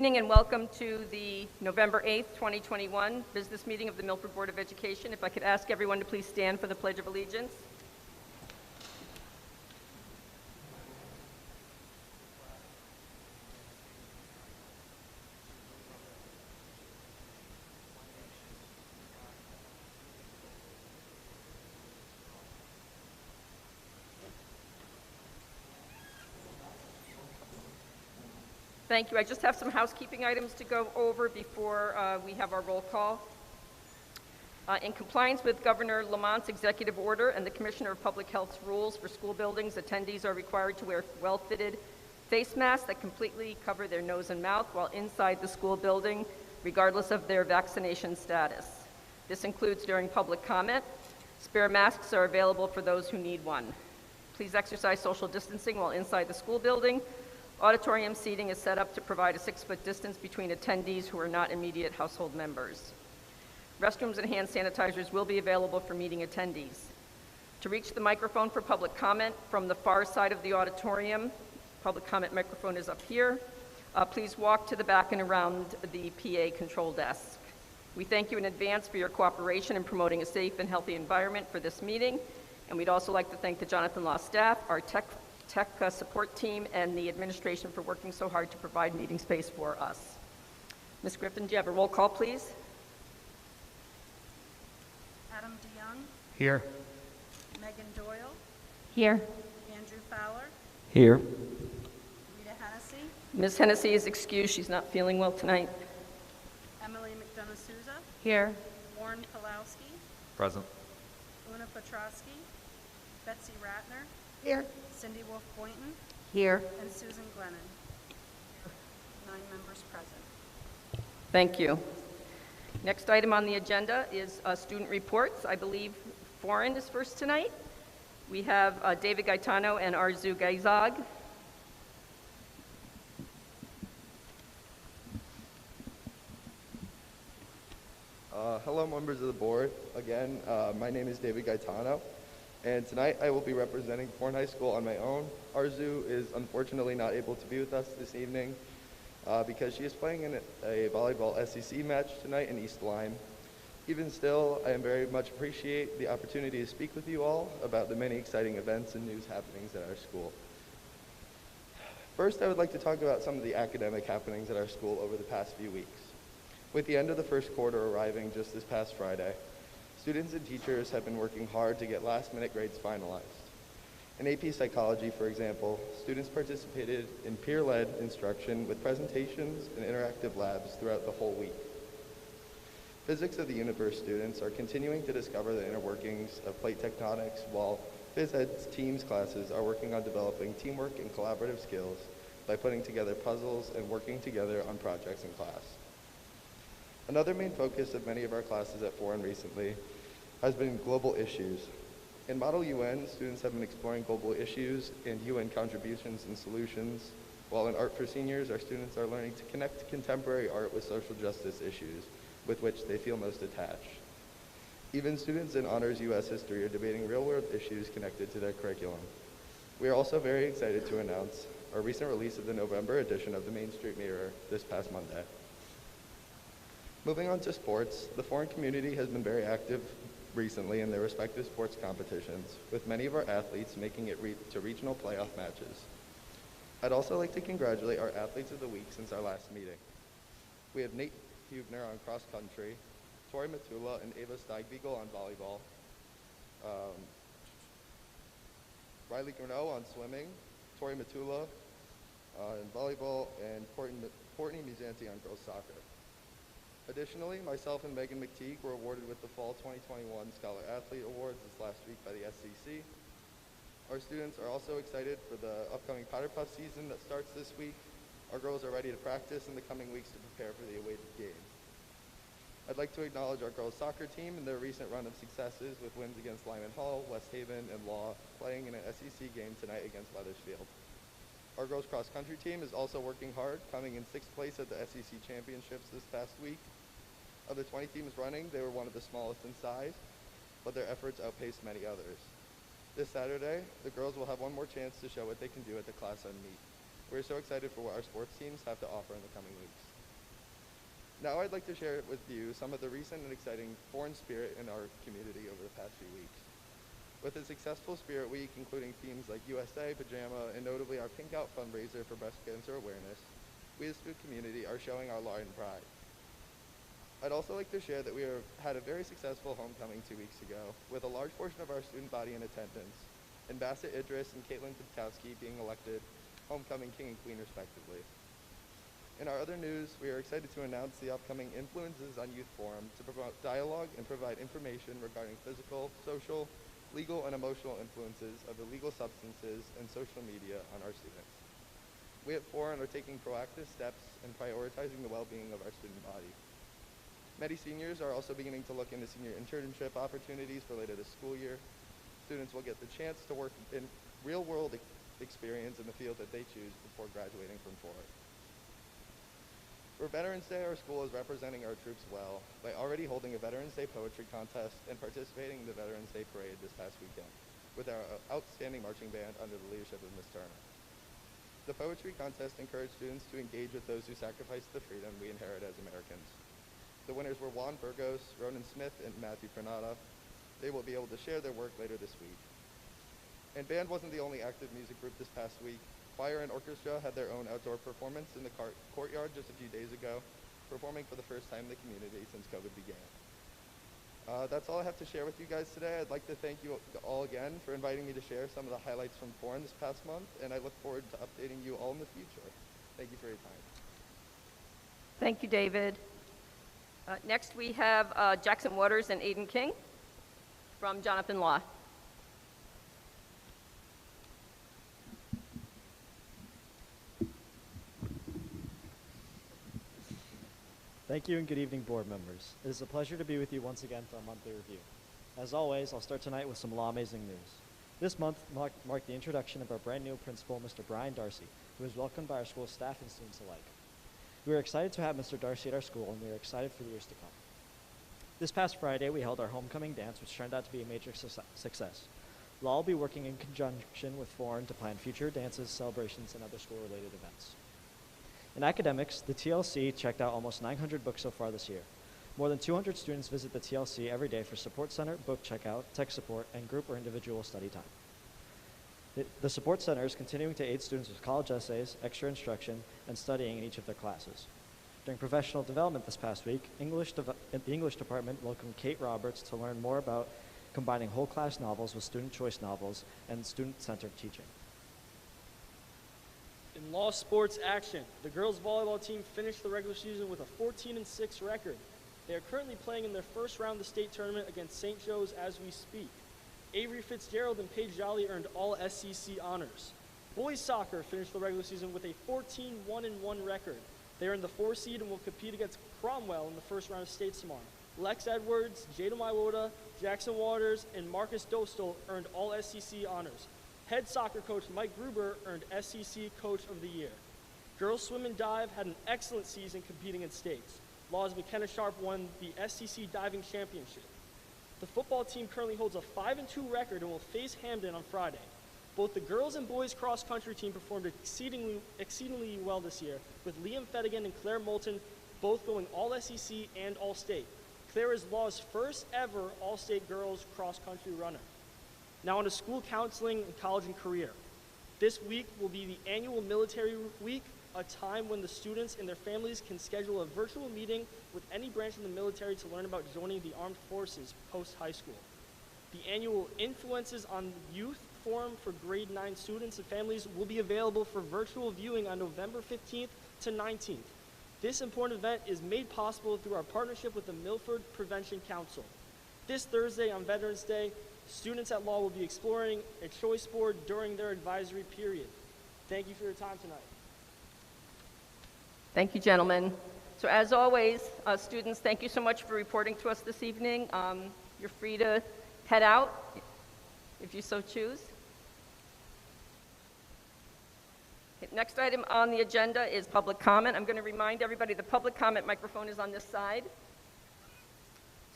Good evening and welcome to the November 8th, 2021 business meeting of the Milford Board of Education. If I could ask everyone to please stand for the Pledge of Allegiance. Thank you. I just have some housekeeping items to go over before we have our roll call. In compliance with Governor Lamont's executive order and the Commissioner of Public Health's rules for school buildings, attendees are required to wear well-fitted face masks that completely cover their nose and mouth while inside the school building, regardless of their vaccination status. This includes during public comment. Spare masks are available for those who need one. Please exercise social distancing while inside the school building. Auditorium seating is set up to provide a 6-foot distance between attendees who are not immediate household members. Restrooms and hand sanitizers will be available for meeting attendees. To reach the microphone for public comment from the far side of the auditorium, public comment microphone is up here. Please walk to the back and around the PA control desk. We thank you in advance for your cooperation in promoting a safe and healthy environment for this meeting. And we'd also like to thank the Jonathan Law staff, our tech support team, and the administration for working so hard to provide meeting space for us. Ms. Griffin, do you have a roll call, please? Adam DeYoung. Here. Megan Doyle. Here. Andrew Fowler. Here. Rita Hennessy. Ms. Hennessy is excused. She's not feeling well tonight. Emily McDonough Souza. Here. Warren Pulowski. Present. Una Petrosky. Betsy Ratner. Here. Cindy Wolf Boynton. Here. And Susan Glennon. 9 members present. Thank you. Next item on the agenda is student reports. I believe foreign is first tonight. We have David Gaetano and Arzu Gaizag. Hello, members of the board. Again, my name is David Gaetano, and tonight I will be representing Foreign High School on my own. Arzu is unfortunately not able to be with us this evening because she is playing in a volleyball SEC match tonight in East Lyme. Even still, I very much appreciate the opportunity to speak with you all about the many exciting events and news happenings at our school. First, I would like to talk about some of the academic happenings at our school over the past few weeks. With the end of the first quarter arriving just this past Friday, students and teachers have been working hard to get last-minute grades finalized. In AP Psychology, for example, students participated in peer-led instruction with presentations and interactive labs throughout the whole week. Physics of the Universe students are continuing to discover the inner workings of plate tectonics, while Phys Ed's Teams classes are working on developing teamwork and collaborative skills by putting together puzzles and working together on projects in class. Another main focus of many of our classes at Foreign recently has been global issues. In Model UN, students have been exploring global issues and UN contributions and solutions, while in Art for Seniors, our students are learning to connect contemporary art with social justice issues with which they feel most attached. Even students in Honors US History are debating real-world issues connected to their curriculum. We are also very excited to announce our recent release of the November edition of the Main Street Mirror this past Monday. Moving on to sports, the Foreign community has been very active recently in their respective sports competitions, with many of our athletes making it to regional playoff matches. I'd also like to congratulate our athletes of the week since our last meeting. We have Nate Hubner on cross country, Tori Matula and Ava Steigbeagle on volleyball, Riley Greneau on swimming, Tori Matula on volleyball, and Courtney Musanti on girls soccer. Additionally, myself and Megan McTeague were awarded with the Fall 2021 Scholar Athlete Awards this last week by the SCC. Our students are also excited for the upcoming Powder Puff season that starts this week. Our girls are ready to practice in the coming weeks to prepare for the awaited game. I'd like to acknowledge our girls soccer team and their recent run of successes with wins against Lyman Hall, West Haven, and Law, playing in an SEC game tonight against Weathersfield. Our girls cross country team is also working hard, coming in 6th place at the SEC championships this past week. Of the 20 teams running, they were one of the smallest in size, but their efforts outpaced many others. This Saturday, the girls will have one more chance to show what they can do at the Class M meet. We're so excited for what our sports teams have to offer in the coming weeks. Now I'd like to share with you some of the recent and exciting foreign spirit in our community over the past few weeks. With a successful Spirit Week, including themes like USA, Pajama, and notably our Pink Out fundraiser for breast cancer awareness, we as a community are showing our pride and pride. I'd also like to share that we had a very successful homecoming 2 weeks ago, with a large portion of our student body in attendance, and Bassett Idris and Caitlin Pitkowski being elected homecoming king and queen respectively. In our other news, we are excited to announce the upcoming Influences on Youth Forum to promote dialogue and provide information regarding physical, social, legal, and emotional influences of illegal substances and social media on our students. We at Forum are taking proactive steps in prioritizing the well-being of our student body. Many seniors are also beginning to look into senior internship opportunities for later this school year. Students will get the chance to work in real-world experience in the field that they choose before graduating from Ford. For Veterans Day, our school is representing our troops well by already holding a Veterans Day poetry contest and participating in the Veterans Day parade this past weekend with our outstanding marching band under the leadership of Ms. Turner. The poetry contest encouraged students to engage with those who sacrificed the freedom we inherit as Americans. The winners were Juan Burgos, Ronan Smith, and Matthew Pernada. They will be able to share their work later this week. And band wasn't the only active music group this past week. Choir and orchestra had their own outdoor performance in the courtyard just a few days ago, performing for the first time in the community since COVID began. That's all I have to share with you guys today. I'd like to thank you all again for inviting me to share some of the highlights from Foreign this past month, and I look forward to updating you all in the future. Thank you for your time. Thank you, David. Next, we have Jackson Waters and Aiden King from Jonathan Law. Thank you and good evening, board members. It is a pleasure to be with you once again for our monthly review. As always, I'll start tonight with some law-amazing news. This month marked the introduction of our brand new principal, Mr. Brian Darcy, who is welcomed by our school staff and students alike. We are excited to have Mr. Darcy at our school, and we are excited for the years to come. This past Friday, we held our homecoming dance, which turned out to be a major success. Law will be working in conjunction with Foreign to plan future dances, celebrations, and other school-related events. In academics, the TLC checked out almost 900 books so far this year. More than 200 students visit the TLC every day for support center, book checkout, tech support, and group or individual study time. The support center is continuing to aid students with college essays, extra instruction, and studying in each of their classes. During professional development this past week, the English department welcomed Kate Roberts to learn more about combining whole class novels with student choice novels and student-centered teaching. In law sports action, the girls volleyball team finished the regular season with a 14-6 record. They are currently playing in their first round of the state tournament against St. Joe's as we speak. Avery Fitzgerald and Paige Jolly earned all SEC honors. Boys soccer finished the regular season with a 14-1-1 record. They earned the 4 seed and will compete against Cromwell in the first round of states tomorrow. Lex Edwards, Jada Maiwota, Jackson Waters, and Marcus Dostal earned all SEC honors. Head soccer coach Mike Gruber earned SEC Coach of the Year. Girls swim and dive had an excellent season competing in states. Law's McKenna Sharp won the SEC Diving Championship. The football team currently holds a 5-2 record and will face Hamden on Friday. Both the girls and boys cross-country team performed exceedingly well this year, with Liam Fettigan and Claire Moulton both going All-SEC and All-State. Claire is Law's first ever All-State girls cross-country runner. Now on to school counseling and college and career. This week will be the annual military week, a time when the students and their families can schedule a virtual meeting with any branch of the military to learn about joining the armed forces post-high school. The annual Influences on Youth Forum for grade 9 students and families will be available for virtual viewing on November 15th to 19th. This important event is made possible through our partnership with the Milford Prevention Council. This Thursday on Veterans Day, students at Law will be exploring a choice board during their advisory period. Thank you for your time tonight. Thank you, gentlemen. So as always, students, thank you so much for reporting to us this evening. You're free to head out if you so choose. Okay, next item on the agenda is public comment. I'm going to remind everybody the public comment microphone is on this side.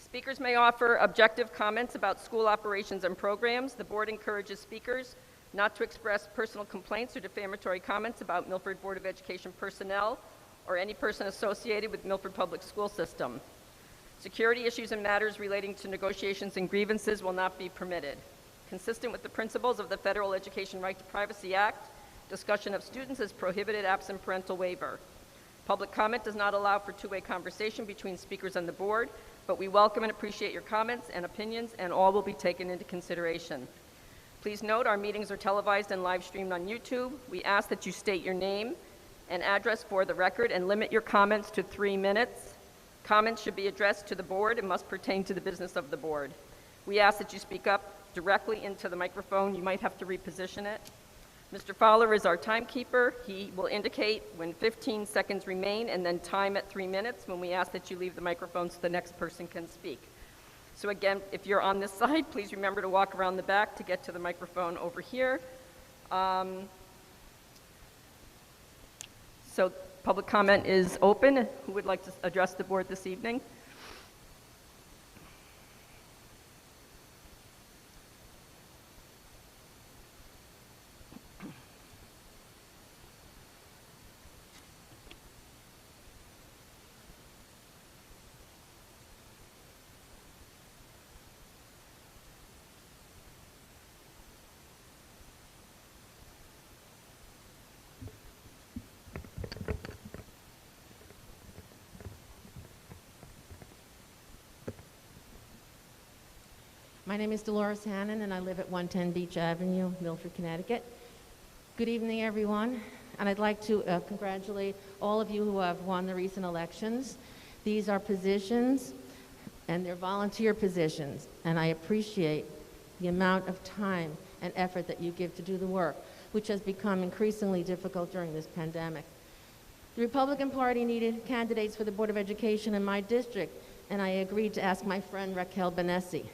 Speakers may offer objective comments about school operations and programs. The board encourages speakers not to express personal complaints or defamatory comments about Milford Board of Education personnel or any person associated with Milford Public School System. Security issues and matters relating to negotiations and grievances will not be permitted. Consistent with the principles of the Federal Education Right to Privacy Act, discussion of students is prohibited absent parental waiver. Public comment does not allow for two-way conversation between speakers and the board, but we welcome and appreciate your comments and opinions, and all will be taken into consideration. Please note our meetings are televised and live streamed on YouTube. We ask that you state your name and address for the record and limit your comments to 3 minutes. Comments should be addressed to the board and must pertain to the business of the board. We ask that you speak up directly into the microphone. You might have to reposition it. Mr. Fowler is our timekeeper. He will indicate when 15 seconds remain and then time at 3 minutes when we ask that you leave the microphone so the next person can speak. So again, if you're on this side, please remember to walk around the back to get to the microphone over here. So public comment is open. Who would like to address the board this evening? My name is Dolores Hannon, and I live at 110 Beach Avenue, Milford, Connecticut. Good evening, everyone. And I'd like to congratulate all of you who have won the recent elections. These are positions, and they're volunteer positions, and I appreciate the amount of time and effort that you give to do the work, which has become increasingly difficult during this pandemic. The Republican Party needed candidates for the Board of Education in my district, and I agreed to ask my friend Raquel Benessi.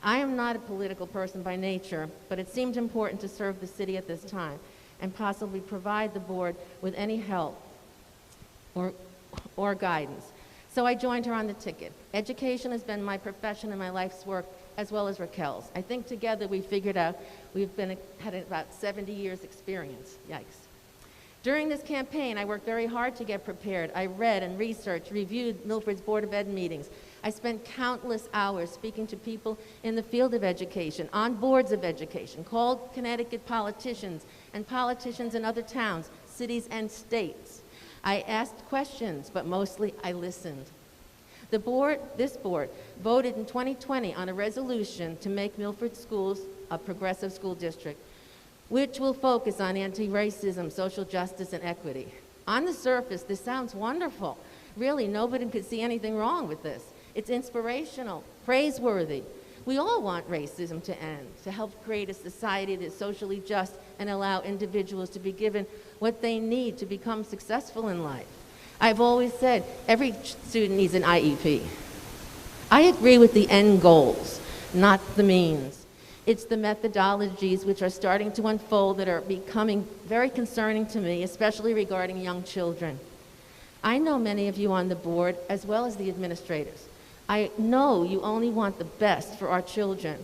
I am not a political person by nature, but it seemed important to serve the city at this time and possibly provide the board with any help or guidance. So I joined her on the ticket. Education has been my profession and my life's work, as well as Raquel's. I think together we figured out had about 70 years experience. Yikes. During this campaign, I worked very hard to get prepared. I read and researched, reviewed Milford's Board of Ed meetings. I spent countless hours speaking to people in the field of education, on boards of education, called Connecticut politicians and politicians in other towns, cities, and states. I asked questions, but mostly I listened. This board, voted in 2020 on a resolution to make Milford Schools a progressive school district, which will focus on anti-racism, social justice, and equity. On the surface, this sounds wonderful. Really, nobody could see anything wrong with this. It's inspirational, praiseworthy. We all want racism to end, to help create a society that's socially just and allow individuals to be given what they need to become successful in life. I've always said every student needs an IEP. I agree with the end goals, not the means. It's the methodologies which are starting to unfold that are becoming very concerning to me, especially regarding young children. I know many of you on the board, as well as the administrators. I know you only want the best for our children.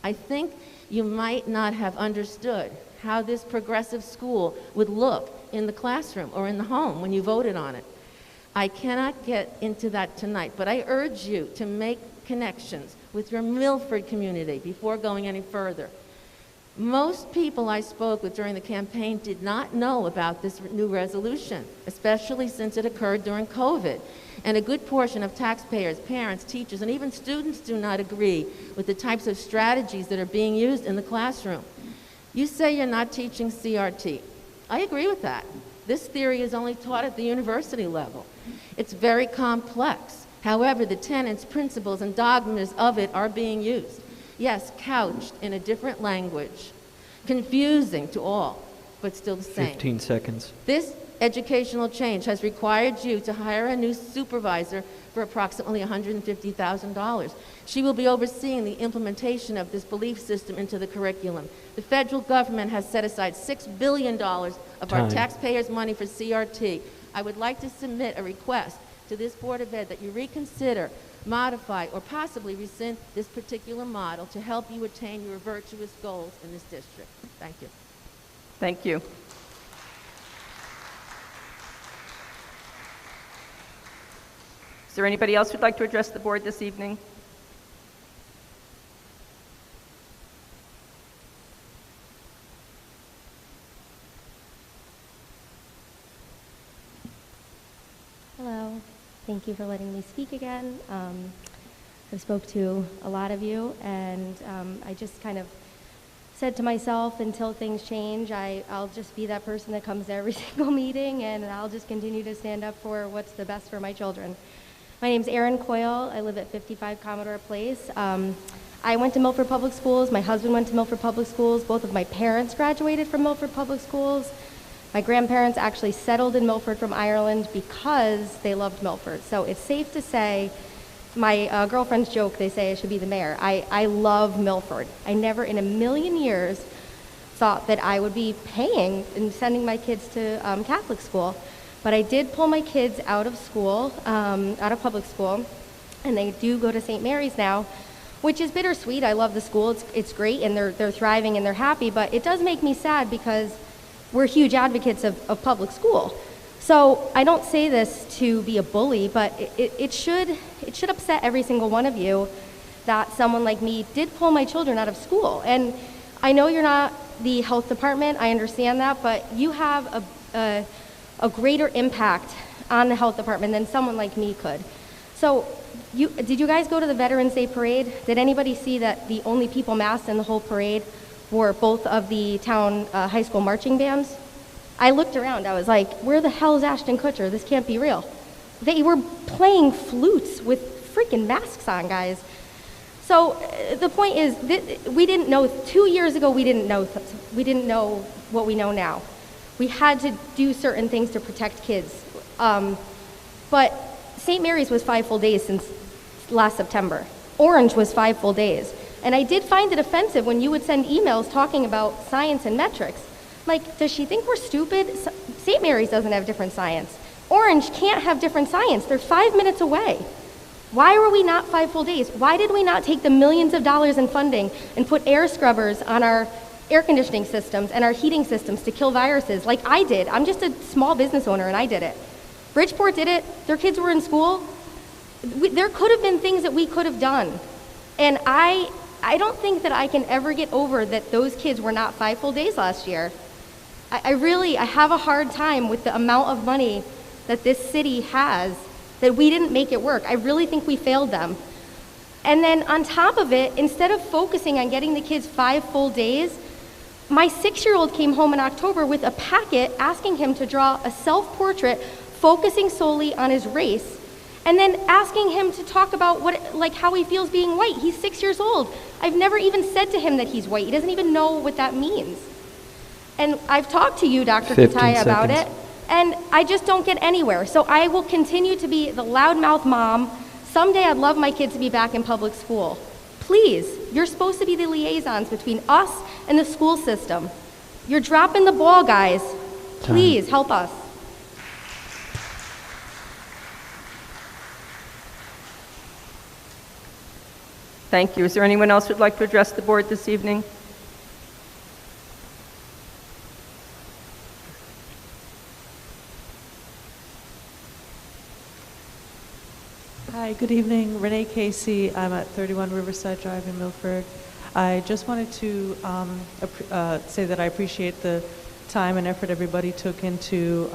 I think you might not have understood how this progressive school would look in the classroom or in the home when you voted on it. I cannot get into that tonight, but I urge you to make connections with your Milford community before going any further. Most people I spoke with during the campaign did not know about this new resolution, especially since it occurred during COVID. And a good portion of taxpayers, parents, teachers, and even students do not agree with the types of strategies that are being used in the classroom. You say you're not teaching CRT. I agree with that. This theory is only taught at the university level. It's very complex. However, the tenets, principles, and dogmas of it are being used. Yes, couched in a different language. Confusing to all, but still the same. 15 seconds. This educational change has required you to hire a new supervisor for approximately $150,000. She will be overseeing the implementation of this belief system into the curriculum. The federal government has set aside $6 billion of our taxpayers' money for CRT. I would like to submit a request to this Board of Ed that you reconsider, modify, or possibly rescind this particular model to help you attain your virtuous goals in this district. Thank you. Thank you. Is there anybody else who'd like to address the board this evening? Hello. Thank you for letting me speak again. I've spoke to a lot of you, and I just kind of said to myself, until things change, I'll just be that person that comes to every single meeting, and I'll just continue to stand up for what's the best for my children. My name's Erin Coyle. I live at 55 Commodore Place. I went to Milford Public Schools. My husband went to Milford Public Schools. Both of my parents graduated from Milford Public Schools. My grandparents actually settled in Milford from Ireland because they loved Milford. So it's safe to say, my girlfriends joke, they say I should be the mayor. I love Milford. I never in a million years thought that I would be paying and sending my kids to Catholic school. But I did pull my kids out of school, out of public school, and they do go to St. Mary's now, which is bittersweet. I love the school. It's great, and they're thriving and they're happy, but it does make me sad because we're huge advocates of public school. So I don't say this to be a bully, but it should upset every single one of you that someone like me did pull my children out of school. And I know you're not the health department, I understand that, but you have a greater impact on the health department than someone like me could. So did you guys go to the Veterans Day parade? Did anybody see that the only people masked in the whole parade were both of the town high school marching bands? I looked around, I was like, where the hell is Ashton Kutcher? This can't be real. They were playing flutes with freaking masks on, guys. So the point is, we didn't know, 2 years ago, we didn't know what we know now. We had to do certain things to protect kids. But St. Mary's was 5 full days since last September. Orange was 5 full days. And I did find it offensive when you would send emails talking about science and metrics. Like, does she think we're stupid? St. Mary's doesn't have different science. Orange can't have different science. They're 5 minutes away. Why were we not 5 full days? Why did we not take the millions of dollars in funding and put air scrubbers on our air conditioning systems and our heating systems to kill viruses like I did? I'm just a small business owner and I did it. Bridgeport did it. Their kids were in school. There could have been things that we could have done. And I don't think that I can ever get over that those kids were not 5 full days last year. I have a hard time with the amount of money that this city has that we didn't make it work. I really think we failed them. And then on top of it, instead of focusing on getting the kids 5 full days, my 6-year-old came home in October with a packet asking him to draw a self-portrait focusing solely on his race, and then asking him to talk about how he feels being white. He's 6 years old. I've never even said to him that he's white. He doesn't even know what that means. And I've talked to you, Dr. Kataya, about it, and I just don't get anywhere. So I will continue to be the loudmouth mom. Someday I'd love my kids to be back in public school. Please, you're supposed to be the liaisons between us and the school system. You're dropping the ball, guys. Please, help us. Thank you. Is there anyone else who'd like to address the board this evening? Hi, good evening. Renee Casey. I'm at 31 Riverside Drive in Milford. I just wanted to say that I appreciate the time and effort everybody took into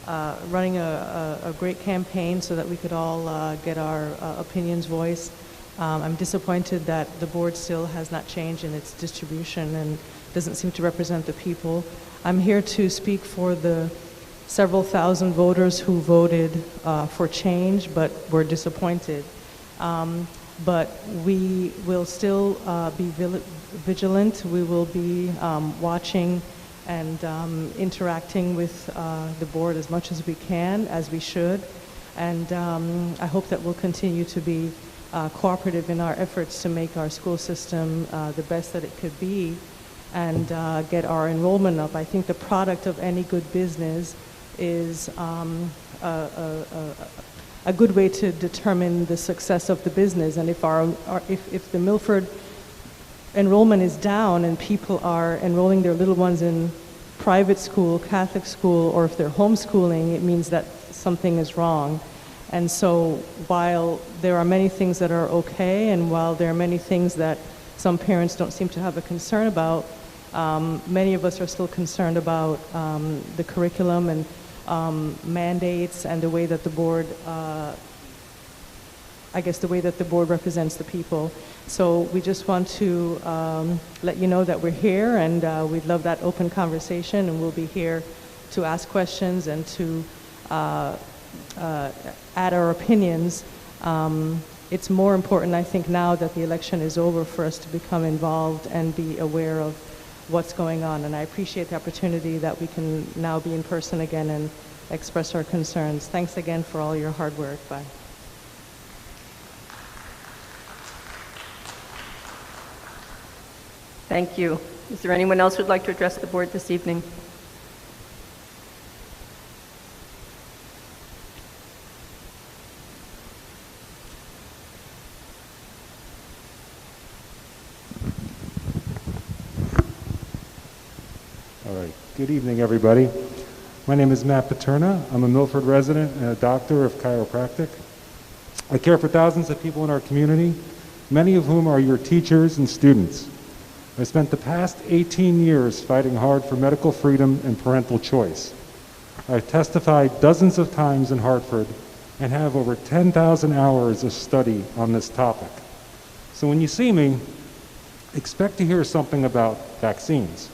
running a great campaign so that we could all get our opinions voiced. I'm disappointed that the board still has not changed in its distribution and doesn't seem to represent the people. I'm here to speak for the several thousand voters who voted for change but were disappointed. But we will still be vigilant. We will be watching and interacting with the board as much as we can, as we should. And I hope that we'll continue to be cooperative in our efforts to make our school system the best that it could be and get our enrollment up. I think the product of any good business is a good way to determine the success of the business. And if the Milford enrollment is down and people are enrolling their little ones in private school, Catholic school, or if they're homeschooling, it means that something is wrong. And so while there are many things that are okay, and while there are many things that some parents don't seem to have a concern about, many of us are still concerned about the curriculum and mandates and the way that the board, the way that the board represents the people. So we just want to let you know that we're here, and we'd love that open conversation, and we'll be here to ask questions and to add our opinions. It's more important, I think, now that the election is over for us to become involved and be aware of what's going on. And I appreciate the opportunity that we can now be in person again and express our concerns. Thanks again for all your hard work. Bye. Thank you. Is there anyone else who'd like to address the board this evening? All right. Good evening, everybody. My name is Matt Paterna. I'm a Milford resident and a doctor of chiropractic. I care for thousands of people in our community, many of whom are your teachers and students. I spent the past 18 years fighting hard for medical freedom and parental choice. I've testified dozens of times in Hartford and have over 10,000 hours of study on this topic. So when you see me, expect to hear something about vaccines.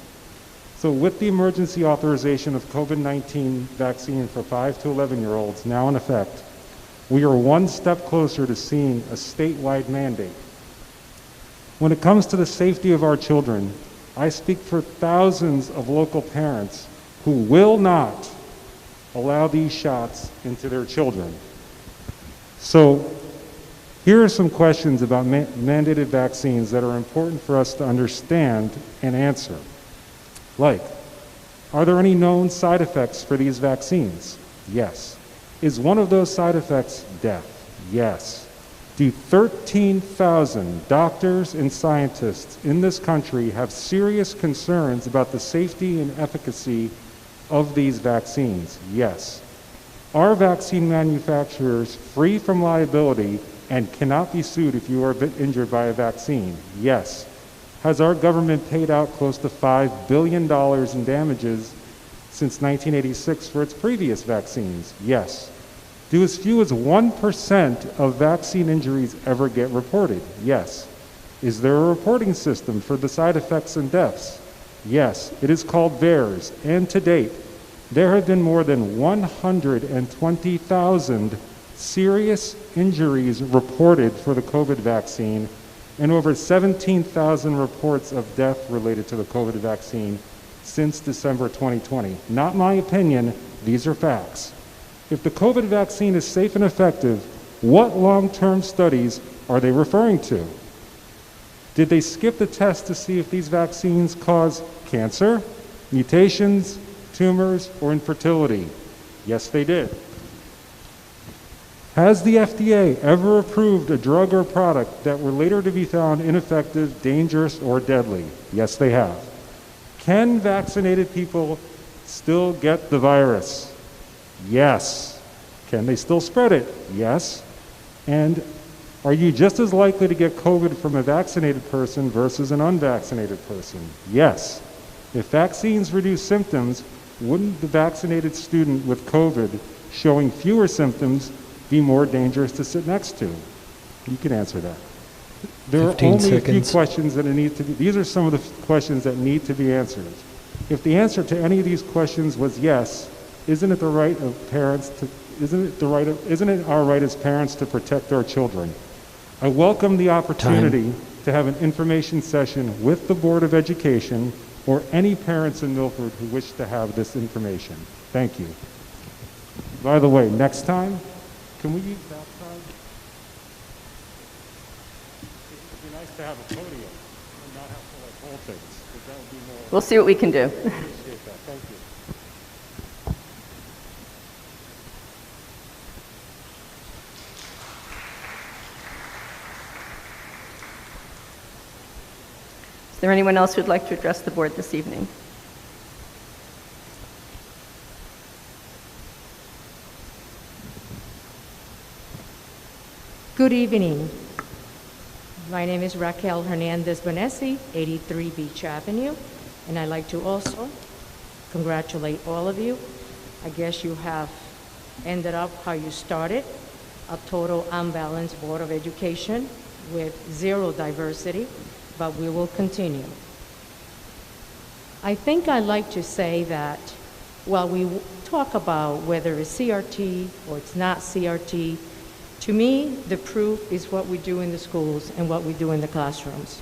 So with the emergency authorization of COVID-19 vaccine for 5 to 11-year-olds now in effect, we are one step closer to seeing a statewide mandate. When it comes to the safety of our children, I speak for thousands of local parents who will not allow these shots into their children. So here are some questions about mandated vaccines that are important for us to understand and answer. Like, are there any known side effects for these vaccines? Yes. Is one of those side effects death? Yes. Do 13,000 doctors and scientists in this country have serious concerns about the safety and efficacy of these vaccines? Yes. Are vaccine manufacturers free from liability and cannot be sued if you are injured by a vaccine? Yes. Has our government paid out close to $5 billion in damages since 1986 for its previous vaccines? Yes. Do as few as 1% of vaccine injuries ever get reported? Yes. Is there a reporting system for the side effects and deaths? Yes. It is called VAERS, and to date, there have been more than 120,000 serious injuries reported for the COVID vaccine and over 17,000 reports of death related to the COVID vaccine since December 2020. Not my opinion, these are facts. If the COVID vaccine is safe and effective, what long-term studies are they referring to? Did they skip the test to see if these vaccines cause cancer, mutations, tumors, or infertility? Yes, they did. Has the FDA ever approved a drug or product that were later to be found ineffective, dangerous, or deadly? Yes, they have. Can vaccinated people still get the virus? Yes. Can they still spread it? Yes. And are you just as likely to get COVID from a vaccinated person versus an unvaccinated person? Yes. If vaccines reduce symptoms, wouldn't the vaccinated student with COVID showing fewer symptoms be more dangerous to sit next to? You can answer that. There are only a few questions that need to be, these are some of the questions that need to be answered. If the answer to any of these questions was yes, isn't it our right as parents to protect our children? I welcome the opportunity to have an information session with the Board of Education or any parents in Milford who wish to have this information. Thank you. By the way, next time, can we use that side? It'd be nice to have a podium and not have to hold things, but that would be more. We'll see what we can do. I appreciate that. Thank you. Is there anyone else who'd like to address the board this evening? Good evening. My name is Raquel Hernandez Bonesi, 83 Beach Avenue, and I'd like to also congratulate all of you. I guess you have ended up how you started, a total unbalanced Board of Education with zero diversity, but we will continue. I think I'd like to say that while we talk about whether it's CRT or it's not CRT, to me, the proof is what we do in the schools and what we do in the classrooms.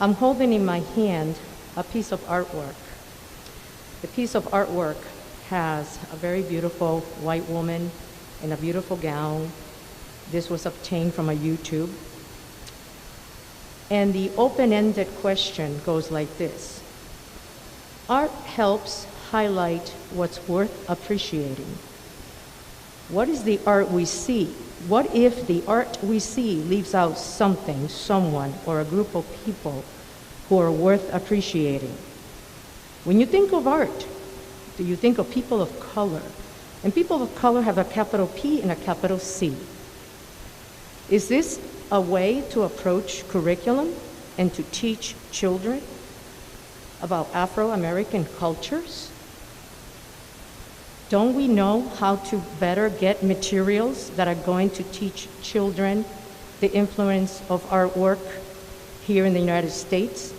I'm holding in my hand a piece of artwork. The piece of artwork has a very beautiful white woman in a beautiful gown. This was obtained from a YouTube. And the open-ended question goes like this. Art helps highlight what's worth appreciating. What is the art we see? What if the art we see leaves out something, someone, or a group of people who are worth appreciating? When you think of art, do you think of people of color? And people of color have a capital P and a capital C. Is this a way to approach curriculum and to teach children about Afro-American cultures? Don't we know how to better get materials that are going to teach children the influence of artwork here in the United States,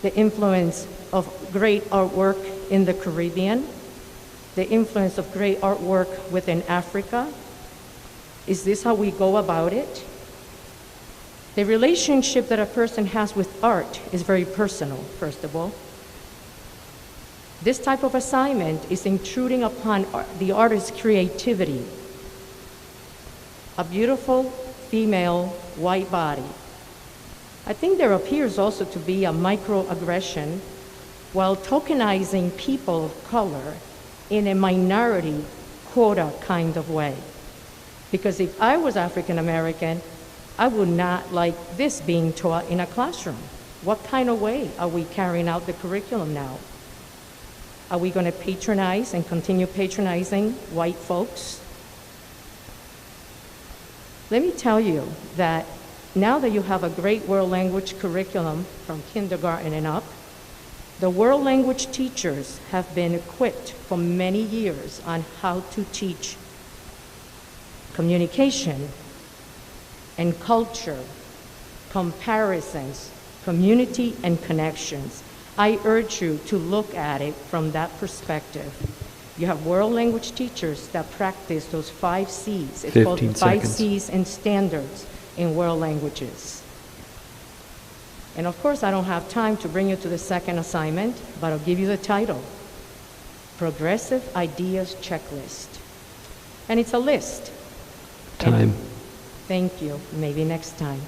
the influence of great artwork in the Caribbean, the influence of great artwork within Africa? Is this how we go about it? The relationship that a person has with art is very personal, first of all. This type of assignment is intruding upon the artist's creativity. A beautiful female white body. I think there appears also to be a microaggression while tokenizing people of color in a minority quota kind of way. Because if I was African American, I would not like this being taught in a classroom. What kind of way are we carrying out the curriculum now? Are we going to patronize and continue patronizing white folks? Let me tell you that now that you have a great world language curriculum from kindergarten and up, the world language teachers have been equipped for many years on how to teach communication and culture, comparisons, community and connections. I urge you to look at it from that perspective. You have world language teachers that practice those 5 C's. It's called 5 C's and standards in world languages. And of course, I don't have time to bring you to the second assignment, but I'll give you the title, Progressive Ideas Checklist. And it's a list. Time. Thank you. Maybe next time.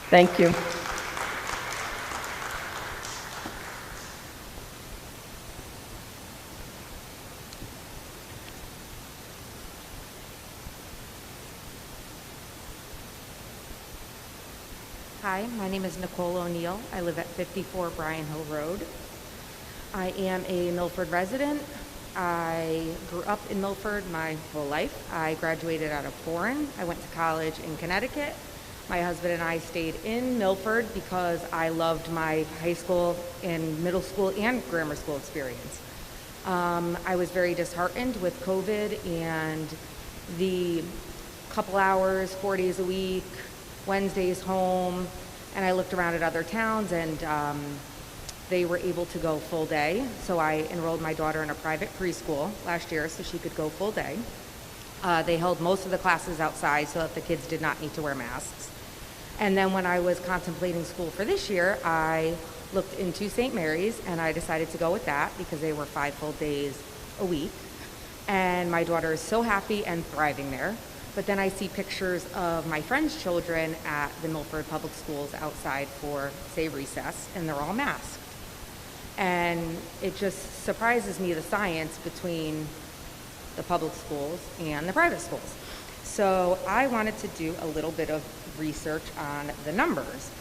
Thank you. Hi, my name is Nicole O'Neill. I live at 54 Bryan Hill Road. I am a Milford resident. I grew up in Milford my whole life. I graduated out of Foreign. I went to college in Connecticut. My husband and I stayed in Milford because I loved my high school and middle school and grammar school experience. I was very disheartened with COVID and the couple hours, 4 days a week, Wednesdays home, and I looked around at other towns and they were able to go full day. So I enrolled my daughter in a private preschool last year so she could go full day. They held most of the classes outside so that the kids did not need to wear masks. And then when I was contemplating school for this year, I looked into St. Mary's and I decided to go with that because they were 5 full days a week. And my daughter is so happy and thriving there. But then I see pictures of my friends' children at the Milford Public Schools outside for, say, recess, and they're all masked. And it just surprises me the science between the public schools and the private schools. So I wanted to do a little bit of research on the numbers.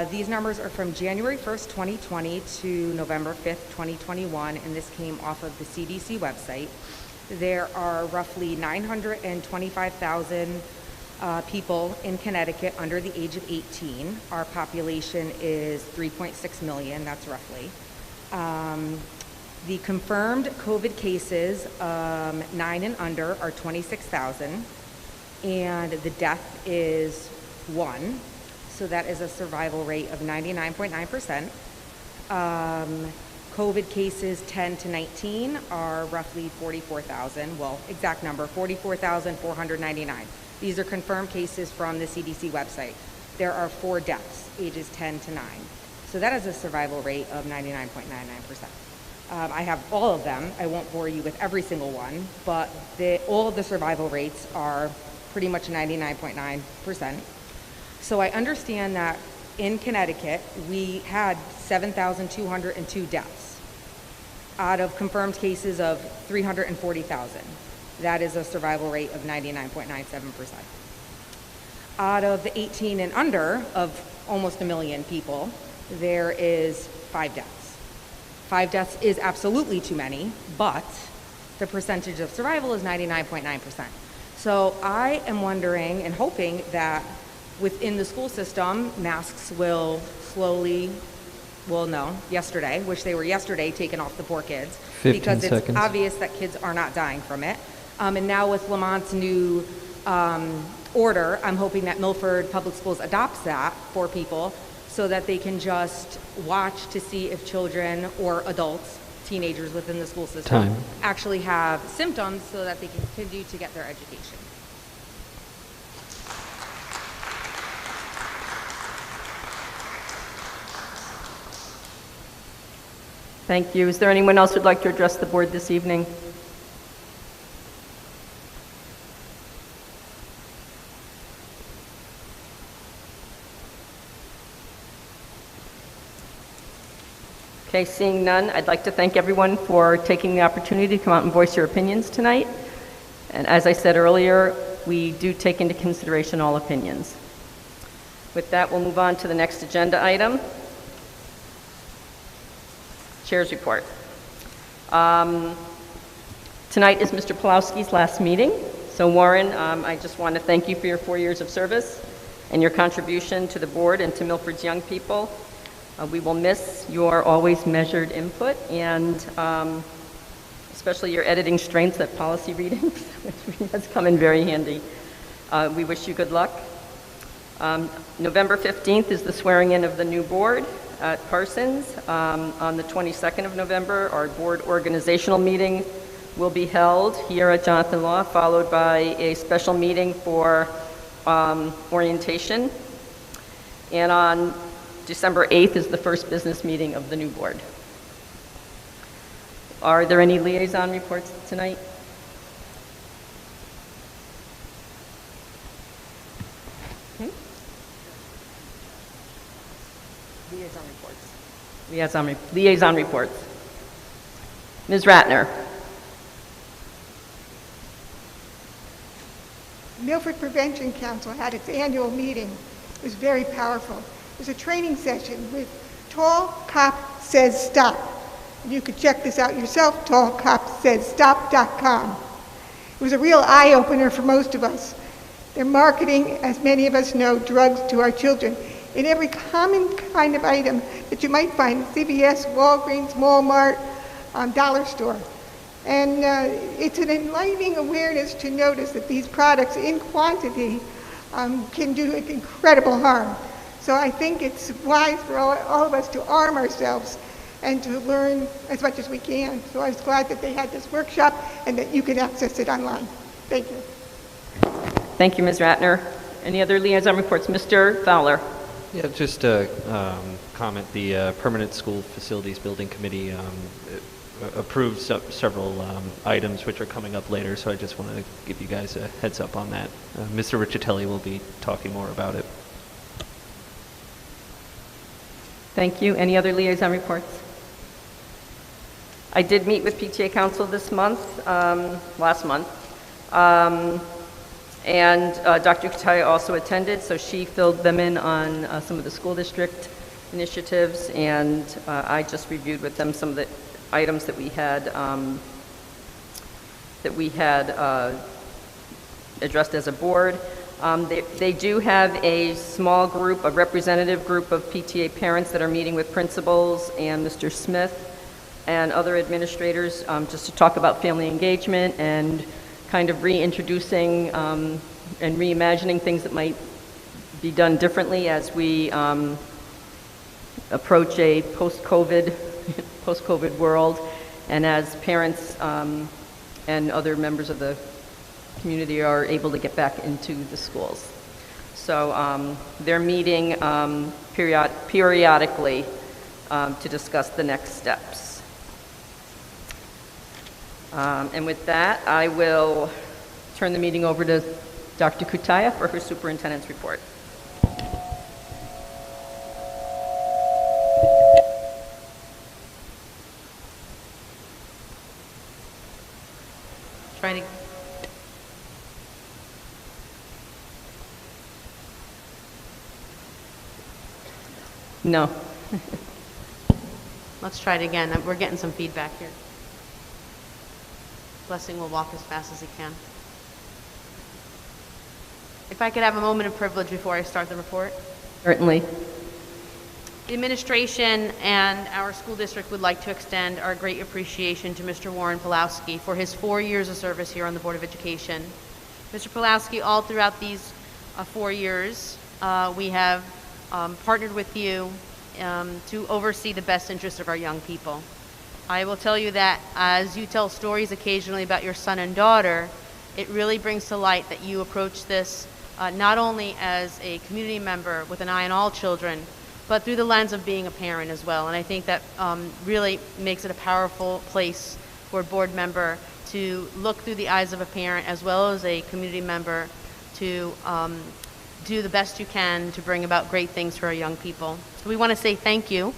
These numbers are from January 1st, 2020 to November 5th, 2021, and this came off of the CDC website. There are roughly 925,000 people in Connecticut under the age of 18. Our population is 3.6 million, that's roughly. The confirmed COVID cases, 9 and under, are 26,000, and the death is 1, so that is a survival rate of 99.9%. COVID cases 10 to 19 are roughly 44,000, well, exact number, 44,499. These are confirmed cases from the CDC website. There are 4 deaths, ages 10 to 9. So that is a survival rate of 99.99%. I have all of them. I won't bore you with every single one, but all of the survival rates are pretty much 99.9%. So I understand that in Connecticut, we had 7,202 deaths out of confirmed cases of 340,000. That is a survival rate of 99.97%. Out of the 18 and under of almost 1 million people, there is 5 deaths. 5 deaths is absolutely too many, but the percentage of survival is 99.9%. So I am wondering and hoping that within the school system, masks will slowly, well, no, yesterday, wish they were yesterday, taken off the poor kids. 15 because it's seconds. obvious that kids are not dying from it. And now with Lamont's new order, I'm hoping that Milford Public Schools adopts that for people so that they can just watch to see if children or adults, teenagers within the school system, actually have symptoms so that they can continue to get their education. Thank you. Is there anyone else who'd like to address the board this evening? Okay, seeing none, I'd like to thank everyone for taking the opportunity to come out and voice your opinions tonight. And as I said earlier, we do take into consideration all opinions. With that, we'll move on to the next agenda item. Chair's report. Tonight is Mr. Pulowski's last meeting. So Warren, I just want to thank you for your 4 years of service and your contribution to the board and to Milford's young people. We will miss your always measured input and especially your editing strengths at policy readings, which has come in very handy. We wish you good luck. November 15th is the swearing in of the new board at Parsons. On the 22nd of November, our board organizational meeting will be held here at Jonathan Law, followed by a special meeting for orientation. And on December 8th is the first business meeting of the new board. Are there any liaison reports tonight? Liaison reports. Ms. Ratner. Milford Prevention Council had its annual meeting. It was very powerful. It was a training session with Tall Cop Says Stop. You could check this out yourself, tallcopsaysstop.com. It was a real eye-opener for most of us. They're marketing, as many of us know, drugs to our children in every common kind of item that you might find at CVS, Walgreens, Walmart, dollar store. And it's an enlightening awareness to notice that these products in quantity can do incredible harm. So I think it's wise for all of us to arm ourselves and to learn as much as we can. So I was glad that they had this workshop and that you can access it online. Thank you. Thank you, Ms. Ratner. Any other liaison reports? Mr. Fowler. Yeah, just a comment. The Permanent School Facilities Building Committee approved several items which are coming up later, so I just want to give you guys a heads up on that. Mr. Riccitelli will be talking more about it. Thank you. Any other liaison reports? I did meet with PTA Council this month, last month, and Dr. Kataya also attended, so she filled them in on some of the school district initiatives, and I just reviewed with them some of the items that we had addressed as a board. They do have a small group, a representative group of PTA parents that are meeting with principals and Mr. Smith and other administrators just to talk about family engagement and kind of reintroducing and reimagining things that might be done differently as we approach a post-COVID world, and as parents and other members of the community are able to get back into the schools. So they're meeting periodically to discuss the next steps. And with that, I will turn the meeting over to Dr. Kutaya for her superintendent's report. Trying to No. Let's try it again. We're getting some feedback here. Blessing will walk as fast as he can. If I could have a moment of privilege before I start the report. Certainly. The administration and our school district would like to extend our great appreciation to Mr. Warren Pulowski for his 4 years of service here on the Board of Education. Mr. Pulowski, all throughout these 4 years, we have partnered with you to oversee the best interests of our young people. I will tell you that as you tell stories occasionally about your son and daughter, it really brings to light that you approach this not only as a community member with an eye on all children, but through the lens of being a parent as well. And I think that really makes it a powerful place for a board member to look through the eyes of a parent as well as a community member to do the best you can to bring about great things for our young people. So we want to say thank you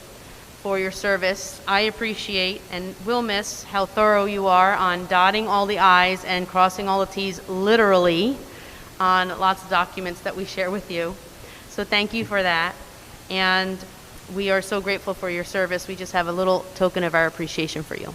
for your service. I appreciate and will miss how thorough you are on dotting all the I's and crossing all the T's literally on lots of documents that we share with you. So thank you for that. And we are so grateful for your service. We just have a little token of our appreciation for you.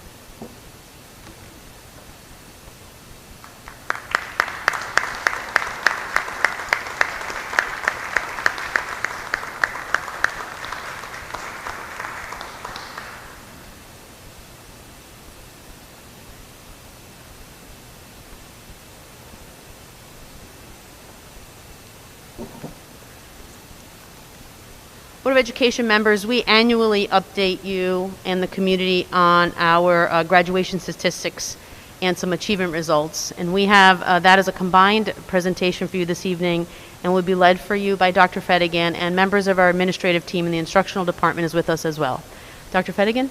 Board of Education members, we annually update you and the community on our graduation statistics and some achievement results. And we have that as a combined presentation for you this evening, and will be led for you by Dr. Fedigan, and members of our administrative team in the instructional department is with us as well. Dr. Fedigan?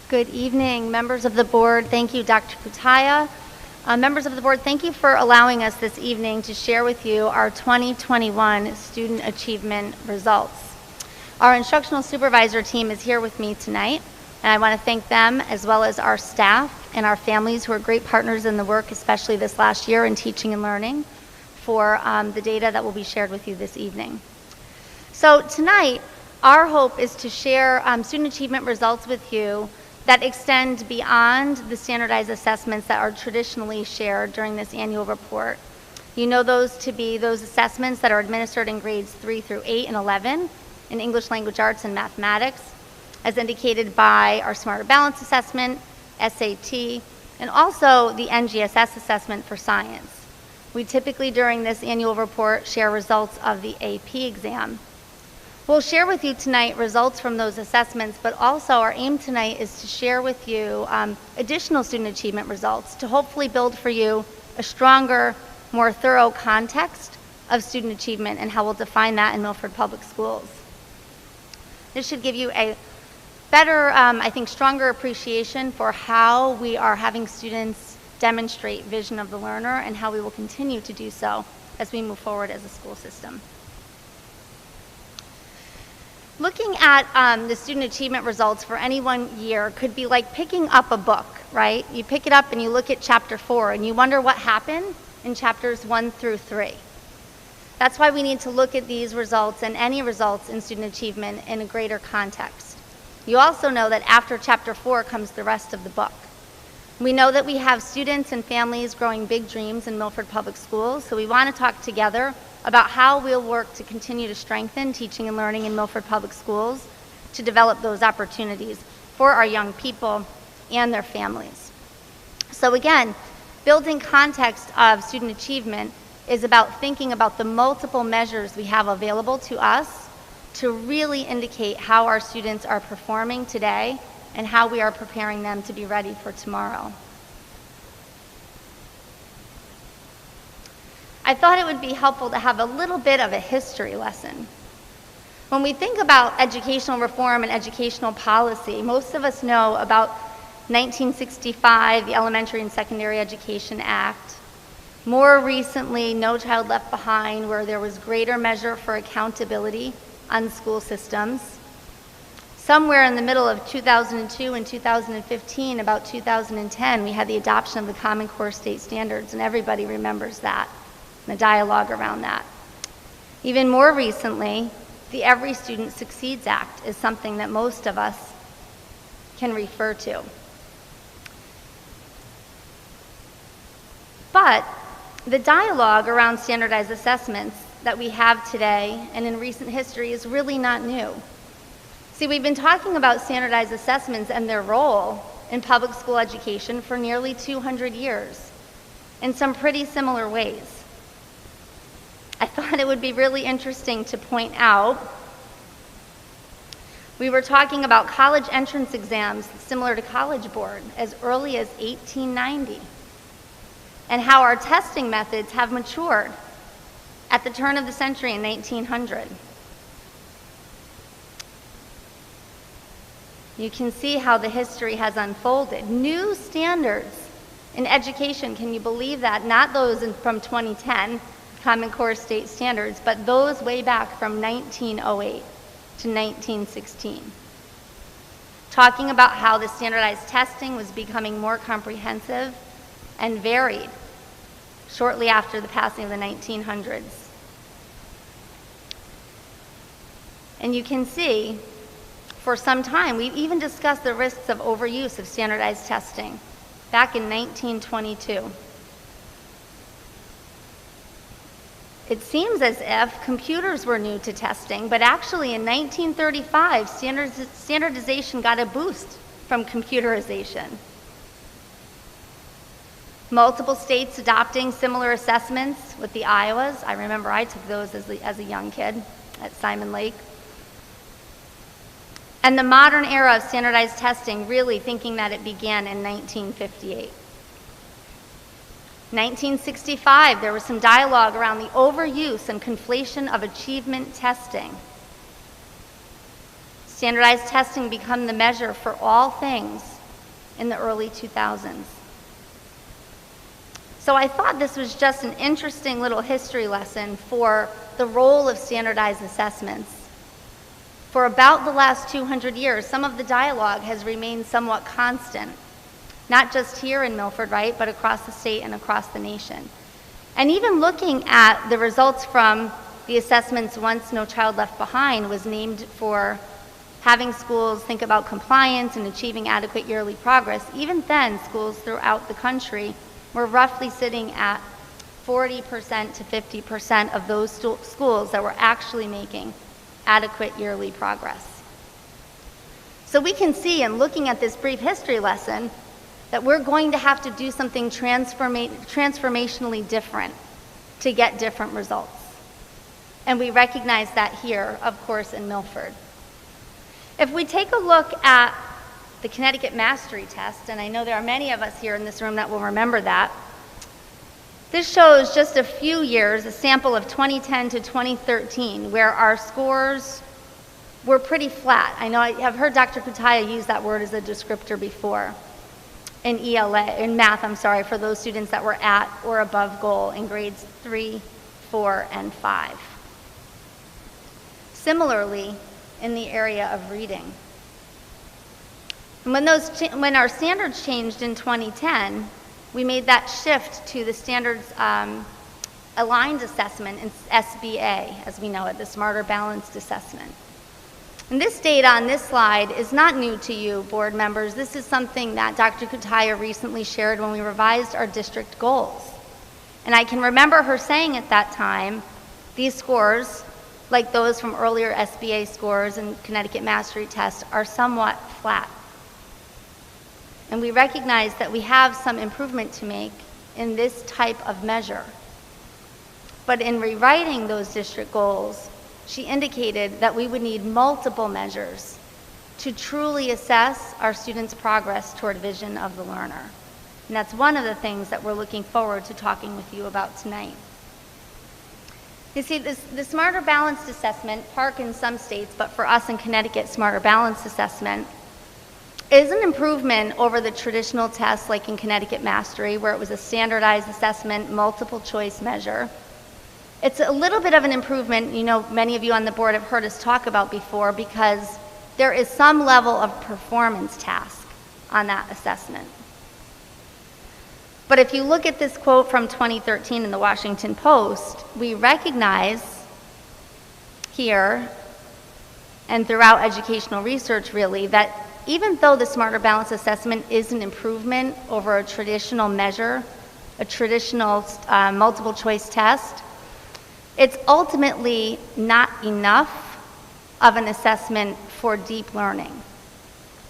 Good evening, members of the board. Thank you, Dr. Kutaya. Members of the board, thank you for allowing us this evening to share with you our 2021 student achievement results. Our instructional supervisor team is here with me tonight, and I want to thank them as well as our staff and our families who are great partners in the work, especially this last year in teaching and learning, for the data that will be shared with you this evening. So tonight, our hope is to share student achievement results with you that extend beyond the standardized assessments that are traditionally shared during this annual report. You know those to be those assessments that are administered in grades 3 through 8 and 11 in English language arts and mathematics, as indicated by our Smarter Balance assessment, SAT, and also the NGSS assessment for science. We typically during this annual report share results of the AP exam. We'll share with you tonight results from those assessments, but also our aim tonight is to share with you additional student achievement results to hopefully build for you a stronger, more thorough context of student achievement and how we'll define that in Milford Public Schools. This should give you a better, I think, stronger appreciation for how we are having students demonstrate vision of the learner and how we will continue to do so as we move forward as a school system. Looking at the student achievement results for any one year could be like picking up a book, right? You pick it up and you look at chapter 4 and you wonder what happened in chapters 1 through 3. That's why we need to look at these results and any results in student achievement in a greater context. You also know that after chapter 4 comes the rest of the book. We know that we have students and families growing big dreams in Milford Public Schools, so we want to talk together about how we'll work to continue to strengthen teaching and learning in Milford Public Schools to develop those opportunities for our young people and their families. So again, building context of student achievement is about thinking about the multiple measures we have available to us to really indicate how our students are performing today and how we are preparing them to be ready for tomorrow. I thought it would be helpful to have a little bit of a history lesson. When we think about educational reform and educational policy, most of us know about 1965, the Elementary and Secondary Education Act. More recently, No Child Left Behind, where there was greater measure for accountability on school systems. Somewhere in the middle of 2002 and 2015, about 2010, we had the adoption of the Common Core State Standards, and everybody remembers that, and the dialogue around that. Even more recently, the Every Student Succeeds Act is something that most of us can refer to. But the dialogue around standardized assessments that we have today and in recent history is really not new. See, we've been talking about standardized assessments and their role in public school education for nearly 200 years in some pretty similar ways. I thought it would be really interesting to point out, we were talking about college entrance exams similar to College Board as early as 1890, and how our testing methods have matured at the turn of the century in 1900. You can see how the history has unfolded. New standards in education, can you believe that? Not those from 2010, Common Core State Standards, but those way back from 1908 to 1916. Talking about how the standardized testing was becoming more comprehensive and varied shortly after the passing of the 1900s. And you can see, for some time, we've even discussed the risks of overuse of standardized testing back in 1922. It seems as if computers were new to testing, but actually in 1935, standardization got a boost from computerization. Multiple states adopting similar assessments with the Iowas. I remember I took those as a young kid at Simon Lake. And the modern era of standardized testing, really thinking that it began in 1958. 1965, there was some dialogue around the overuse and conflation of achievement testing. Standardized testing became the measure for all things in the early 2000s. So I thought this was just an interesting little history lesson for the role of standardized assessments. For about the last 200 years, some of the dialogue has remained somewhat constant, not just here in Milford, right, but across the state and across the nation. And even looking at the results from the assessments once No Child Left Behind was named for having schools think about compliance and achieving adequate yearly progress, even then schools throughout the country were roughly sitting at 40% to 50% of those schools that were actually making adequate yearly progress. So we can see in looking at this brief history lesson that we're going to have to do something transformationally different to get different results. And we recognize that here, of course, in Milford. If we take a look at the Connecticut Mastery Test, and I know there are many of us here in this room that will remember that, this shows just a few years, a sample of 2010 to 2013, where our scores were pretty flat. I know I have heard Dr. Kutaya use that word as a descriptor before. In math, for those students that were at or above goal in grades 3, 4, and 5. Similarly, in the area of reading. And when our standards changed in 2010, we made that shift to the standards aligned assessment in SBA, as we know it, the Smarter Balanced Assessment. And this data on this slide is not new to you, board members. This is something that Dr. Kutaya recently shared when we revised our district goals. And I can remember her saying at that time, these scores, like those from earlier SBA scores and Connecticut Mastery Test, are somewhat flat. And we recognize that we have some improvement to make in this type of measure. But in rewriting those district goals, she indicated that we would need multiple measures to truly assess our students' progress toward vision of the learner. And that's one of the things that we're looking forward to talking with you about tonight. You see, the Smarter Balanced Assessment, PARCC in some states, but for us in Connecticut, Smarter Balanced Assessment, is an improvement over the traditional tests like in Connecticut Mastery, where it was a standardized assessment, multiple choice measure. It's a little bit of an improvement, you know, many of you on the board have heard us talk about before, because there is some level of performance task on that assessment. But if you look at this quote from 2013 in the Washington Post, we recognize here and throughout educational research really that even though the Smarter Balanced Assessment is an improvement over a traditional measure, a traditional multiple choice test, it's ultimately not enough of an assessment for deep learning.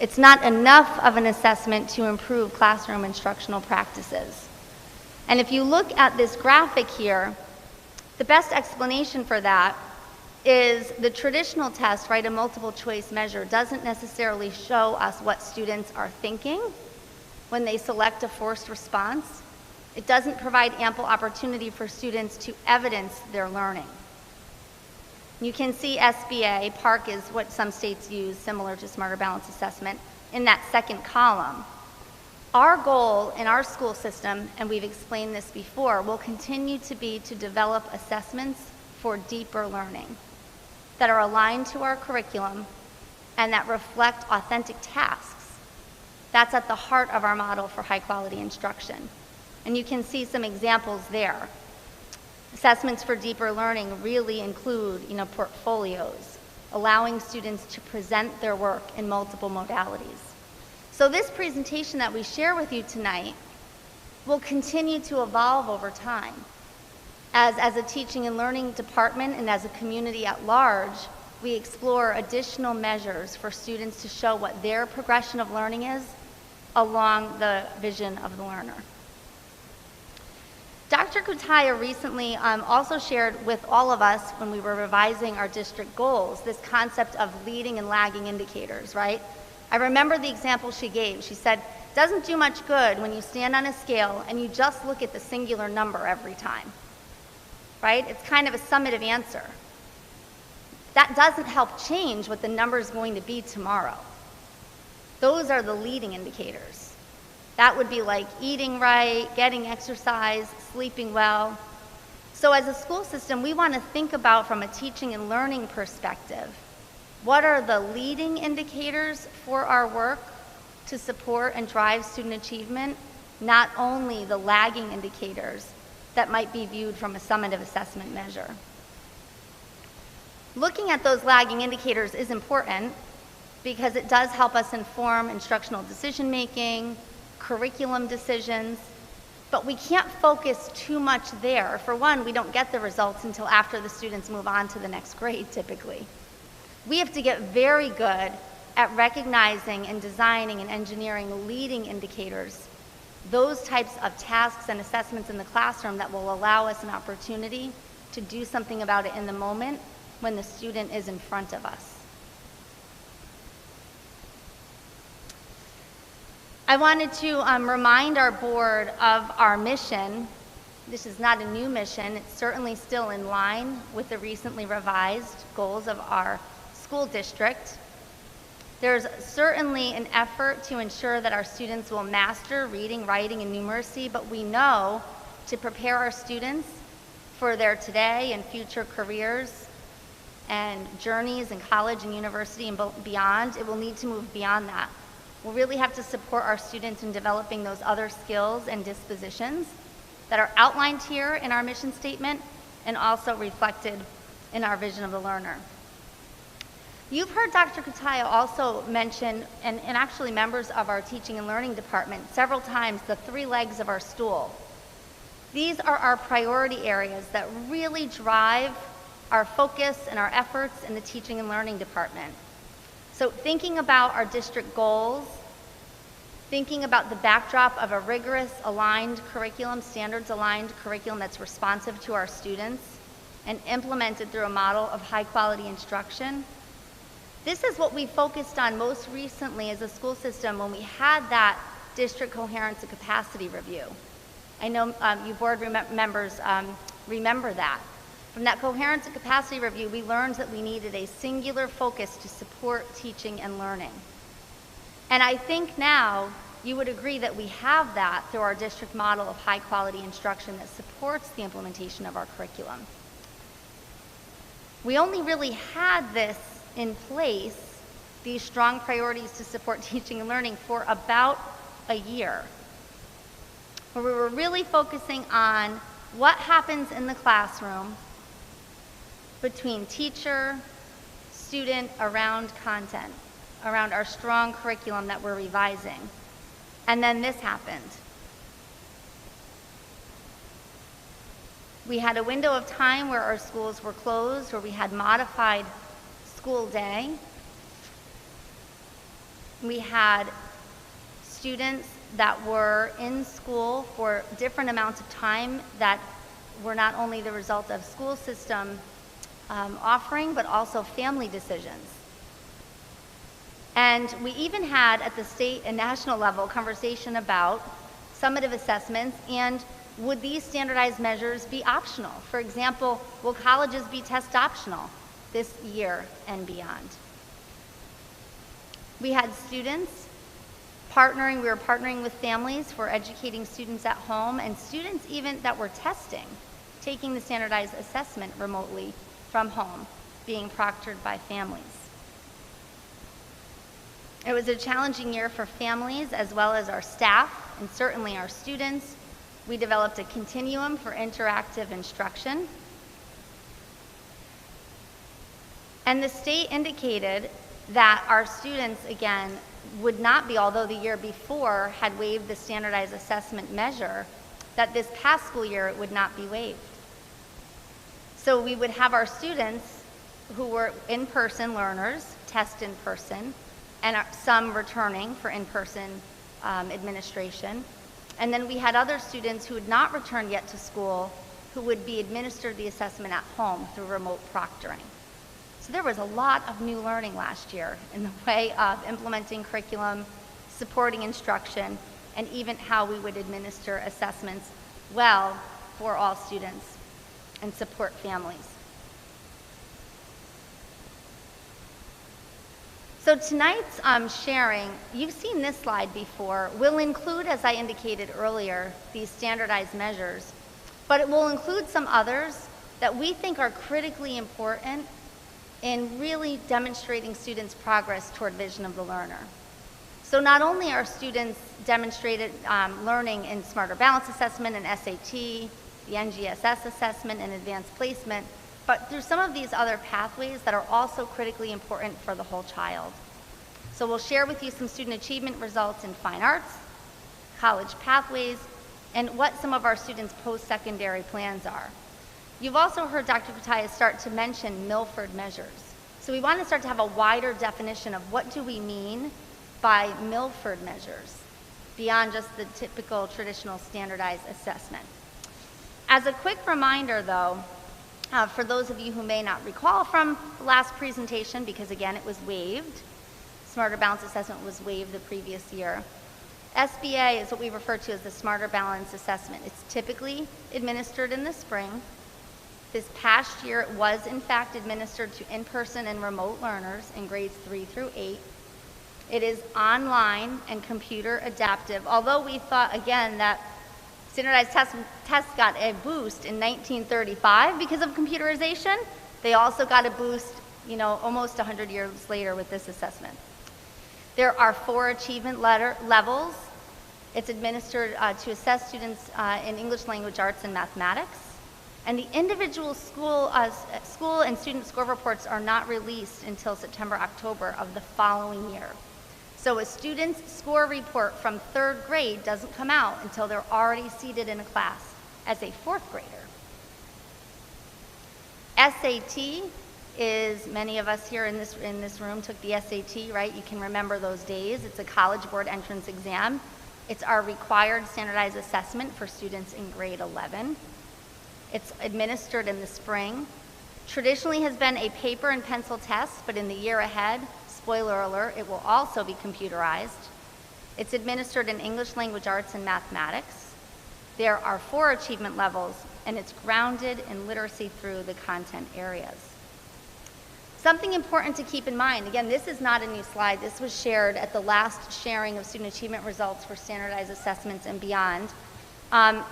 It's not enough of an assessment to improve classroom instructional practices. And if you look at this graphic here, the best explanation for that is the traditional test, right, a multiple choice measure, doesn't necessarily show us what students are thinking when they select a forced response. It doesn't provide ample opportunity for students to evidence their learning. You can see SBA, PARCC is what some states use, similar to Smarter Balanced Assessment, in that second column. Our goal in our school system, and we've explained this before, will continue to be to develop assessments for deeper learning that are aligned to our curriculum and that reflect authentic tasks. That's at the heart of our model for high quality instruction. And you can see some examples there. Assessments for deeper learning really include, portfolios, allowing students to present their work in multiple modalities. So this presentation that we share with you tonight will continue to evolve over time. As a teaching and learning department and as a community at large, we explore additional measures for students to show what their progression of learning is along the vision of the learner. Dr. Kutaya recently also shared with all of us when we were revising our district goals, this concept of leading and lagging indicators, right? I remember the example she gave. She said, it doesn't do much good when you stand on a scale and you just look at the singular number every time, right? It's kind of a summative answer. That doesn't help change what the number is going to be tomorrow. Those are the leading indicators. That would be like eating right, getting exercise, sleeping well. So as a school system, we want to think about from a teaching and learning perspective, what are the leading indicators for our work to support and drive student achievement, not only the lagging indicators that might be viewed from a summative assessment measure. Looking at those lagging indicators is important because it does help us inform instructional decision making, curriculum decisions, but we can't focus too much there. For one, we don't get the results until after the students move on to the next grade, typically. We have to get very good at recognizing and designing and engineering leading indicators, those types of tasks and assessments in the classroom that will allow us an opportunity to do something about it in the moment when the student is in front of us. I wanted to remind our board of our mission. This is not a new mission. It's certainly still in line with the recently revised goals of our school district. There's certainly an effort to ensure that our students will master reading, writing, and numeracy, but we know to prepare our students for their today and future careers and journeys in college and university and beyond, it will need to move beyond that. We'll really have to support our students in developing those other skills and dispositions that are outlined here in our mission statement and also reflected in our vision of the learner. You've heard Dr. Kutaya also mention, and actually members of our teaching and learning department several times, the 3 legs of our stool. These are our priority areas that really drive our focus and our efforts in the teaching and learning department. So thinking about our district goals, thinking about the backdrop of a rigorous, aligned curriculum, standards-aligned curriculum that's responsive to our students and implemented through a model of high-quality instruction. This is what we focused on most recently as a school system when we had that district coherence and capacity review. I know you board members remember that. From that coherence and capacity review, we learned that we needed a singular focus to support teaching and learning. And I think now you would agree that we have that through our district model of high quality instruction that supports the implementation of our curriculum. We only really had this in place, these strong priorities to support teaching and learning, for about a year, where we were really focusing on what happens in the classroom between teacher, student, around content, around our strong curriculum that we're revising. And then this happened. We had a window of time where our schools were closed, where we had modified school day. We had students that were in school for different amounts of time that were not only the result of school system offering, but also family decisions. And we even had, at the state and national level, conversation about summative assessments and would these standardized measures be optional? For example, will colleges be test optional this year and beyond? We had students we were partnering with families for educating students at home, and students even that were testing, taking the standardized assessment remotely from home, being proctored by families. It was a challenging year for families as well as our staff and certainly our students. We developed a continuum for interactive instruction. And the state indicated that our students, again, would not be, although the year before had waived the standardized assessment measure, that this past school year it would not be waived. So we would have our students who were in-person learners test in person, and some returning for in-person administration. And then we had other students who had not returned yet to school who would be administered the assessment at home through remote proctoring. So there was a lot of new learning last year in the way of implementing curriculum, supporting instruction, and even how we would administer assessments well for all students and support families. So tonight's sharing, you've seen this slide before, will include, as I indicated earlier, these standardized measures, but it will include some others that we think are critically important in really demonstrating students' progress toward vision of the learner. So not only are students demonstrated learning in Smarter Balance Assessment and SAT, the NGSS assessment and advanced placement, but through some of these other pathways that are also critically important for the whole child. So we'll share with you some student achievement results in fine arts, college pathways, and what some of our students' post-secondary plans are. You've also heard Dr. Kutaya start to mention Milford measures. So we want to start to have a wider definition of what do we mean by Milford measures beyond just the typical traditional standardized assessment. As a quick reminder though, for those of you who may not recall from the last presentation, because again it was waived, Smarter Balance Assessment was waived the previous year. SBA is what we refer to as the Smarter Balance Assessment. It's typically administered in the spring. This past year it was in fact administered to in-person and remote learners in grades 3 through 8. It is online and computer adaptive, although we thought again that standardized tests got a boost in 1935 because of computerization. They also got a boost, almost 100 years later with this assessment. There are 4 achievement levels. It's administered to assess students in English language arts and mathematics. And the individual school and student score reports are not released until September, October of the following year. So a student's score report from 3rd grade doesn't come out until they're already seated in a class as a 4th grader. SAT is, many of us here in this room took the SAT, right? You can remember those days. It's a College Board entrance exam. It's our required standardized assessment for students in grade 11. It's administered in the spring. Traditionally has been a paper and pencil test, but in the year ahead, spoiler alert, it will also be computerized. It's administered in English language arts and mathematics. There are 4 achievement levels, and it's grounded in literacy through the content areas. Something important to keep in mind, again, this is not a new slide. This was shared at the last sharing of student achievement results for standardized assessments and beyond,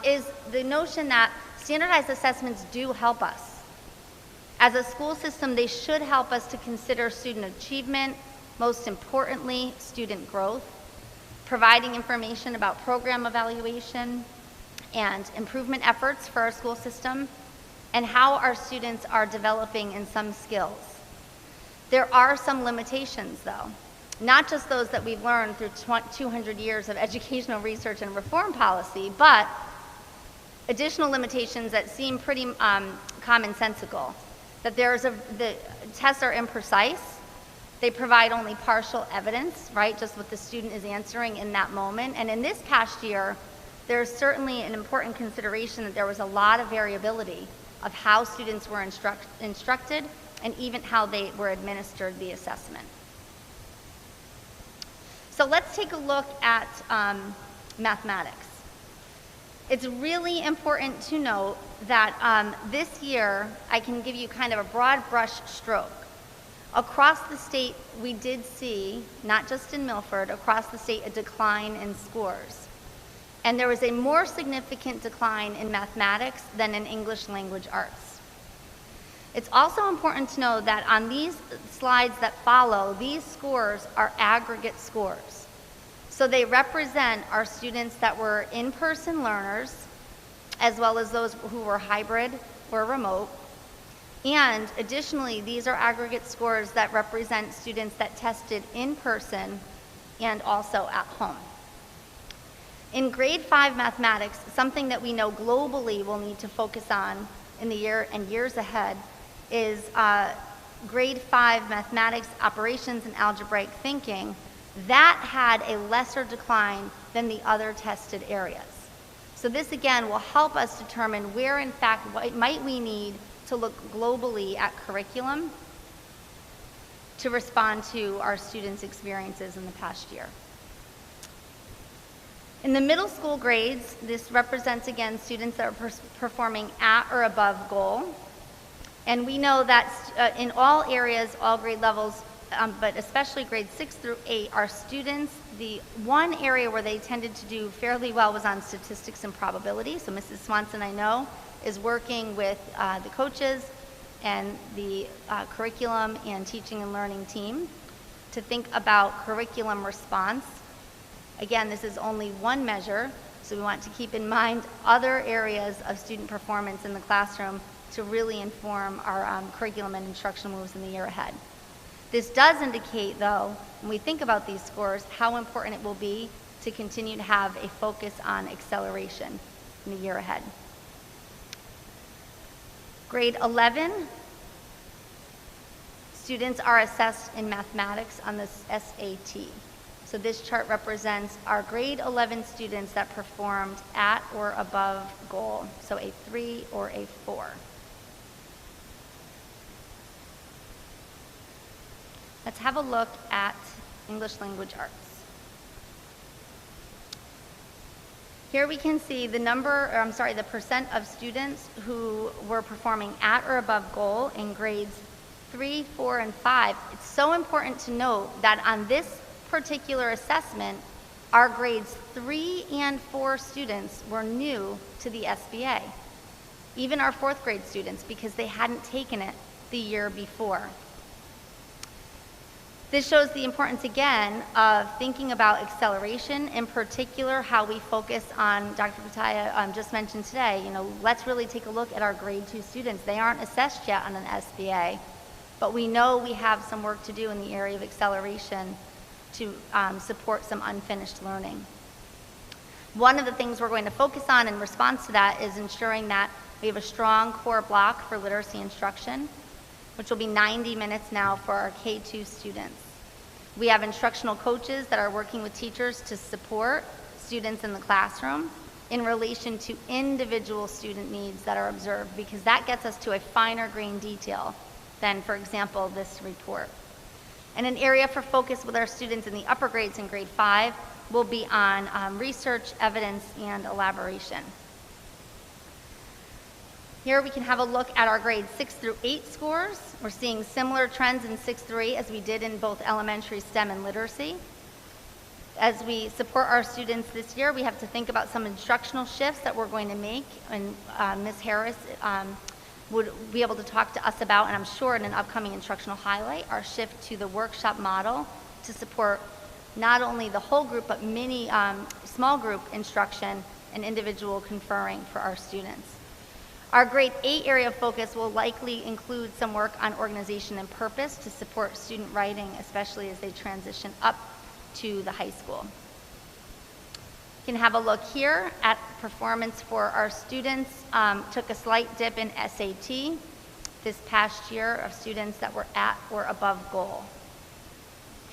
is the notion that standardized assessments do help us. As a school system, they should help us to consider student achievement, most importantly, student growth, providing information about program evaluation and improvement efforts for our school system, and how our students are developing in some skills. There are some limitations, though, not just those that we've learned through 200 years of educational research and reform policy, but additional limitations that seem pretty commonsensical. That the tests are imprecise. They provide only partial evidence, right? Just what the student is answering in that moment. And in this past year, there's certainly an important consideration that there was a lot of variability of how students were instructed and even how they were administered the assessment. So let's take a look at mathematics. It's really important to note that this year, I can give you kind of a broad brush stroke. Across the state, we did see, not just in Milford, across the state, a decline in scores. And there was a more significant decline in mathematics than in English language arts. It's also important to know that on these slides that follow, these scores are aggregate scores. So they represent our students that were in-person learners, as well as those who were hybrid or remote. And additionally, these are aggregate scores that represent students that tested in person and also at home. In grade 5 mathematics, something that we know globally we'll need to focus on in the year and years ahead is grade 5 mathematics, operations, and algebraic thinking. That had a lesser decline than the other tested areas. So this again will help us determine where in fact might we need to look globally at curriculum to respond to our students' experiences in the past year. In the middle school grades, this represents again students that are performing at or above goal. And we know that in all areas, all grade levels, but especially grades 6 through 8, our students, the one area where they tended to do fairly well was on statistics and probability. So Mrs. Swanson, I know, is working with the coaches and the curriculum and teaching and learning team to think about curriculum response. Again, this is only one measure, so we want to keep in mind other areas of student performance in the classroom to really inform our curriculum and instruction moves in the year ahead. This does indicate, though, when we think about these scores, how important it will be to continue to have a focus on acceleration in the year ahead. Grade 11, students are assessed in mathematics on the SAT. So this chart represents our grade 11 students that performed at or above goal, so a 3 or a 4. Let's have a look at English language arts. Here we can see the the percent of students who were performing at or above goal in grades 3, 4, and 5. It's so important to note that on this particular assessment, our grades 3 and 4 students were new to the SBA. Even our 4th grade students, because they hadn't taken it the year before. This shows the importance, again, of thinking about acceleration, in particular how we focus on, Dr. Pataya just mentioned today, let's really take a look at our grade 2 students. They aren't assessed yet on an SBA, but we know we have some work to do in the area of acceleration to support some unfinished learning. One of the things we're going to focus on in response to that is ensuring that we have a strong core block for literacy instruction, which will be 90 minutes now for our K-2 students. We have instructional coaches that are working with teachers to support students in the classroom in relation to individual student needs that are observed, because that gets us to a finer grain detail than, for example, this report. And an area for focus with our students in the upper grades in grade 5 will be on research, evidence, and elaboration. Here we can have a look at our grades 6 through 8 scores. We're seeing similar trends in 6 through 8 as we did in both elementary STEM and literacy. As we support our students this year, we have to think about some instructional shifts that we're going to make, and Ms. Harris would be able to talk to us about, and I'm sure in an upcoming instructional highlight, our shift to the workshop model to support not only the whole group, but many small group instruction and individual conferring for our students. Our grade 8 area of focus will likely include some work on organization and purpose to support student writing, especially as they transition up to the high school. You can have a look here at performance for our students. Took a slight dip in SAT this past year of students that were at or above goal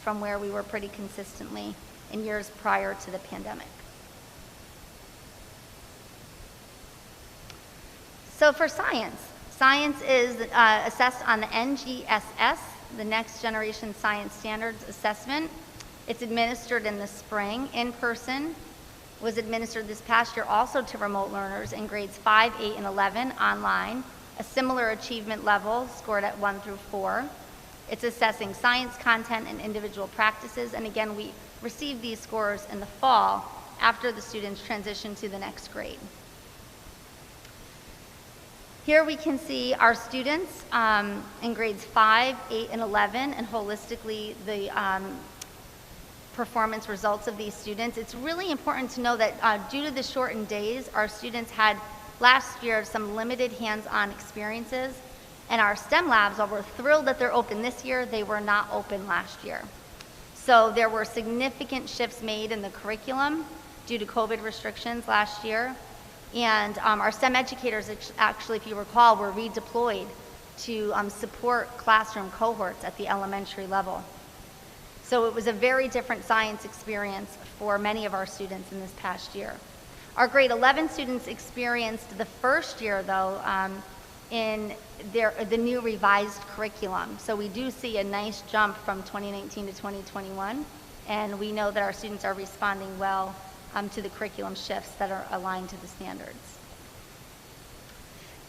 from where we were pretty consistently in years prior to the pandemic. So for science, science is assessed on the NGSS, the Next Generation Science Standards Assessment. It's administered in the spring, in person, was administered this past year also to remote learners in grades 5, 8, and 11 online, a similar achievement level scored at 1 through 4. It's assessing science content and individual practices, and again, we receive these scores in the fall after the students transition to the next grade. Here we can see our students in grades 5, 8, and 11, and holistically the performance results of these students. It's really important to know that due to the shortened days, our students had last year some limited hands-on experiences, and our STEM labs, while we're thrilled that they're open this year, they were not open last year. So there were significant shifts made in the curriculum due to COVID restrictions last year. And our STEM educators, actually, if you recall, were redeployed to support classroom cohorts at the elementary level. So it was a very different science experience for many of our students in this past year. Our grade 11 students experienced the first year, though, in the new revised curriculum. So we do see a nice jump from 2019 to 2021, and we know that our students are responding well to the curriculum shifts that are aligned to the standards.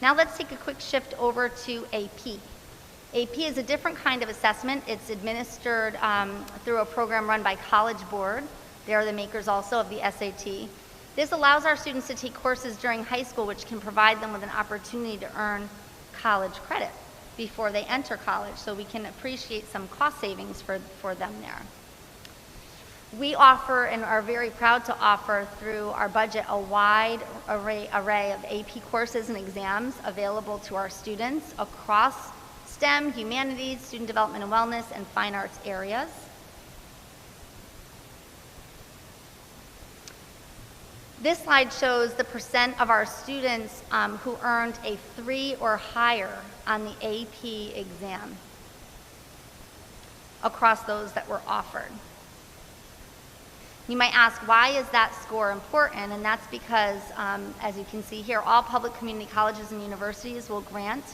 Now let's take a quick shift over to AP. AP is a different kind of assessment. It's administered through a program run by College Board. They are the makers also of the SAT. This allows our students to take courses during high school, which can provide them with an opportunity to earn college credit before they enter college, so we can appreciate some cost savings for them there. We offer and are very proud to offer through our budget a wide array of AP courses and exams available to our students across STEM, humanities, student development and wellness, and fine arts areas. This slide shows the percent of our students who earned a 3 or higher on the AP exam across those that were offered. You might ask, why is that score important? And that's because, as you can see here, all public community colleges and universities will grant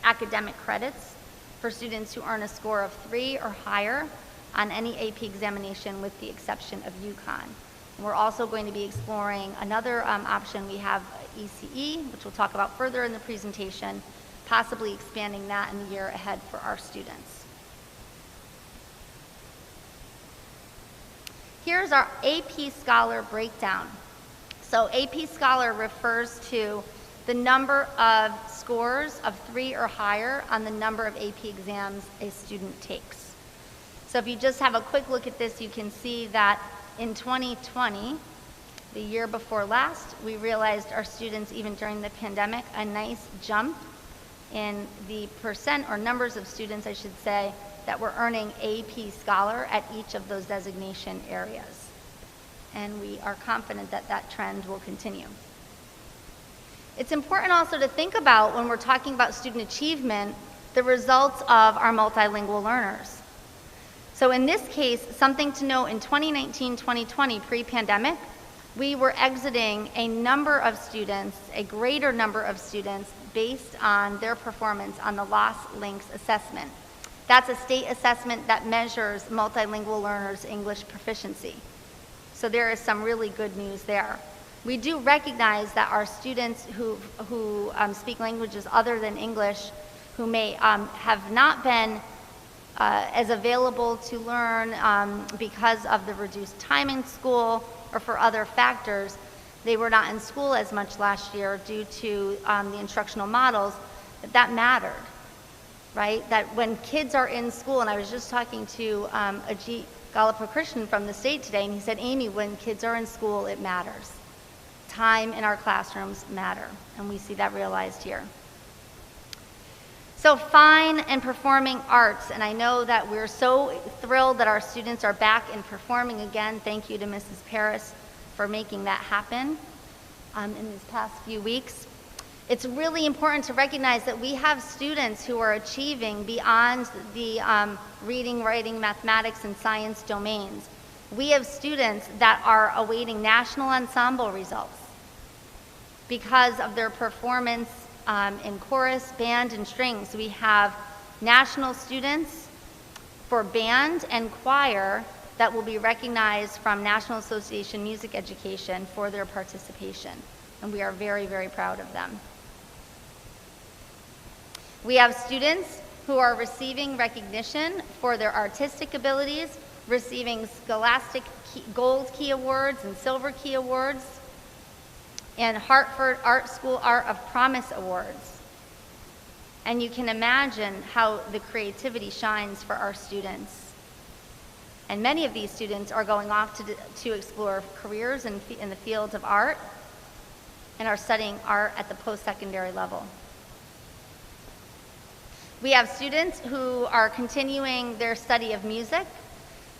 academic credits for students who earn a score of 3 or higher on any AP examination, with the exception of UConn. And we're also going to be exploring another option. We have ECE, which we'll talk about further in the presentation, possibly expanding that in the year ahead for our students. Here's our AP Scholar breakdown. So AP Scholar refers to the number of scores of 3 or higher on the number of AP exams a student takes. So if you just have a quick look at this, you can see that in 2020, the year before last, we realized our students, even during the pandemic, a nice jump in the percent or numbers of students, I should say, that were earning AP Scholar at each of those designation areas. And we are confident that that trend will continue. It's important also to think about, when we're talking about student achievement, the results of our multilingual learners. So in this case, something to note, in 2019-2020, pre-pandemic, we were exiting a number of students, a greater number of students, based on their performance on the Loss Links assessment. That's a state assessment that measures multilingual learners' English proficiency. So there is some really good news there. We do recognize that our students who speak languages other than English, who may have not been as available to learn because of the reduced time in school or for other factors, they were not in school as much last year due to the instructional models, that mattered, right? That when kids are in school, and I was just talking to Ajit Galaprkrishnan from the state today, and he said, Amy, when kids are in school, it matters. Time in our classrooms matter, and we see that realized here. So fine and performing arts, and I know that we're so thrilled that our students are back and performing again. Thank you to Mrs. Paris for making that happen in these past few weeks. It's really important to recognize that we have students who are achieving beyond the reading, writing, mathematics, and science domains. We have students that are awaiting national ensemble results because of their performance in chorus, band, and strings. We have national students for band and choir that will be recognized from National Association Music Education for their participation, and we are very, very proud of them. We have students who are receiving recognition for their artistic abilities, receiving Scholastic Gold Key Awards and Silver Key Awards, and Hartford Art School Art of Promise Awards. And you can imagine how the creativity shines for our students. And many of these students are going off to explore careers in the fields of art and are studying art at the post-secondary level. We have students who are continuing their study of music.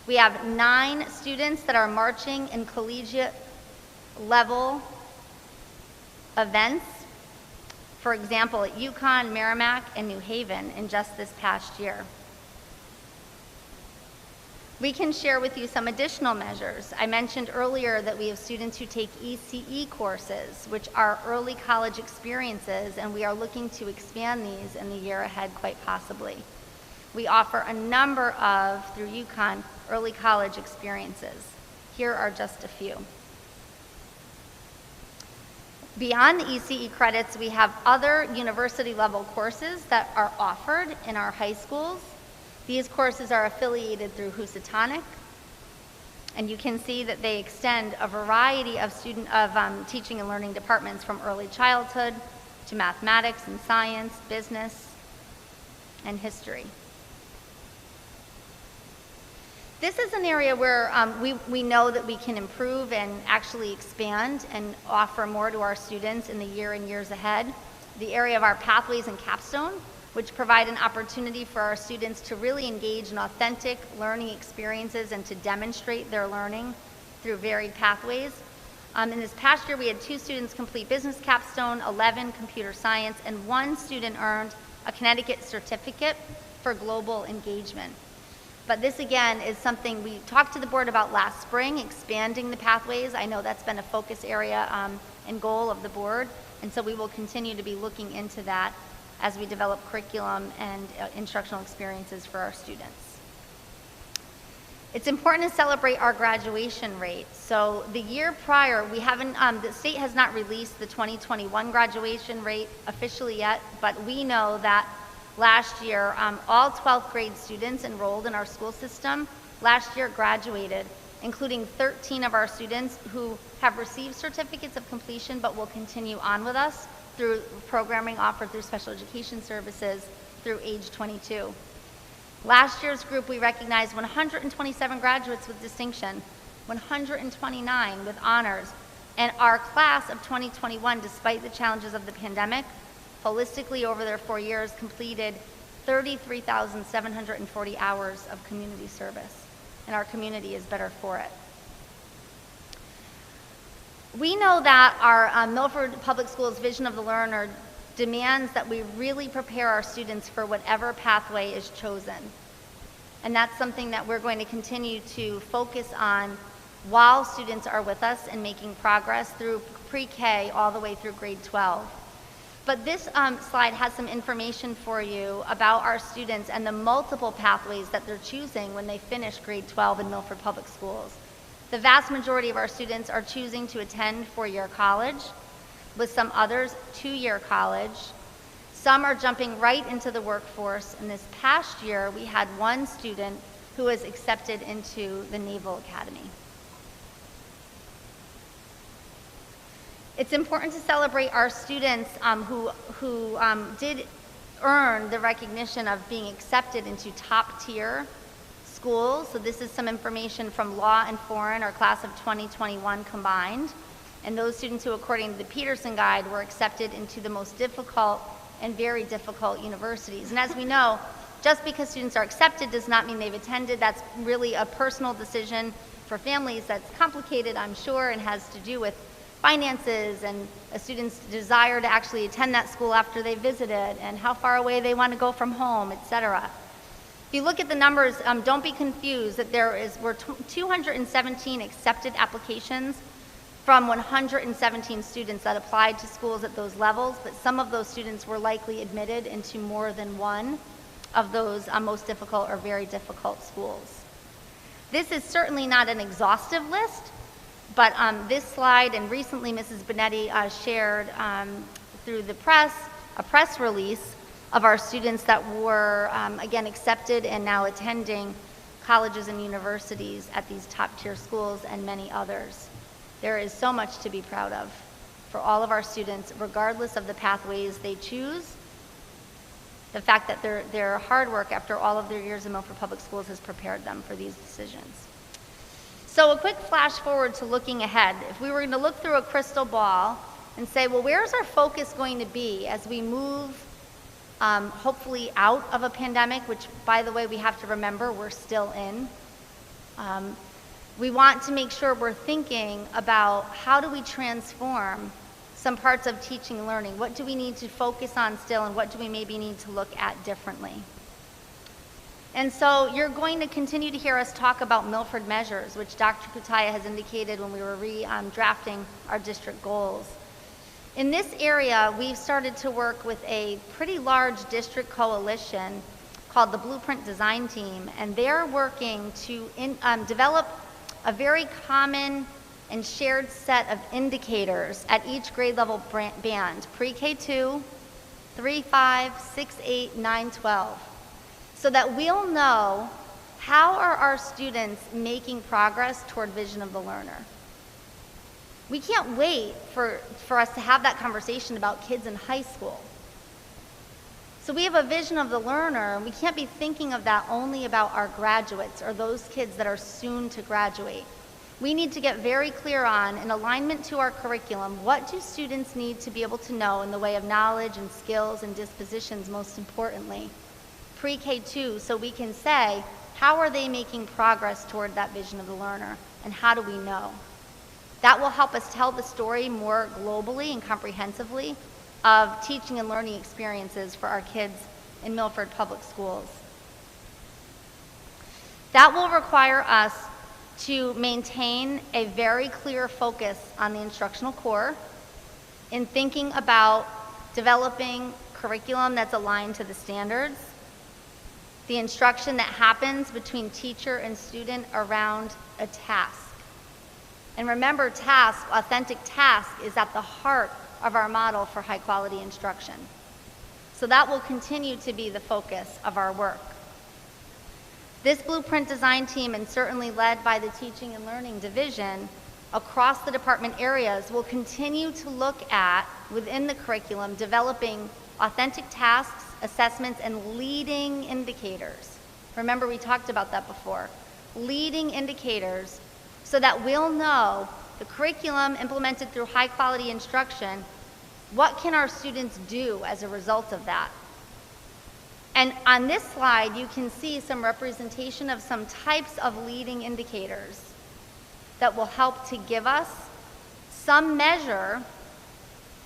We have 9 students that are marching in collegiate level events, for example, at UConn, Merrimack, and New Haven in just this past year. We can share with you some additional measures. I mentioned earlier that we have students who take ECE courses, which are early college experiences, and we are looking to expand these in the year ahead quite possibly. We offer a number of, through UConn, early college experiences. Here are just a few. Beyond the ECE credits, we have other university-level courses that are offered in our high schools. These courses are affiliated through Housatonic, and you can see that they extend a variety of teaching and learning departments, from early childhood to mathematics and science, business, and history. This is an area where we know that we can improve and actually expand and offer more to our students in the year and years ahead. The area of our pathways and capstone, which provide an opportunity for our students to really engage in authentic learning experiences and to demonstrate their learning through varied pathways. In this past year, we had 2 students complete business capstone, 11 computer science, and 1 student earned a Connecticut certificate for global engagement. But this, again, is something we talked to the board about last spring, expanding the pathways. I know that's been a focus area and goal of the board, and so we will continue to be looking into that as we develop curriculum and instructional experiences for our students. It's important to celebrate our graduation rate. So the year prior, we haven't, the state has not released the 2021 graduation rate officially yet, but we know that last year, all 12th grade students enrolled in our school system last year graduated, including 13 of our students who have received certificates of completion but will continue on with us through programming offered through special education services through age 22. Last year's group, we recognized 127 graduates with distinction, 129 with honors, and our class of 2021, despite the challenges of the pandemic, holistically over their 4 years, completed 33,740 hours of community service, and our community is better for it. We know that our Milford Public Schools vision of the learner demands that we really prepare our students for whatever pathway is chosen. And that's something that we're going to continue to focus on while students are with us and making progress through pre-K all the way through grade 12. But this slide has some information for you about our students and the multiple pathways that they're choosing when they finish grade 12 in Milford Public Schools. The vast majority of our students are choosing to attend four-year college, with some others two-year college. Some are jumping right into the workforce, and this past year we had one student who was accepted into the Naval Academy. It's important to celebrate our students who did earn the recognition of being accepted into top-tier schools. So this is some information from Law and Foreign, our class of 2021 combined. And those students who, according to the Peterson Guide, were accepted into the most difficult and very difficult universities. And as we know, just because students are accepted does not mean they've attended. That's really a personal decision for families that's complicated, I'm sure, and has to do with finances and a student's desire to actually attend that school after they visited and how far away they want to go from home, etc. If you look at the numbers, don't be confused that were 217 accepted applications from 117 students that applied to schools at those levels, but some of those students were likely admitted into more than one of those most difficult or very difficult schools. This is certainly not an exhaustive list, but this slide, and recently Mrs. Benetti shared through the press, a press release of our students that were, again, accepted and now attending colleges and universities at these top-tier schools and many others. There is so much to be proud of for all of our students, regardless of the pathways they choose. The fact that their hard work after all of their years in Milford Public Schools has prepared them for these decisions. So a quick flash forward to looking ahead. If we were going to look through a crystal ball and say, well, where's our focus going to be as we move hopefully out of a pandemic, which, by the way, we have to remember we're still in. We want to make sure we're thinking about how do we transform some parts of teaching and learning. What do we need to focus on still, and what do we maybe need to look at differently? And so you're going to continue to hear us talk about Milford measures, which Dr. Kutaya has indicated when we were drafting our district goals. In this area, we've started to work with a pretty large district coalition called the Blueprint Design Team, and they're working to develop a very common and shared set of indicators at each grade level band, pre-K 2, 3, 5, 6, 8, 9, 12, so that we'll know how are our students making progress toward vision of the learner. We can't wait for us to have that conversation about kids in high school. So we have a vision of the learner, and we can't be thinking of that only about our graduates or those kids that are soon to graduate. We need to get very clear on, in alignment to our curriculum, what do students need to be able to know in the way of knowledge and skills and dispositions, most importantly, pre-K 2, so we can say, how are they making progress toward that vision of the learner, and how do we know? That will help us tell the story more globally and comprehensively of teaching and learning experiences for our kids in Milford Public Schools. That will require us to maintain a very clear focus on the instructional core in thinking about developing curriculum that's aligned to the standards, the instruction that happens between teacher and student around a task. And remember, task, authentic task, is at the heart of our model for high quality instruction. So that will continue to be the focus of our work. This Blueprint Design Team, and certainly led by the Teaching and Learning Division across the department areas, will continue to look at, within the curriculum, developing authentic tasks, assessments, and leading indicators Remember, we talked about that before. Leading indicators so that we'll know the curriculum implemented through high-quality instruction, what can our students do as a result of that? And on this slide, you can see some representation of some types of leading indicators that will help to give us some measure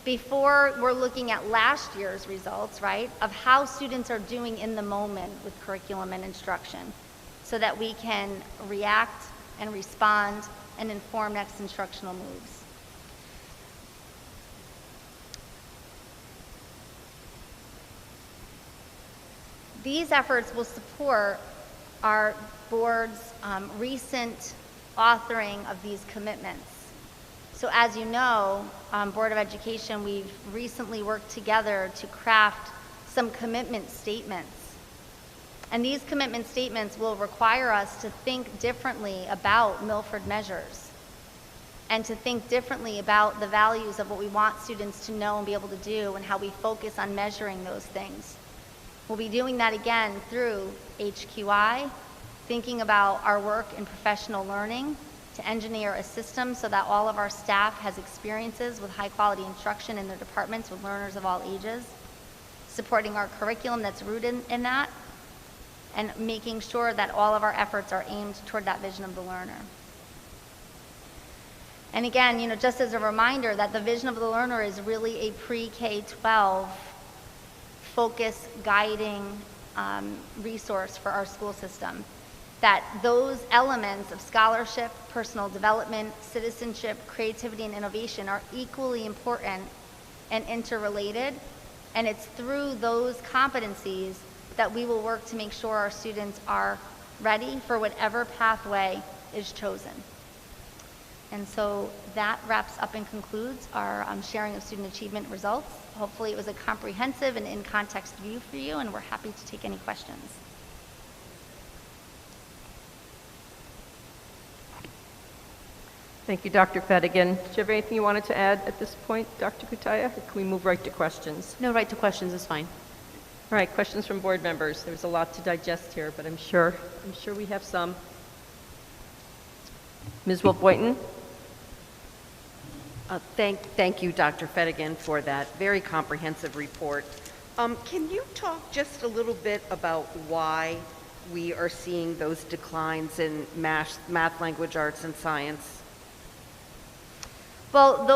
before we're looking at last year's results, right, of how students are doing in the moment with curriculum and instruction so that we can react and respond and inform next instructional moves. These efforts will support our board's recent authoring of these commitments. So as you know, Board of Education, we've recently worked together to craft some commitment statements. And these commitment statements will require us to think differently about Milford measures and to think differently about the values of what we want students to know and be able to do and how we focus on measuring those things. We'll be doing that again through HQI, thinking about our work in professional learning to engineer a system so that all of our staff has experiences with high quality instruction in their departments with learners of all ages, supporting our curriculum that's rooted in that, and making sure that all of our efforts are aimed toward that vision of the learner. And again, you know, just as a reminder that the vision of the learner is really a pre-K-12 focus guiding resource for our school system. That those elements of scholarship, personal development, citizenship, creativity, and innovation are equally important and interrelated. And it's through those competencies that we will work to make sure our students are ready for whatever pathway is chosen. And so that wraps up and concludes our sharing of student achievement results. Hopefully it was a comprehensive and in-context view for you, and we're happy to take any questions. Thank you, Dr. Fedigan. Do you have anything you wanted to add at this point, Dr. Kutaya? Or can we move right to questions? No, right to questions is fine. All right, questions from board members. There's a lot to digest here, but I'm sure we have some. Ms. Wolf-Boynton? Thank you, Dr. Fedigan, for that very comprehensive report. Can you talk just a little bit about why we are seeing those declines in math, language, arts, and science? Well,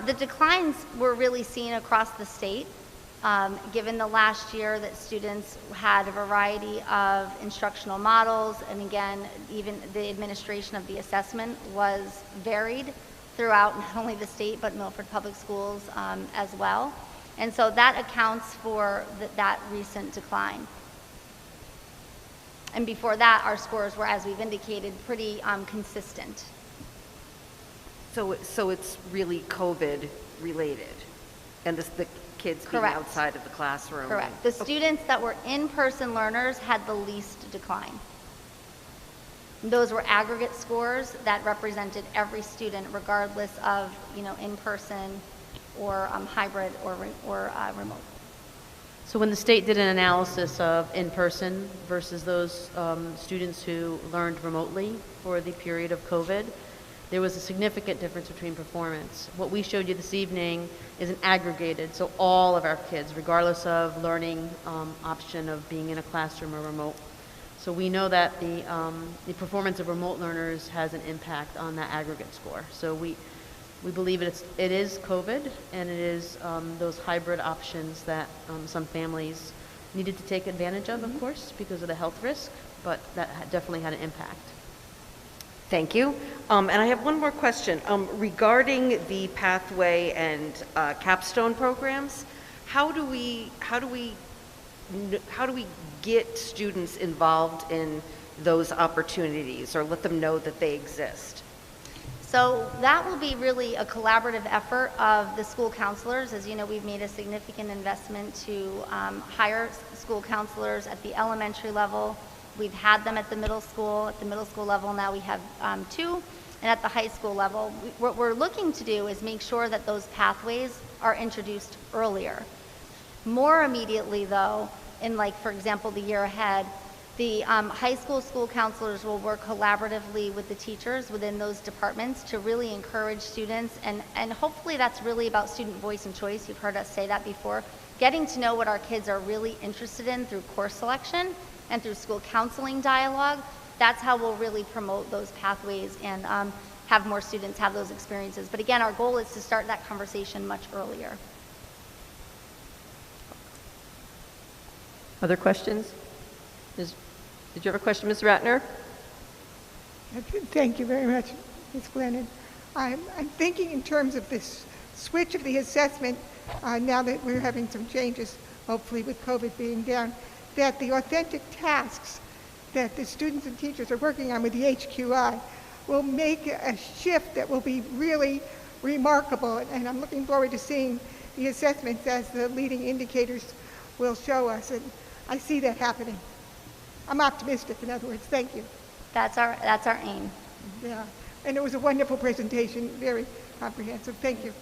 the declines were really seen across the state, given the last year that students had a variety of instructional models, and again, even the administration of the assessment was varied throughout not only the state, but Milford Public Schools as well. And so that accounts for that recent decline. And before that, our scores were, as we've indicated, pretty consistent. So it's really COVID related, and the kids being Correct. outside of the classroom. Correct. The students that were in-person learners had the least decline. Those were aggregate scores that represented every student, regardless of, you know, in-person or hybrid or remote. So when the state did an analysis of in-person versus those students who learned remotely for the period of COVID, there was a significant difference between performance. What we showed you this evening is an aggregated, so all of our kids, regardless of learning option of being in a classroom or remote. So we know that the performance of remote learners has an impact on that aggregate score. So we believe it is COVID, and it is those hybrid options that some families needed to take advantage of course, because of the health risk, but that definitely had an impact. Thank you. And I have one more question. Regarding the pathway and capstone programs, how do we get students involved in those opportunities or let them know that they exist? So that will be really a collaborative effort of the school counselors. As you know, we've made a significant investment to hire school counselors at the elementary level. We've had them at the middle school. At the middle school level now we have 2, and at the high school level. What we're looking to do is make sure that those pathways are introduced earlier. More immediately though, in like, for example, the year ahead, The high school counselors will work collaboratively with the teachers within those departments to really encourage students, and hopefully that's really about student voice and choice. You've heard us say that before. Getting to know what our kids are really interested in through course selection and through school counseling dialogue, that's how we'll really promote those pathways and have more students have those experiences. But again, our goal is to start that conversation much earlier. Other questions? Did you have a question, Ms. Ratner? Thank you very much, Ms. Glennon. I'm thinking in terms of this switch of the assessment, now that we're having some changes, hopefully with COVID being down, that the authentic tasks that the students and teachers are working on with the HQI will make a shift that will be really remarkable. And I'm looking forward to seeing the assessments as the leading indicators will show us. And I see that happening. I'm optimistic, in other words. Thank you. That's our aim. Yeah, and it was a wonderful presentation, very comprehensive. Thank you.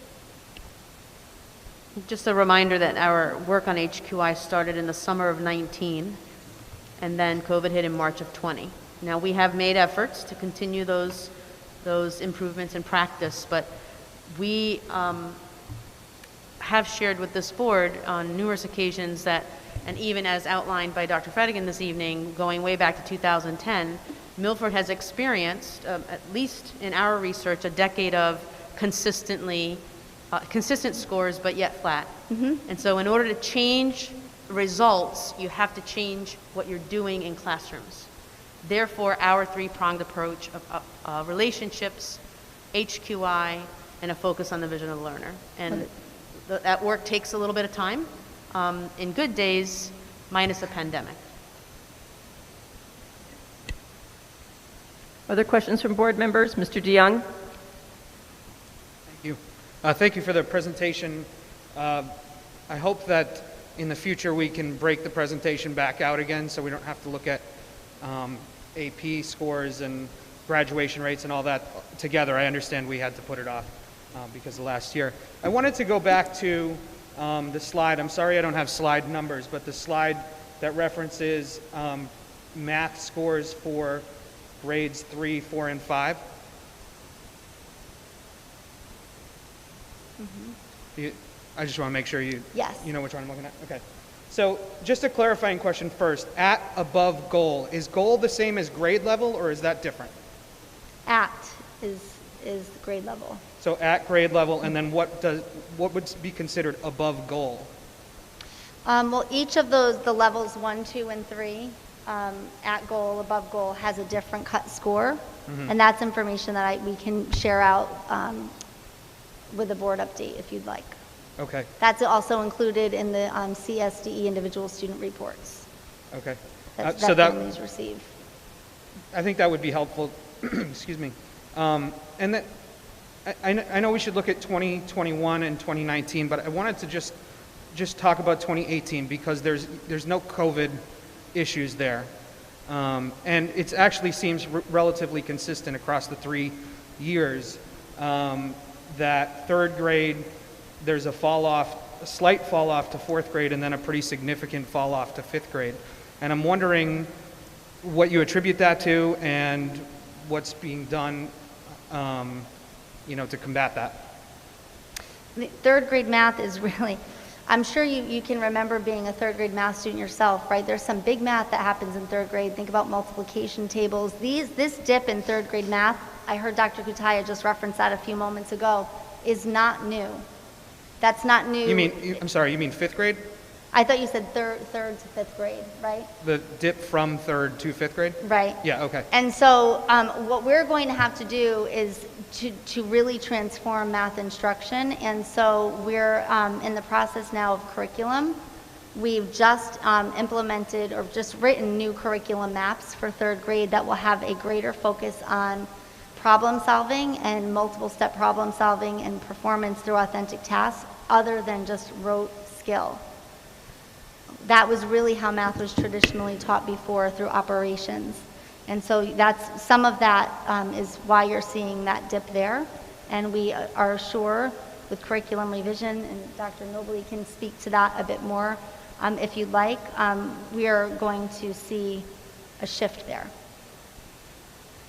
Just a reminder that our work on HQI started in the summer of 19, and then COVID hit in March of 20. Now, we have made efforts to continue those improvements in practice, but we have shared with this board on numerous occasions that, and even as outlined by Dr. Fedigan this evening, going way back to 2010, Milford has experienced, at least in our research, a decade of consistent scores, but yet flat. And so in order to change results, you have to change what you're doing in classrooms. Therefore, our three-pronged approach of relationships, HQI, and a focus on the vision of the learner. And that work takes a little bit of time, in good days, minus a pandemic. Other questions from board members? Mr. DeYoung? Thank you. Thank you for the presentation. I hope that in the future we can break the presentation back out again so we don't have to look at AP scores and graduation rates and all that together. I understand we had to put it off because of last year. I wanted to go back to the slide. I'm sorry I don't have slide numbers, but the slide that references math scores for grades 3, 4, and 5. I just want to make sure you know which one I'm looking at. Okay. So just a clarifying question first. At, above, goal. Is goal the same as grade level, or is that different? At is the grade level. So at grade level, and then what would be considered above goal? Well, each of those, the levels 1, 2, and 3, at goal, above goal, has a different cut score, and that's information that we can share out with the board update if you'd like. Okay. That's also included in the CSDE individual student reports. Okay. That so that families receive. I think that would be helpful. Excuse me. And that I know we should look at 2021 and 2019, but I wanted to just talk about 2018 because there's no COVID issues there, and it actually seems relatively consistent across the 3 years. That third grade, there's a slight fall off to fourth grade, and then a pretty significant fall off to fifth grade. And I'm wondering what you attribute that to and what's being done, to combat that. The third grade math is really, I'm sure you can remember being a third grade math student yourself, right? There's some big math that happens in third grade. Think about multiplication tables. This dip in third grade math, I heard Dr. Kutaya just reference that a few moments ago, is not new. That's not new. You mean fifth grade? I thought you said third to fifth grade, right? The dip from third to fifth grade? Right. Yeah, okay. And so what we're going to have to do is to really transform math instruction. And so we're in the process now of curriculum. We've just implemented or just written new curriculum maps for third grade that will have a greater focus on problem solving and multiple step problem solving and performance through authentic tasks other than just rote skill. That was really how math was traditionally taught before, through operations. And so that's some of that is why you're seeing that dip there. And we are sure with curriculum revision, and Dr. Nobley can speak to that a bit more if you'd like, we are going to see a shift there.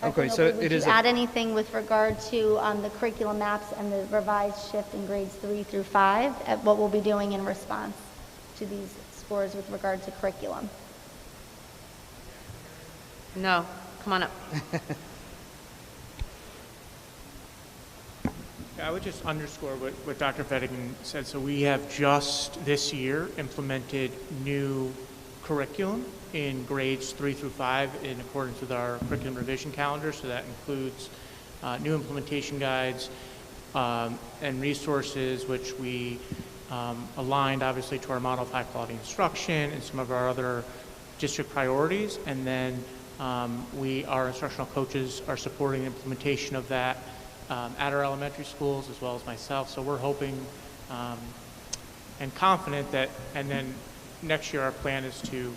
Okay, Dr. so Noble, it is would you add anything with regard to the curriculum maps and the revised shift in grades 3 through 5 at what we'll be doing in response to these scores with regard to curriculum? No, come on up. I would just underscore what Dr. Fettigan said. So we have just this year implemented new curriculum in grades 3 through 5 in accordance with our curriculum revision calendar. So that includes new implementation guides and resources, which we aligned obviously to our model of high quality instruction and some of our other district priorities. And then our instructional coaches are supporting the implementation of that at our elementary schools as well as myself. So we're hoping and confident that, and then next year our plan is to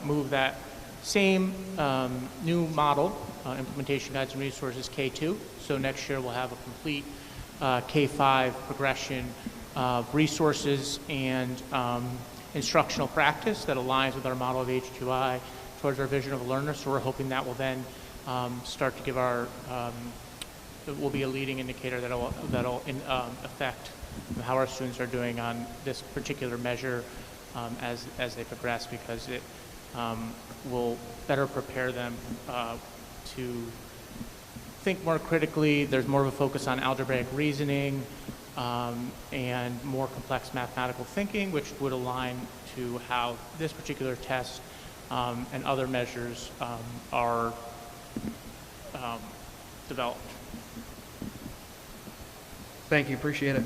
move that same new model, implementation guides and resources K2. So next year we'll have a complete K5 progression of resources and instructional practice that aligns with our model of H2I towards our vision of a learner. So we're hoping that will then start to give it will be a leading indicator that'll affect how our students are doing on this particular measure as they progress, because it will better prepare them to think more critically. There's more of a focus on algebraic reasoning and more complex mathematical thinking, which would align to how this particular test and other measures are developed. Thank you, appreciate it.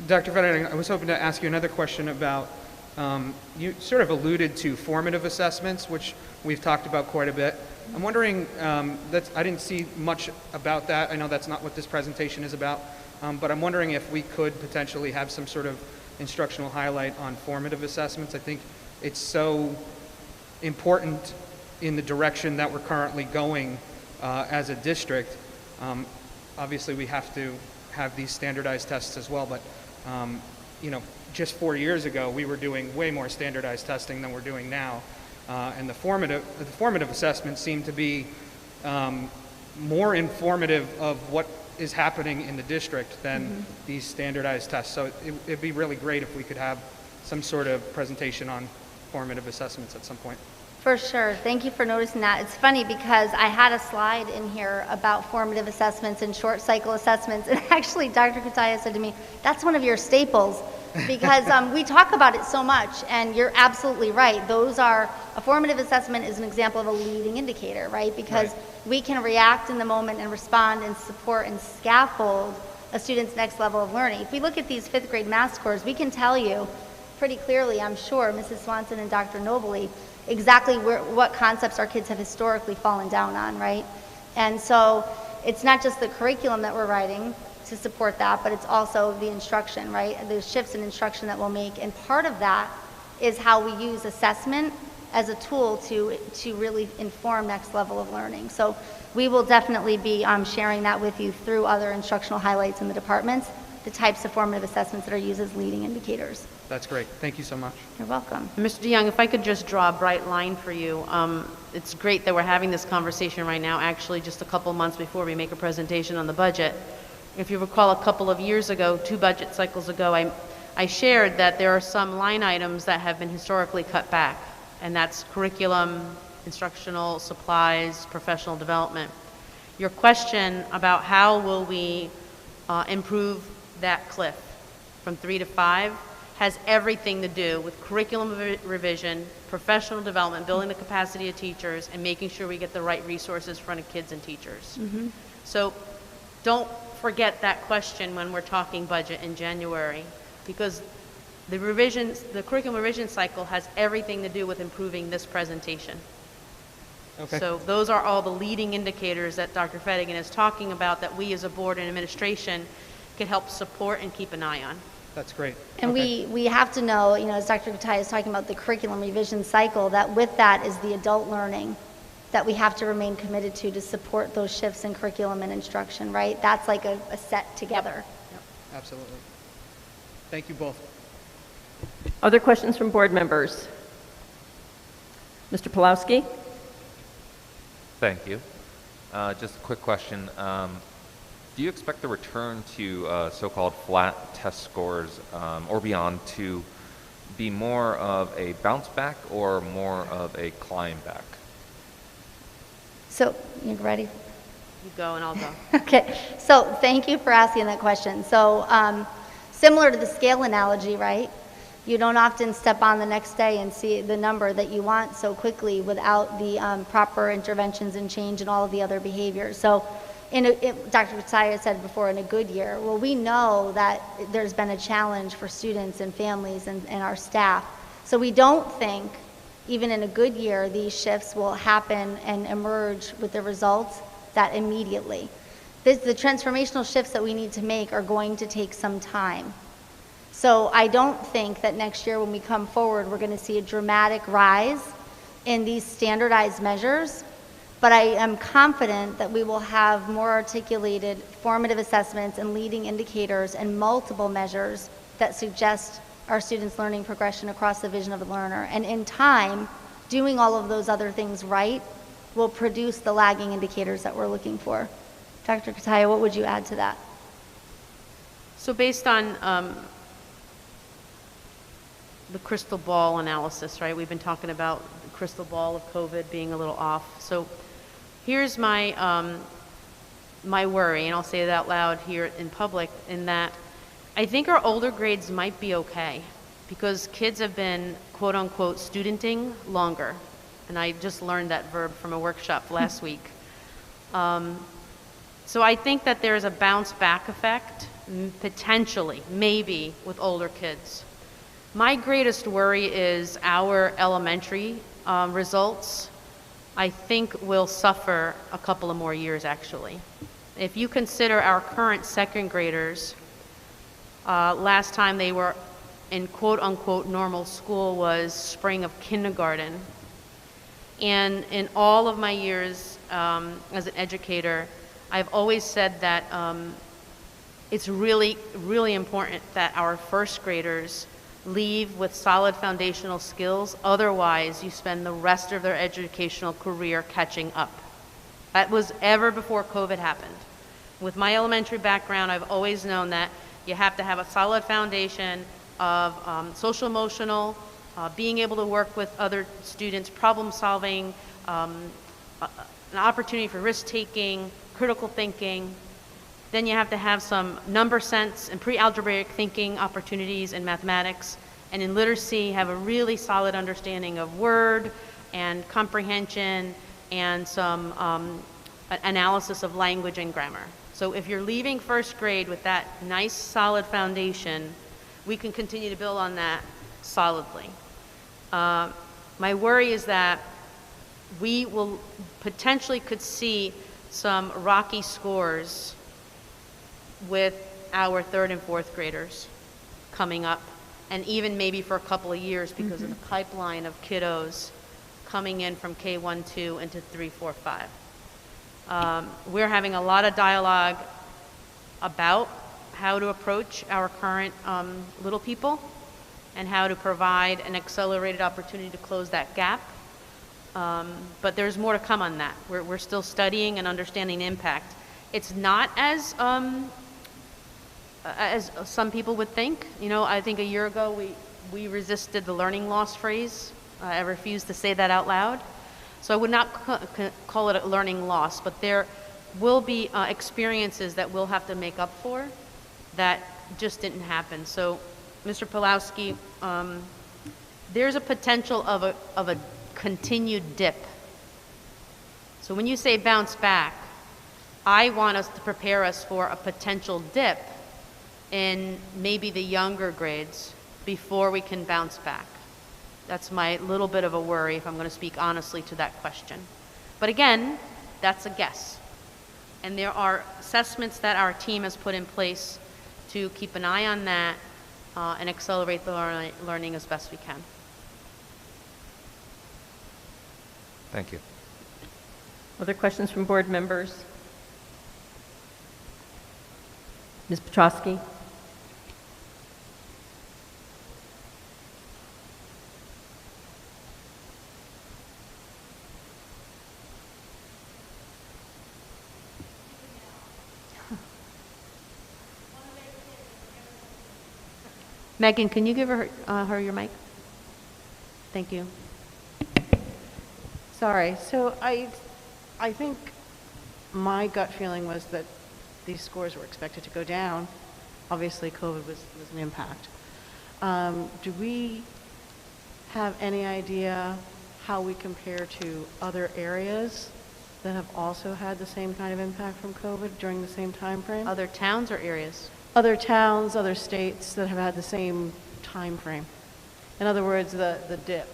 Dr. Fettigan, I was hoping to ask you another question about, you sort of alluded to formative assessments, which we've talked about quite a bit. I'm wondering, I didn't see much about that. I know that's not what this presentation is about, but I'm wondering if we could potentially have some sort of instructional highlight on formative assessments. I think it's so important in the direction that we're currently going as a district. Obviously, we have to have these standardized tests as well, but you know, just 4 years ago, we were doing way more standardized testing than we're doing now, and the formative assessments seem to be more informative of what is happening in the district than these standardized tests. So it'd be really great if we could have some sort of presentation on formative assessments at some point. For sure. Thank you for noticing that. It's funny because I had a slide in here about formative assessments and short cycle assessments, and actually Dr. Kutaya said to me, that's one of your staples, because we talk about it so much, and you're absolutely right. A formative assessment is an example of a leading indicator, right? Because we can react in the moment and respond and support and scaffold a student's next level of learning. If we look at these 5th grade math scores, we can tell you pretty clearly, I'm sure, Mrs. Swanson and Dr. Nobley, exactly what concepts our kids have historically fallen down on, right? And so it's not just the curriculum that we're writing to support that, but it's also the instruction, right? The shifts in instruction that we'll make. And part of that is how we use assessment as a tool to really inform next level of learning. So we will definitely be sharing that with you through other instructional highlights in the departments, the types of formative assessments that are used as leading indicators. That's great. Thank you so much. You're welcome. Mr. DeYoung, if I could just draw a bright line for you. It's great that we're having this conversation right now, actually just a couple months before we make a presentation on the budget. If you recall, a couple of years ago, 2 budget cycles ago, I shared that there are some line items that have been historically cut back, and that's curriculum, instructional supplies, professional development. Your question about how will we improve that cliff from 3 to 5 has everything to do with curriculum revision, professional development, building the capacity of teachers, and making sure we get the right resources in front of kids and teachers. So don't forget that question when we're talking budget in January, because the curriculum revision cycle has everything to do with improving this presentation. Okay. So those are all the leading indicators that Dr. Fettigan is talking about that we as a board and administration can help support and keep an eye on. That's great. And we have to know, you know, as Dr. Kutaya is talking about the curriculum revision cycle, that with that is the adult learning that we have to remain committed to support those shifts in curriculum and instruction, right? That's like a set together. Yep. Absolutely. Thank you both. Other questions from board members? Mr. Pulowski? Thank you. Just a quick question. Do you expect the return to so-called flat test scores or beyond to be more of a bounce back or more of a climb back? So, you ready? You go and I'll go. Okay, so thank you for asking that question. So, similar to the scale analogy, right? You don't often step on the next day and see the number that you want so quickly without the proper interventions and change and all of the other behaviors. So, Dr. Kutsaya said before, in a good year, well, we know that there's been a challenge for students and families and our staff. So we don't think, even in a good year, these shifts will happen and emerge with the results that immediately. The transformational shifts that we need to make are going to take some time. So I don't think that next year when we come forward, we're going to see a dramatic rise in these standardized measures, but I am confident that we will have more articulated formative assessments and leading indicators and multiple measures that suggest our students' learning progression across the vision of the learner. And in time, doing all of those other things right will produce the lagging indicators that we're looking for. Dr. Kataya, what would you add to that? So based on the crystal ball analysis, right? We've been talking about the crystal ball of COVID being a little off. So here's my my worry, and I'll say it out loud here in public, in that I think our older grades might be okay because kids have been quote unquote studenting longer. And I just learned that verb from a workshop last week. So I think that there's a bounce back effect, potentially, maybe, with older kids. My greatest worry is our elementary results, I think, will suffer a couple of more years, actually. If you consider our current second graders, last time they were in quote-unquote normal school was spring of kindergarten. And in all of my years as an educator, I've always said that it's really, really important that our first graders leave with solid foundational skills. Otherwise, you spend the rest of their educational career catching up. That was ever before COVID happened. With my elementary background, I've always known that you have to have a solid foundation of social emotional, being able to work with other students, problem solving, an opportunity for risk taking, critical thinking. Then you have to have some number sense and pre-algebraic thinking opportunities in mathematics. And in literacy, have a really solid understanding of word and comprehension and some analysis of language and grammar. So if you're leaving first grade with that nice solid foundation, we can continue to build on that solidly. My worry is that we will potentially could see some rocky scores with our third and fourth graders coming up, and even maybe for a couple of years because of the pipeline of kiddos coming in from K1, 2 into 3, 4, 5. We're having a lot of dialogue about how to approach our current little people and how to provide an accelerated opportunity to close that gap. But there's more to come on that. We're still studying and understanding impact. It's not as some people would think. You know, I think a year ago we resisted the learning loss phrase. I refused to say that out loud. So I would not call it a learning loss, but there will be experiences that we'll have to make up for that just didn't happen. So, Mr. Pulowski, there's a potential of a continued dip. So when you say bounce back, I want us to prepare us for a potential dip in maybe the younger grades before we can bounce back. That's my little bit of a worry, if I'm going to speak honestly to that question. But again, that's a guess. And there are assessments that our team has put in place to keep an eye on that and accelerate the learning as best we can. Thank you. Other questions from board members? Ms. Petrosky? Megan, can you give her your mic? Thank you. Sorry. So I think my gut feeling was that these scores were expected to go down. Obviously, COVID was an impact. Do we have any idea how we compare to other areas that have also had the same kind of impact from COVID during the same time frame? Other towns or areas? Other towns, other states that have had the same time frame. In other words, the dip.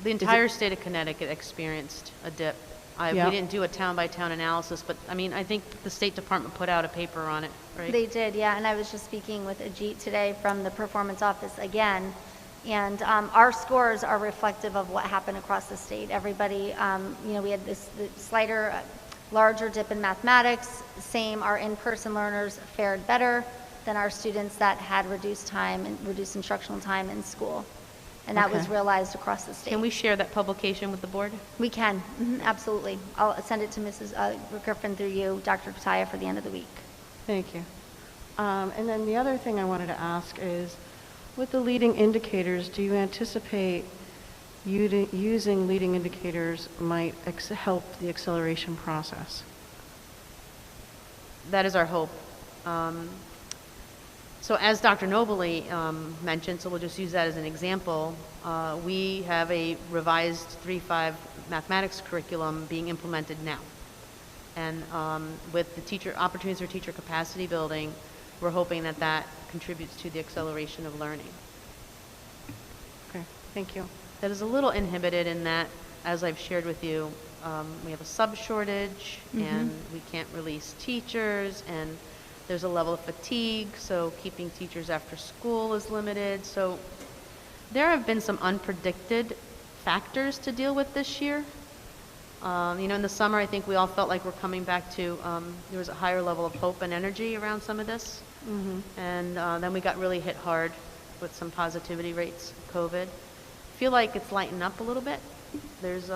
The entire state of Connecticut experienced a dip. Yeah. We didn't do a town-by-town analysis, but I mean, I think the State Department put out a paper on it, right? They did, yeah, and I was just speaking with Ajit today from the performance office again, and our scores are reflective of what happened across the state. Everybody, we had this larger dip in mathematics. Same, our in-person learners fared better than our students that had reduced instructional time in school. And that was Okay. realized across the state. Can we share that publication with the board? We can, absolutely. I'll send it to Mrs. Griffin through you, Dr. Pataya, for the end of the week. Thank you. And then the other thing I wanted to ask is, with the leading indicators, do you anticipate using leading indicators might help the acceleration process? That is our hope. So as Dr. Nobley mentioned, so we'll just use that as an example, we have a revised 3-5 mathematics curriculum being implemented now. And with the opportunities for teacher capacity building, we're hoping that that contributes to the acceleration of learning. Okay, thank you. That is a little inhibited in that, as I've shared with you, we have a sub shortage and we can't release teachers, and there's a level of fatigue, so keeping teachers after school is limited. So there have been some unpredicted factors to deal with this year. In the summer, I think we all felt like we're coming back to, there was a higher level of hope and energy around some of this. And then we got really hit hard with some positivity rates, COVID. Feel like it's lightened up a little bit. There's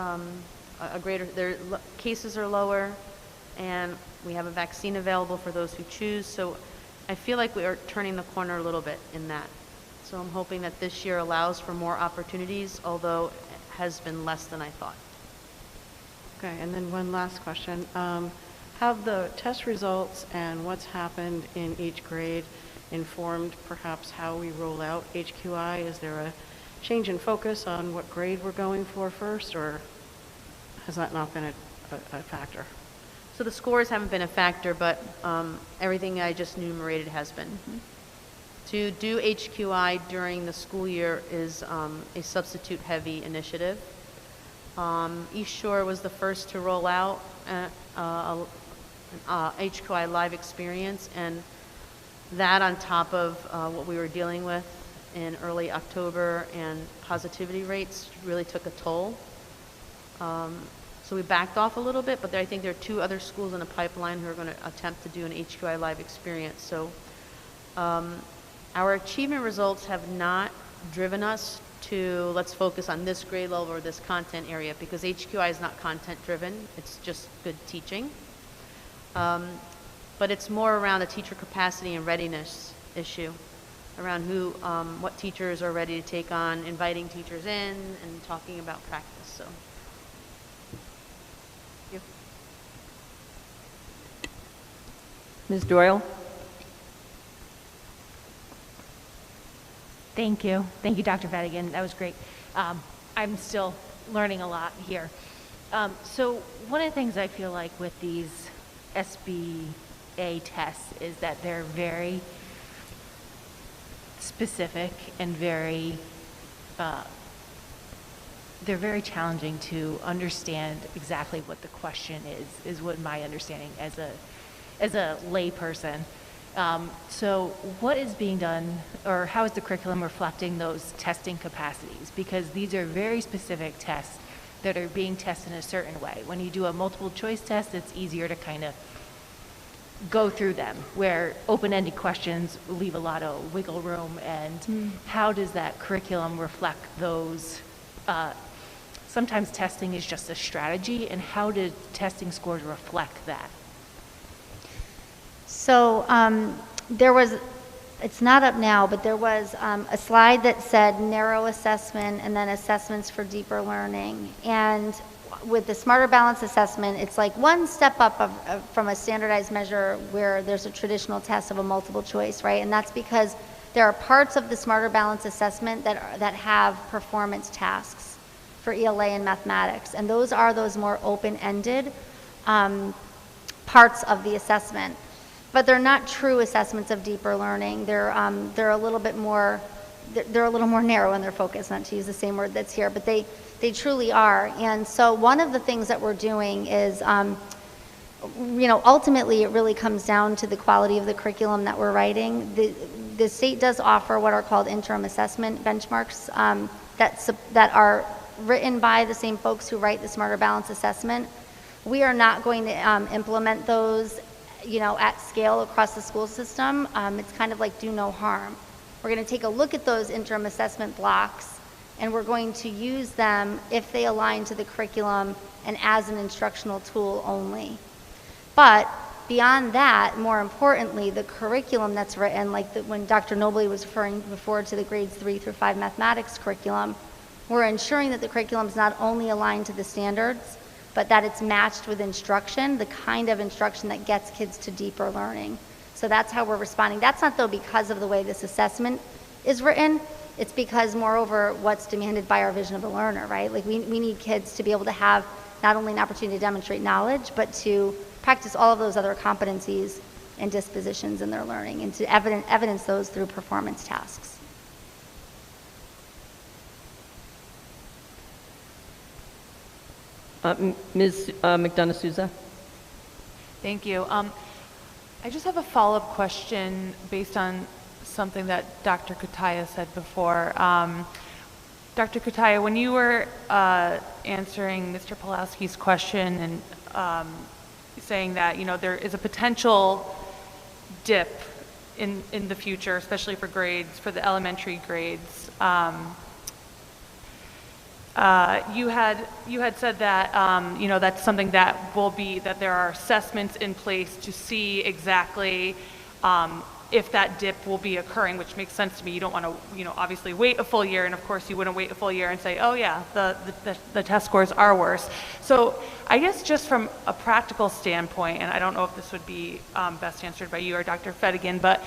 cases are lower, and we have a vaccine available for those who choose. So I feel like we are turning the corner a little bit in that. So I'm hoping that this year allows for more opportunities, although it has been less than I thought. Okay, and then one last question. Have the test results and what's happened in each grade informed perhaps how we roll out HQI? Is there a change in focus on what grade we're going for first, or has that not been a factor? So the scores haven't been a factor, but everything I just enumerated has been. To do HQI during the school year is a substitute-heavy initiative. East Shore was the first to roll out an HQI live experience, and that on top of what we were dealing with in early October and positivity rates really took a toll. So we backed off a little bit, but I think there are 2 other schools in the pipeline who are going to attempt to do an HQI live experience. So our achievement results have not driven us to let's focus on this grade level or this content area, because HQI is not content driven, it's just good teaching. But it's more around the teacher capacity and readiness issue, around what teachers are ready to take on, inviting teachers in and talking about practice. So. Ms. Doyle? Thank you. Thank you, Dr. Vedigan. That was great. I'm still learning a lot here. So one of the things I feel like with these SBA tests is that they're very specific and they're very challenging to understand exactly what the question is what my understanding as a lay person. So what is being done, or how is the curriculum reflecting those testing capacities? Because these are very specific tests that are being tested in a certain way. When you do a multiple choice test, it's easier to kind of go through them, where open-ended questions leave a lot of wiggle room. And how does that curriculum reflect those? Sometimes testing is just a strategy, and how do testing scores reflect that? So there was it's not up now, but there was a slide that said narrow assessment and then assessments for deeper learning. And with the Smarter Balance assessment, it's like one step up from a standardized measure where there's a traditional test of a multiple choice, right? And that's because there are parts of the Smarter Balance assessment that have performance tasks for ELA and mathematics. And those are those more open-ended parts of the assessment. But they're not true assessments of deeper learning. They're a little bit more, they're a little more narrow in their focus, not to use the same word that's here, but they truly are. And so one of the things that we're doing is, ultimately it really comes down to the quality of the curriculum that we're writing. The state does offer what are called interim assessment benchmarks that are written by the same folks who write the Smarter Balance assessment. We are not going to implement those at scale across the school system. It's kind of like do no harm. We're going to take a look at those interim assessment blocks, and we're going to use them if they align to the curriculum and as an instructional tool only. But beyond that, more importantly, the curriculum that's written, like when Dr. Nobley was referring before to the grades 3 through 5 mathematics curriculum, we're ensuring that the curriculum is not only aligned to the standards, but that it's matched with instruction, the kind of instruction that gets kids to deeper learning. So that's how we're responding. That's not, though, because of the way this assessment is written. It's because, moreover, what's demanded by our vision of the learner, right? Like we need kids to be able to have not only an opportunity to demonstrate knowledge, but to practice all of those other competencies and dispositions in their learning, and to evidence those through performance tasks. Ms. McDonough-Souza. Thank you. I just have a follow-up question based on something that Dr. Kutaya said before. Dr. Kutaya, when you were answering Mr. Pulowski's question and saying that there is a potential dip in the future, especially for the elementary grades, you had said that that's something that that there are assessments in place to see exactly if that dip will be occurring, which makes sense to me. You don't want to obviously wait a full year, and of course you wouldn't wait a full year and say, oh yeah, the test scores are worse. So I guess just from a practical standpoint, and I don't know if this would be best answered by you or Dr. Fedigan, but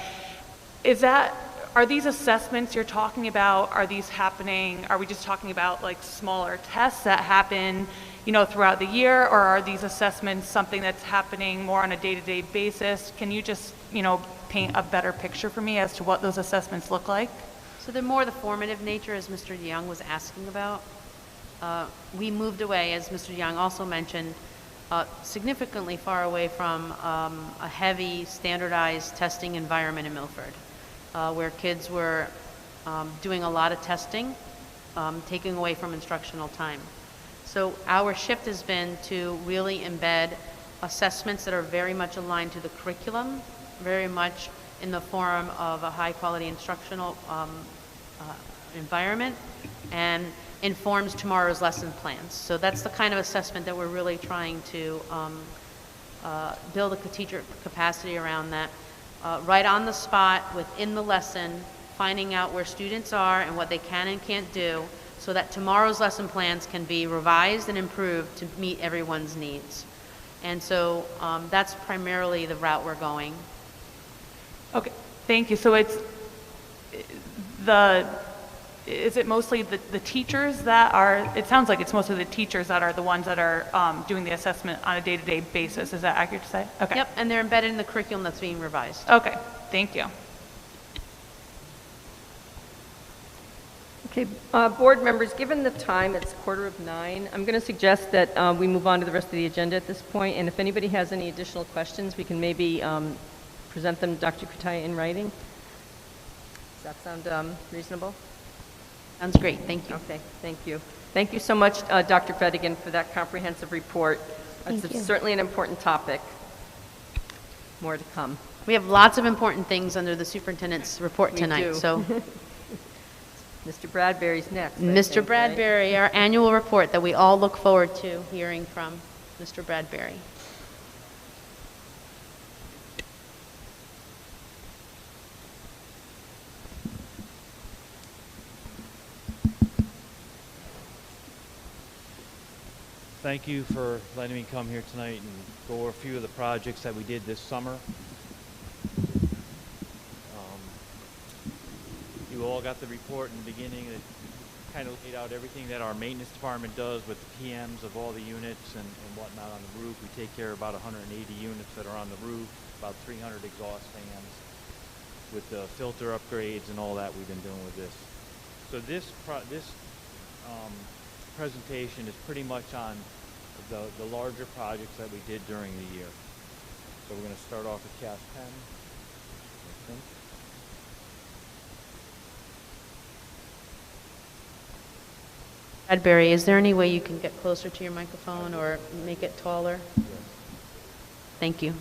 are these assessments you're talking about, are these happening, are we just talking about like smaller tests that happen, throughout the year, or are these assessments something that's happening more on a day-to-day basis? Can you just, paint a better picture for me as to what those assessments look like? So they're more the formative nature, as Mr. Young was asking about. We moved away, as Mr. Young also mentioned, significantly far away from a heavy standardized testing environment in Milford. Where kids were doing a lot of testing, taking away from instructional time. So our shift has been to really embed assessments that are very much aligned to the curriculum, very much in the form of a high-quality instructional environment, and informs tomorrow's lesson plans. So that's the kind of assessment that we're really trying to build a teacher capacity around that. Right on the spot, within the lesson, finding out where students are and what they can and can't do, so that tomorrow's lesson plans can be revised and improved to meet everyone's needs. And so that's primarily the route we're going. Okay, thank you. So is it mostly the teachers that are, it sounds like it's mostly the teachers that are the ones that are doing the assessment on a day-to-day basis. Is that accurate to say? Okay. Yep, and they're embedded in the curriculum that's being revised. Okay, thank you. Okay, board members, given the time, it's 8:45, I'm going to suggest that we move on to the rest of the agenda at this point, and if anybody has any additional questions, we can maybe present them to Dr. Kutaya in writing. Does that sound reasonable? Sounds great, thank you. Okay, thank you. Thank you so much, Dr. Fedigan, for that comprehensive report. It's certainly an important topic. More to come. We have lots of important things under the superintendent's report tonight. We do. So, Mr. Bradbury's next. Mr. Bradbury, our annual report that we all look forward to hearing from Mr. Bradbury. Thank you for letting me come here tonight and go over a few of the projects that we did this summer. You all got the report in the beginning that kind of laid out everything that our maintenance department does with the PMs of all the units and whatnot on the roof. We take care of about 180 units that are on the roof, about 300 exhaust fans with the filter upgrades and all that we've been doing with this. So this presentation is pretty much on the larger projects that we did during the year. So we're going to start off with Cash Pen. I think. Bradbury, is there any way you can get closer to your microphone or make it taller? Yes. Thank you.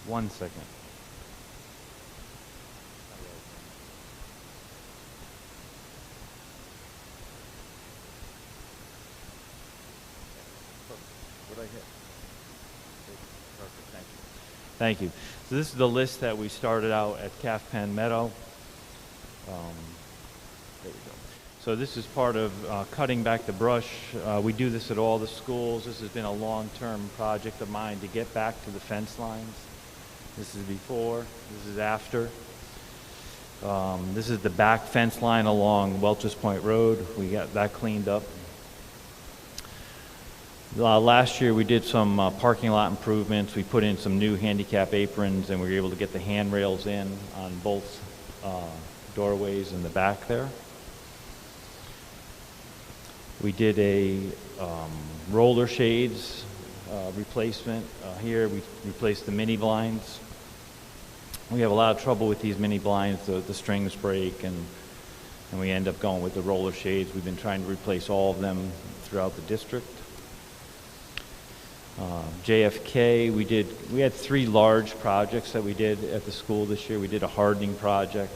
One second. What I hit? Perfect, thank you. Thank you. So this is the list that we started out at Calf Pen Meadow. There we go. So this is part of cutting back the brush. We do this at all the schools. This has been a long-term project of mine to get back to the fence lines. This is before, this is after. This is the back fence line along Welch's Point Road. We got that cleaned up. Last year we did some parking lot improvements. We put in some new handicap aprons and we were able to get the handrails in on both doorways in the back there. We did a roller shades replacement. Here we replaced the mini blinds. We have a lot of trouble with these mini blinds. The strings break and we end up going with the roller shades. We've been trying to replace all of them throughout the district. JFK, we had 3 large projects that we did at the school this year. We did a hardening project.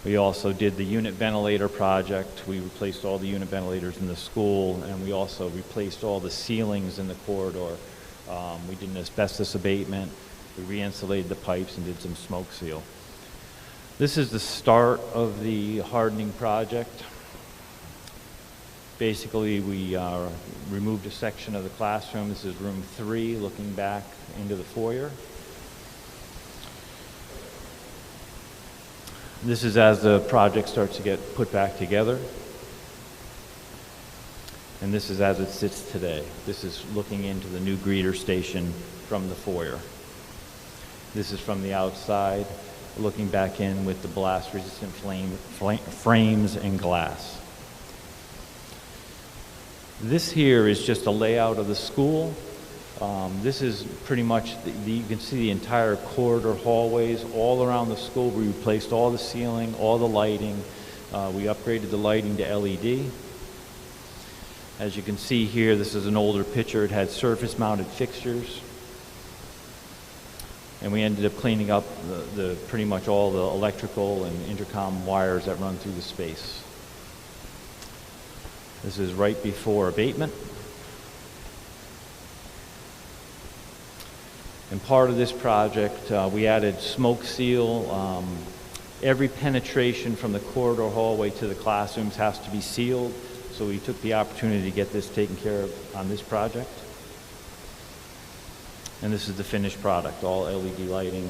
We also did the unit ventilator project. We replaced all the unit ventilators in the school, and we also replaced all the ceilings in the corridor. We did an asbestos abatement. We re-insulated the pipes and did some smoke seal. This is the start of the hardening project. Basically, we removed a section of the classroom. This is room 3, looking back into the foyer. This is as the project starts to get put back together. And this is as it sits today. This is looking into the new greeter station from the foyer. This is from the outside, looking back in with the blast-resistant frames and glass. This here is just a layout of the school. This is pretty much, you can see the entire corridor hallways all around the school. We replaced all the ceiling, all the lighting. We upgraded the lighting to LED. As you can see here, this is an older picture. It had surface-mounted fixtures. And we ended up cleaning up pretty much all the electrical and intercom wires that run through the space. This is right before abatement. And part of this project, we added smoke seal. Every penetration from the corridor hallway to the classrooms has to be sealed. So we took the opportunity to get this taken care of on this project. And this is the finished product, all LED lighting,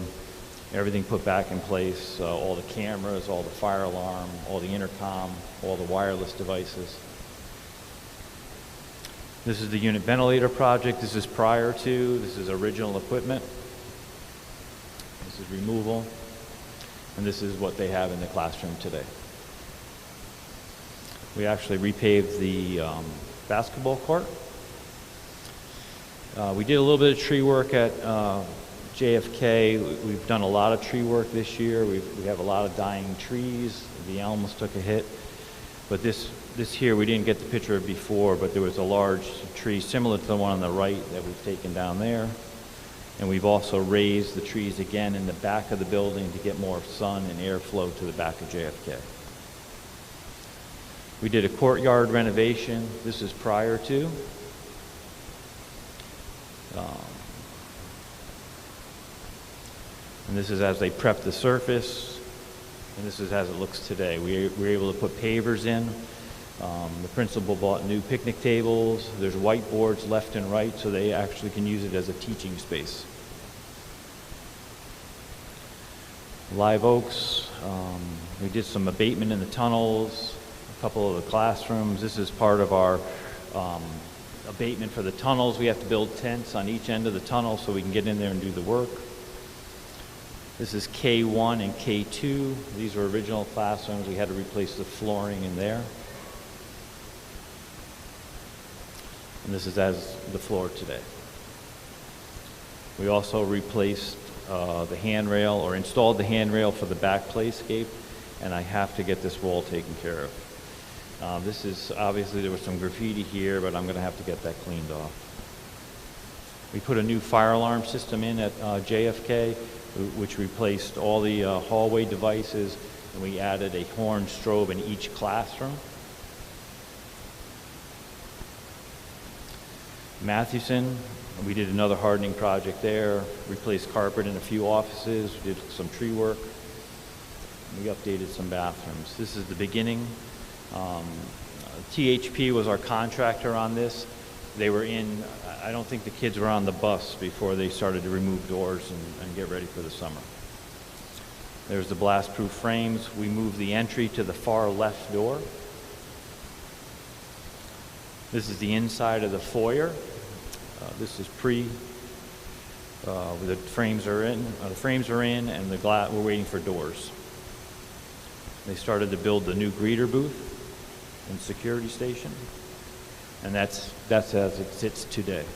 everything put back in place, all the cameras, all the fire alarm, all the intercom, all the wireless devices. This is the unit ventilator project. This is prior to, this is original equipment. This is removal. And this is what they have in the classroom today. We actually repaved the basketball court. We did a little bit of tree work at JFK. We've done a lot of tree work this year. We have a lot of dying trees. The elms took a hit. But this here, we didn't get the picture of before, but there was a large tree similar to the one on the right that we've taken down there. And we've also raised the trees again in the back of the building to get more sun and airflow to the back of JFK. We did a courtyard renovation. This is prior to. And this is as they prep the surface, and this is as it looks today. We were able to put pavers in. The principal bought new picnic tables. There's whiteboards left and right, so they actually can use it as a teaching space. Live oaks. We did some abatement in the tunnels, a couple of the classrooms. This is part of our abatement for the tunnels. We have to build tents on each end of the tunnel so we can get in there and do the work. This is K1 and K2. These were original classrooms. We had to replace the flooring in there. And this is as the floor today. We also replaced the handrail, or installed the handrail for the back playscape, and I have to get this wall taken care of. This is, obviously there was some graffiti here, but I'm going to have to get that cleaned off. We put a new fire alarm system in at JFK, which replaced all the hallway devices, and we added a horn strobe in each classroom. Mathewson, we did another hardening project there, replaced carpet in a few offices, did some tree work. We updated some bathrooms. This is the beginning. THP was our contractor on this. They were in, I don't think the kids were on the bus before they started to remove doors and get ready for the summer. There's the blast-proof frames. We moved the entry to the far left door. This is the inside of the foyer. This is the frames are in. The frames are in, and the glass. We're waiting for doors. They started to build the new greeter booth and security station, and that's as it sits today.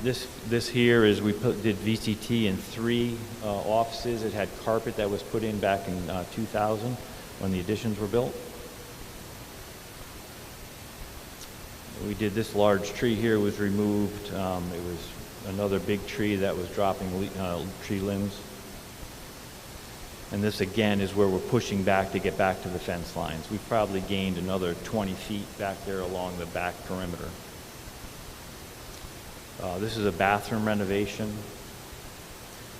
This here is did VCT in 3 offices. It had carpet that was put in back in 2000 when the additions were built. We did this large tree here was removed. It was another big tree that was dropping tree limbs. And this again is where we're pushing back to get back to the fence lines. We've probably gained another 20 feet back there along the back perimeter. This is a bathroom renovation.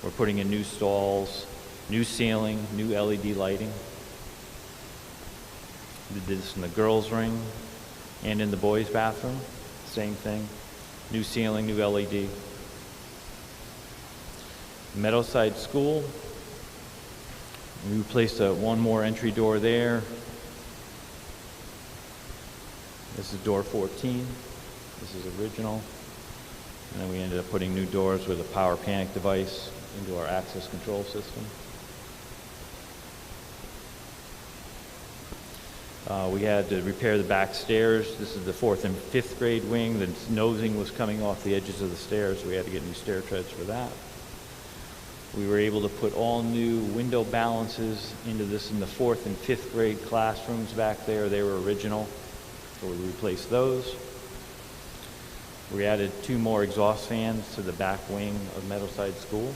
We're putting in new stalls, new ceiling, new LED lighting. We did this in the girls' ring and in the boys' bathroom. Same thing. New ceiling, new LED. Meadowside School. We replaced one more entry door there. This is door 14. This is original. And then we ended up putting new doors with a power panic device into our access control system. We had to repair the back stairs. This is the 4th and 5th grade wing. The nosing was coming off the edges of the stairs, so we had to get new stair treads for that. We were able to put all new window balances into this in the 4th and 5th grade classrooms back there. They were original, so we replaced those. We added 2 more exhaust fans to the back wing of Meadowside School.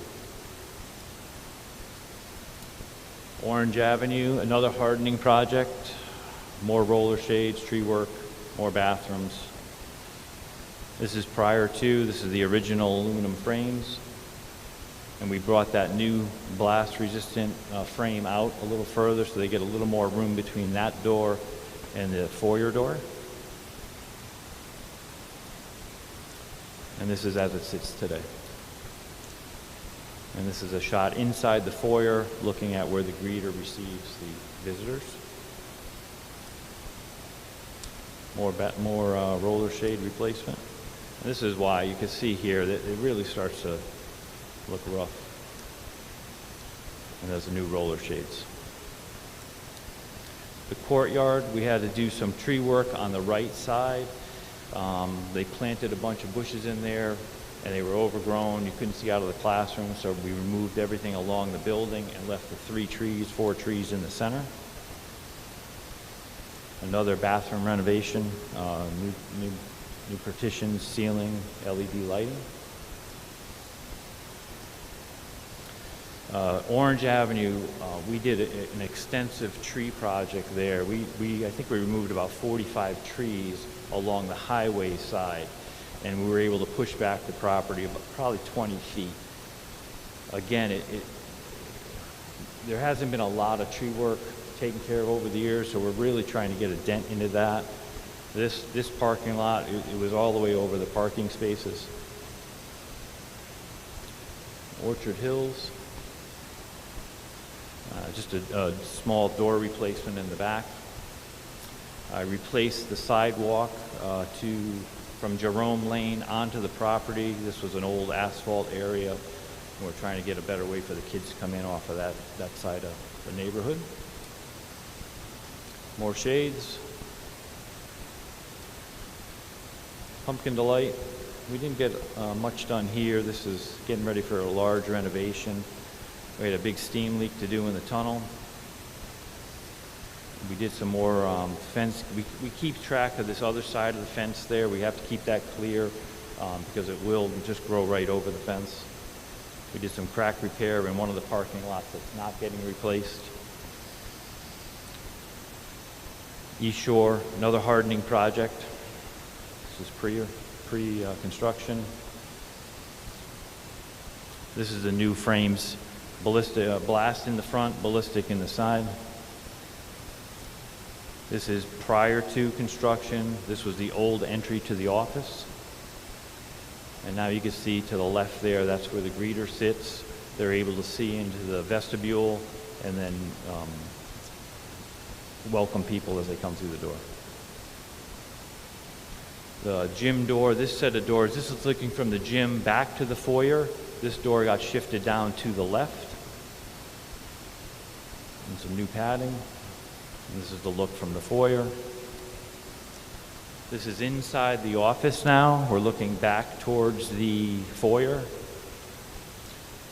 Orange Avenue, another hardening project. More roller shades, tree work, more bathrooms. This is prior to, this is the original aluminum frames. And we brought that new blast resistant frame out a little further so they get a little more room between that door and the foyer door. And this is as it sits today. And this is a shot inside the foyer looking at where the greeter receives the visitors. More roller shade replacement. And this is why you can see here that it really starts to look rough. And there's the new roller shades. The courtyard, we had to do some tree work on the right side. They planted a bunch of bushes in there and they were overgrown. You couldn't see out of the classroom, so we removed everything along the building and left the 4 trees in the center. Another bathroom renovation, new partitions, ceiling, LED lighting. Orange Avenue, we did an extensive tree project there. I think we removed about 45 trees along the highway side, and we were able to push back the property about probably 20 feet. Again, there hasn't been a lot of tree work taken care of over the years, so we're really trying to get a dent into that. This parking lot, it was all the way over the parking spaces. Orchard Hills, just a small door replacement in the back. I replaced the sidewalk from Jerome Lane onto the property. This was an old asphalt area, and we're trying to get a better way for the kids to come in off of that side of the neighborhood. More shades. Pumpkin Delight. We didn't get much done here. This is getting ready for a large renovation. We had a big steam leak to do in the tunnel. We did some more fence. We keep track of this other side of the fence there. We have to keep that clear because it will just grow right over the fence. We did some crack repair in one of the parking lots that's not getting replaced. East Shore, another hardening project. This is pre-construction. This is the new frames. Ballistic, blast in the front, ballistic in the side. This is prior to construction. This was the old entry to the office. And now you can see to the left there, that's where the greeter sits. They're able to see into the vestibule and then welcome people as they come through the door. The gym door, this set of doors, this is looking from the gym back to the foyer. This door got shifted down to the left. And some new padding. And this is the look from the foyer. This is inside the office now. We're looking back towards the foyer.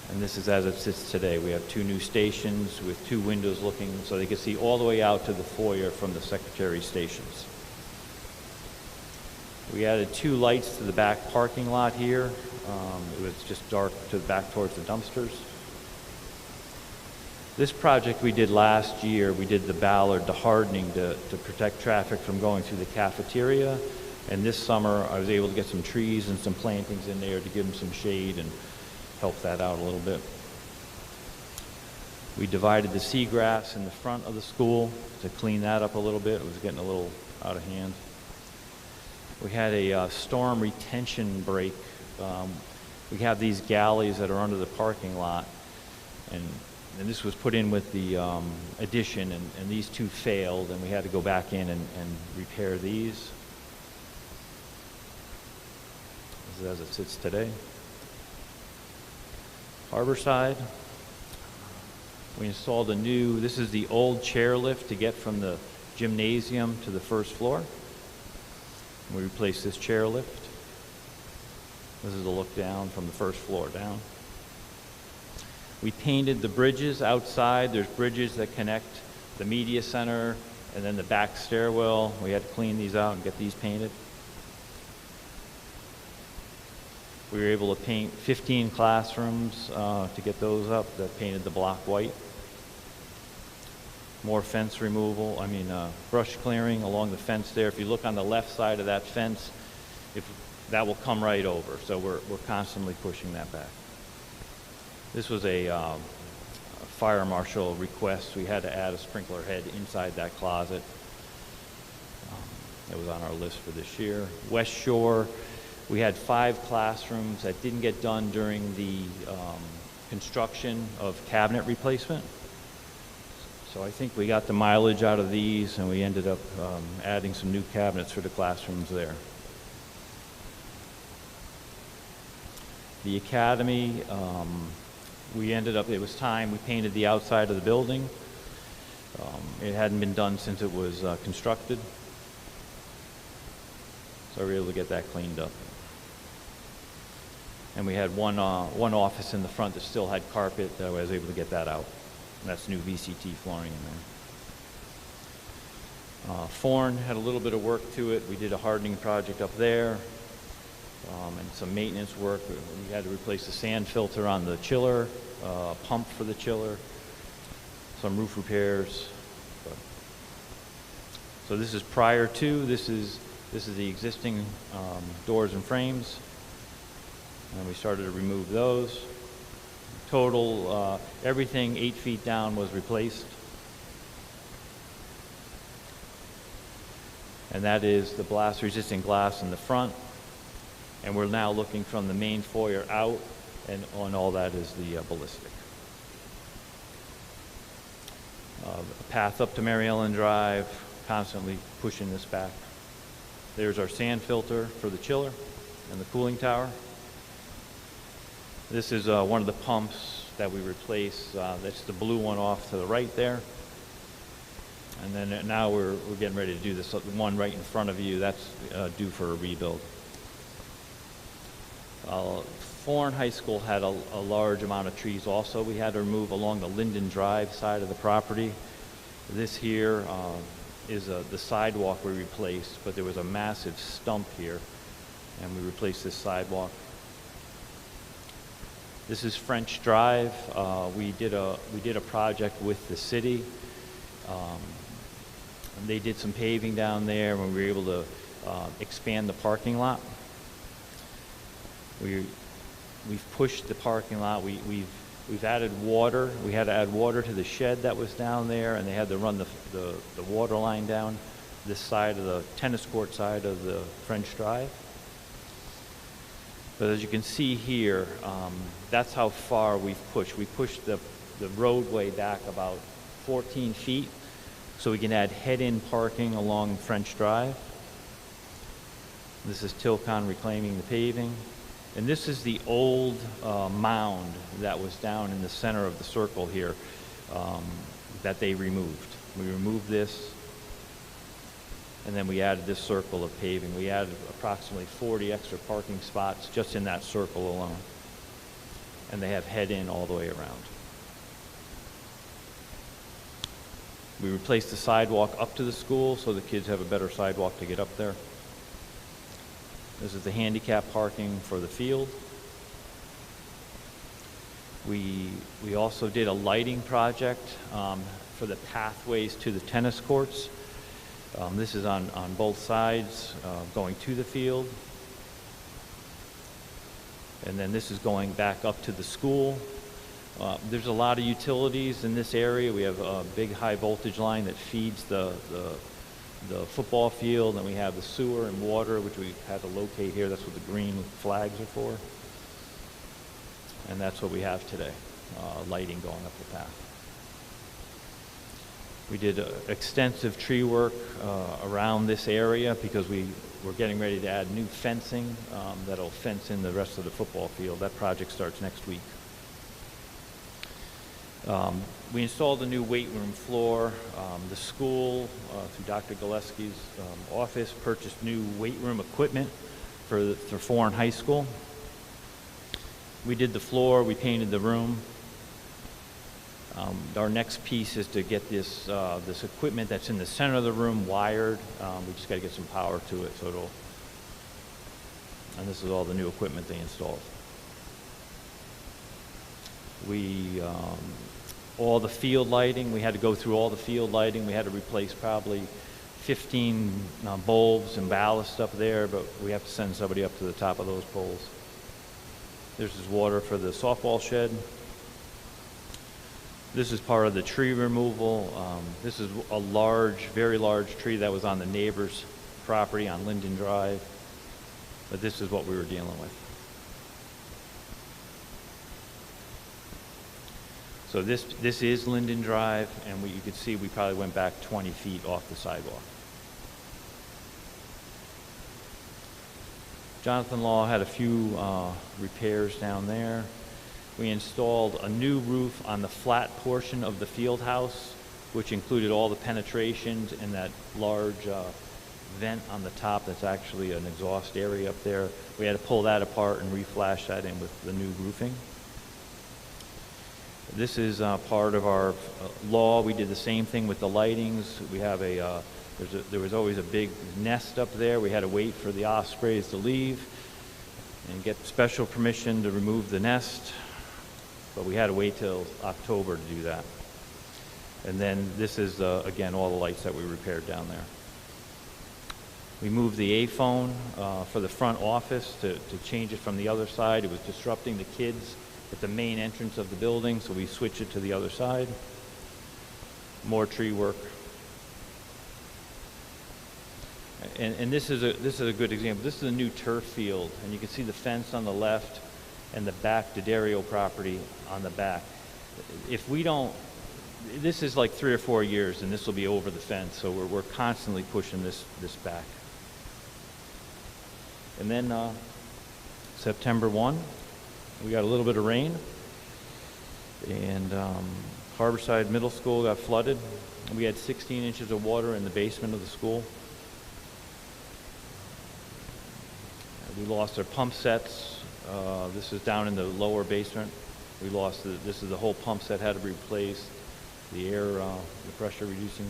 And this is as it sits today. We have two new stations with two windows looking so they can see all the way out to the foyer from the secretary stations. We added two lights to the back parking lot here. It was just dark to the back towards the dumpsters. This project we did last year, we did the Ballard, the hardening to protect traffic from going through the cafeteria. And this summer I was able to get some trees and some plantings in there to give them some shade and help that out a little bit. We divided the seagrass in the front of the school to clean that up a little bit. It was getting a little out of hand. We had a storm retention break. We have these galleys that are under the parking lot, and this was put in with the addition, and these two failed, and we had to go back in and repair these. This is as it sits today. Harborside. We installed a new, this is the old chairlift to get from the gymnasium to the first floor. We replaced this chairlift. This is a look down from the first floor down. We painted the bridges outside. There's bridges that connect the media center and then the back stairwell. We had to clean these out and get these painted. We were able to paint 15 classrooms to get those up. That painted the block white. More fence removal, brush clearing along the fence there. If you look on the left side of that fence, that will come right over. So we're constantly pushing that back. This was a fire marshal request. We had to add a sprinkler head inside that closet. It was on our list for this year. West Shore, we had 5 classrooms that didn't get done during the construction of cabinet replacement. So I think we got the mileage out of these, and we ended up adding some new cabinets for the classrooms there. The academy, it was time, we painted the outside of the building. It hadn't been done since it was constructed. So we were able to get that cleaned up. And we had one office in the front that still had carpet. I was able to get that out. And that's new VCT flooring in there. Forn had a little bit of work to it. We did a hardening project up there and some maintenance work. We had to replace the sand filter on the chiller. a pump for the chiller, some roof repairs. So this is prior to, this is the existing doors and frames, and we started to remove those. Total, everything 8 feet down was replaced. And that is the blast resistant glass in the front. And we're now looking from the main foyer out, and on all that is the ballistic. A path up to Mary Ellen Drive, constantly pushing this back. There's our sand filter for the chiller and the cooling tower. This is one of the pumps that we replaced. That's the blue one off to the right there. And then now we're getting ready to do this one right in front of you. That's due for a rebuild. Foreign High School had a large amount of trees also. We had to remove along the Linden Drive side of the property. This here is the sidewalk we replaced, but there was a massive stump here, and we replaced this sidewalk. This is French Drive. We did a project with the city. And they did some paving down there, and we were able to expand the parking lot. We've pushed the parking lot. We've added water. We had to add water to the shed that was down there, and they had to run the water line down this side of the tennis court side of the French Drive. But as you can see here, that's how far we've pushed. We pushed the roadway back about 14 feet so we can add head-in parking along French Drive. This is Tilcon reclaiming the paving. And this is the old mound that was down in the center of the circle here that they removed. We removed this, and then we added this circle of paving. We added approximately 40 extra parking spots just in that circle alone. And they have head-in all the way around. We replaced the sidewalk up to the school so the kids have a better sidewalk to get up there. This is the handicap parking for the field. We also did a lighting project for the pathways to the tennis courts. This is on both sides going to the field. And then this is going back up to the school. There's a lot of utilities in this area. We have a big high voltage line that feeds the football field, and we have the sewer and water, which we had to locate here. That's what the green flags are for. And that's what we have today, lighting going up the path. We did extensive tree work around this area because we're getting ready to add new fencing that'll fence in the rest of the football field. That project starts next week. We installed a new weight room floor. The school, through Dr. Gillespie's office, purchased new weight room equipment for Foreign High School. We did the floor, we painted the room. Our next piece is to get this equipment that's in the center of the room wired. We just got to get some power to it, so and this is all the new equipment they installed. All the field lighting, we had to go through all the field lighting. We had to replace probably 15 bulbs and ballast up there, but we have to send somebody up to the top of those poles. There's this water for the softball shed. This is part of the tree removal. This is a very large tree that was on the neighbor's property on Linden Drive, but this is what we were dealing with. So this is Linden Drive, and you can see we probably went back 20 feet off the sidewalk. Jonathan Law had a few repairs down there. We installed a new roof on the flat portion of the field house, which included all the penetrations and that large vent on the top that's actually an exhaust area up there. We had to pull that apart and reflash that in with the new roofing. This is part of our law. We did the same thing with the lightings. We have there was always a big nest up there. We had to wait for the ospreys to leave and get special permission to remove the nest. but we had to wait till October to do that. And then this is, again, all the lights that we repaired down there. We moved the A-phone for the front office to change it from the other side. It was disrupting the kids at the main entrance of the building, so we switched it to the other side. More tree work. And this is a good example. This is a new turf field, and you can see the fence on the left and the back D'Addario property on the back. If we don't, this is like 3 or 4 years, and this will be over the fence, so we're constantly pushing this back. And then September 1, we got a little bit of rain, and Harborside Middle School got flooded. We had 16 inches of water in the basement of the school. We lost our pump sets. This is down in the lower basement. We lost this is the whole pump set had to be replaced. The air, the pressure reducing.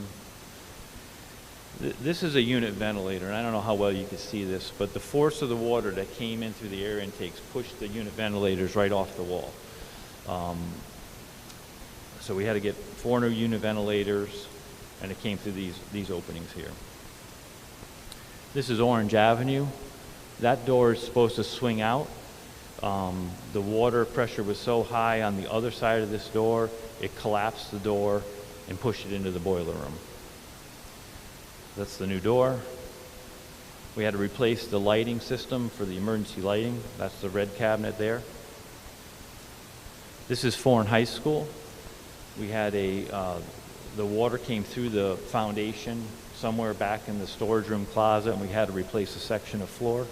This is a unit ventilator, and I don't know how well you can see this, but the force of the water that came in through the air intakes pushed the unit ventilators right off the wall. So we had to get 4 new unit ventilators, and it came through these openings here. This is Orange Avenue. That door is supposed to swing out. The water pressure was so high on the other side of this door, it collapsed the door and pushed it into the boiler room. That's the new door. We had to replace the lighting system for the emergency lighting. That's the red cabinet there. This is Foreign High School. We had the water came through the foundation somewhere back in the storage room closet, and we had to replace a section of floor.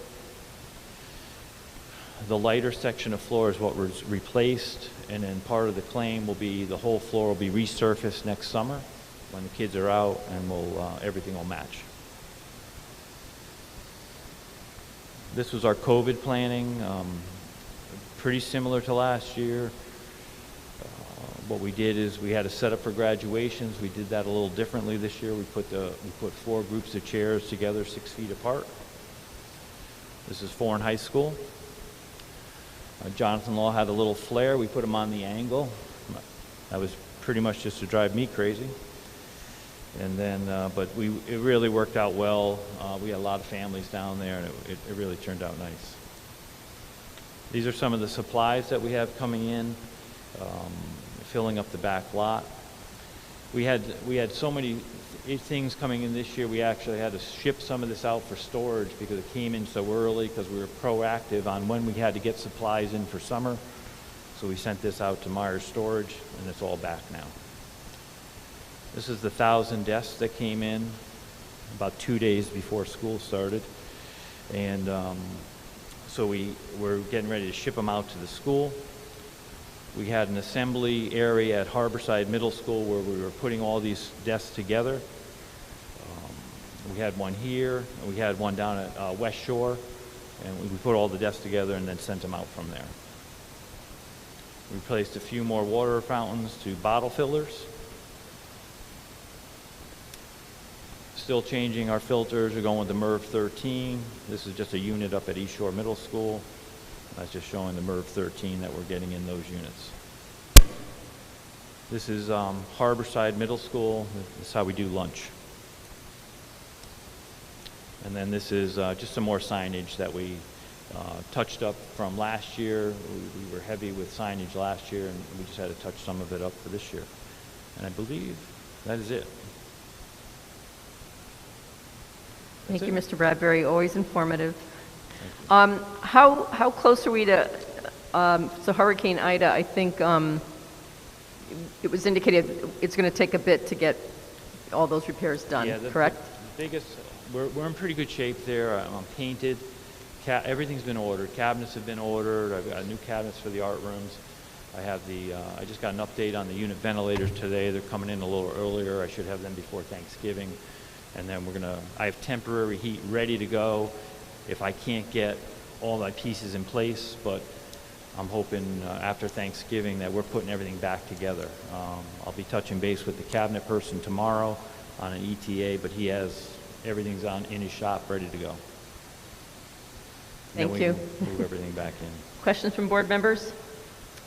The lighter section of floor is what was replaced, and then part of the claim will be the whole floor will be resurfaced next summer when the kids are out, and everything will match. This was our COVID planning, pretty similar to last year. What we did is we had a setup for graduations. We did that a little differently this year. We put 4 groups of chairs together 6 feet apart. This is Foreign High School. Jonathan Law had a little flare. We put him on the angle. That was pretty much just to drive me crazy. And then, but it really worked out well. We had a lot of families down there, and it really turned out nice. These are some of the supplies that we have coming in, filling up the back lot. We had so many things coming in this year. We actually had to ship some of this out for storage because it came in so early, because we were proactive on when we had to get supplies in for summer. So we sent this out to Myers Storage, and it's all back now. This is the 1,000 desks that came in about 2 days before school started. And so we're getting ready to ship them out to the school. We had an assembly area at Harborside Middle School where we were putting all these desks together. We had one here, and we had one down at West Shore, and we put all the desks together and then sent them out from there. We replaced a few more water fountains to bottle fillers. Still changing our filters. We're going with the MERV 13. This is just a unit up at East Shore Middle School. That's just showing the MERV 13 that we're getting in those units. This is Harborside Middle School. This is how we do lunch. And then this is just some more signage that we touched up from last year. We were heavy with signage last year, and we just had to touch some of it up for this year. And I believe that is it. Thank you, Mr. Bradbury. Always informative. How close are we to so Hurricane Ida? I think it was indicated it's going to take a bit to get all those repairs done. Yeah, correct? The biggest, we're in pretty good shape there. Painted, everything's been ordered. Cabinets have been ordered. I've got new cabinets for the art rooms. I have I just got an update on the unit ventilators today. They're coming in a little earlier. I should have them before Thanksgiving. And then I have temporary heat ready to go if I can't get all my pieces in place, but I'm hoping after Thanksgiving that we're putting everything back together. I'll be touching base with the cabinet person tomorrow on an ETA, but he has everything's in his shop ready to go. Thank you. Move everything back in. Questions from board members?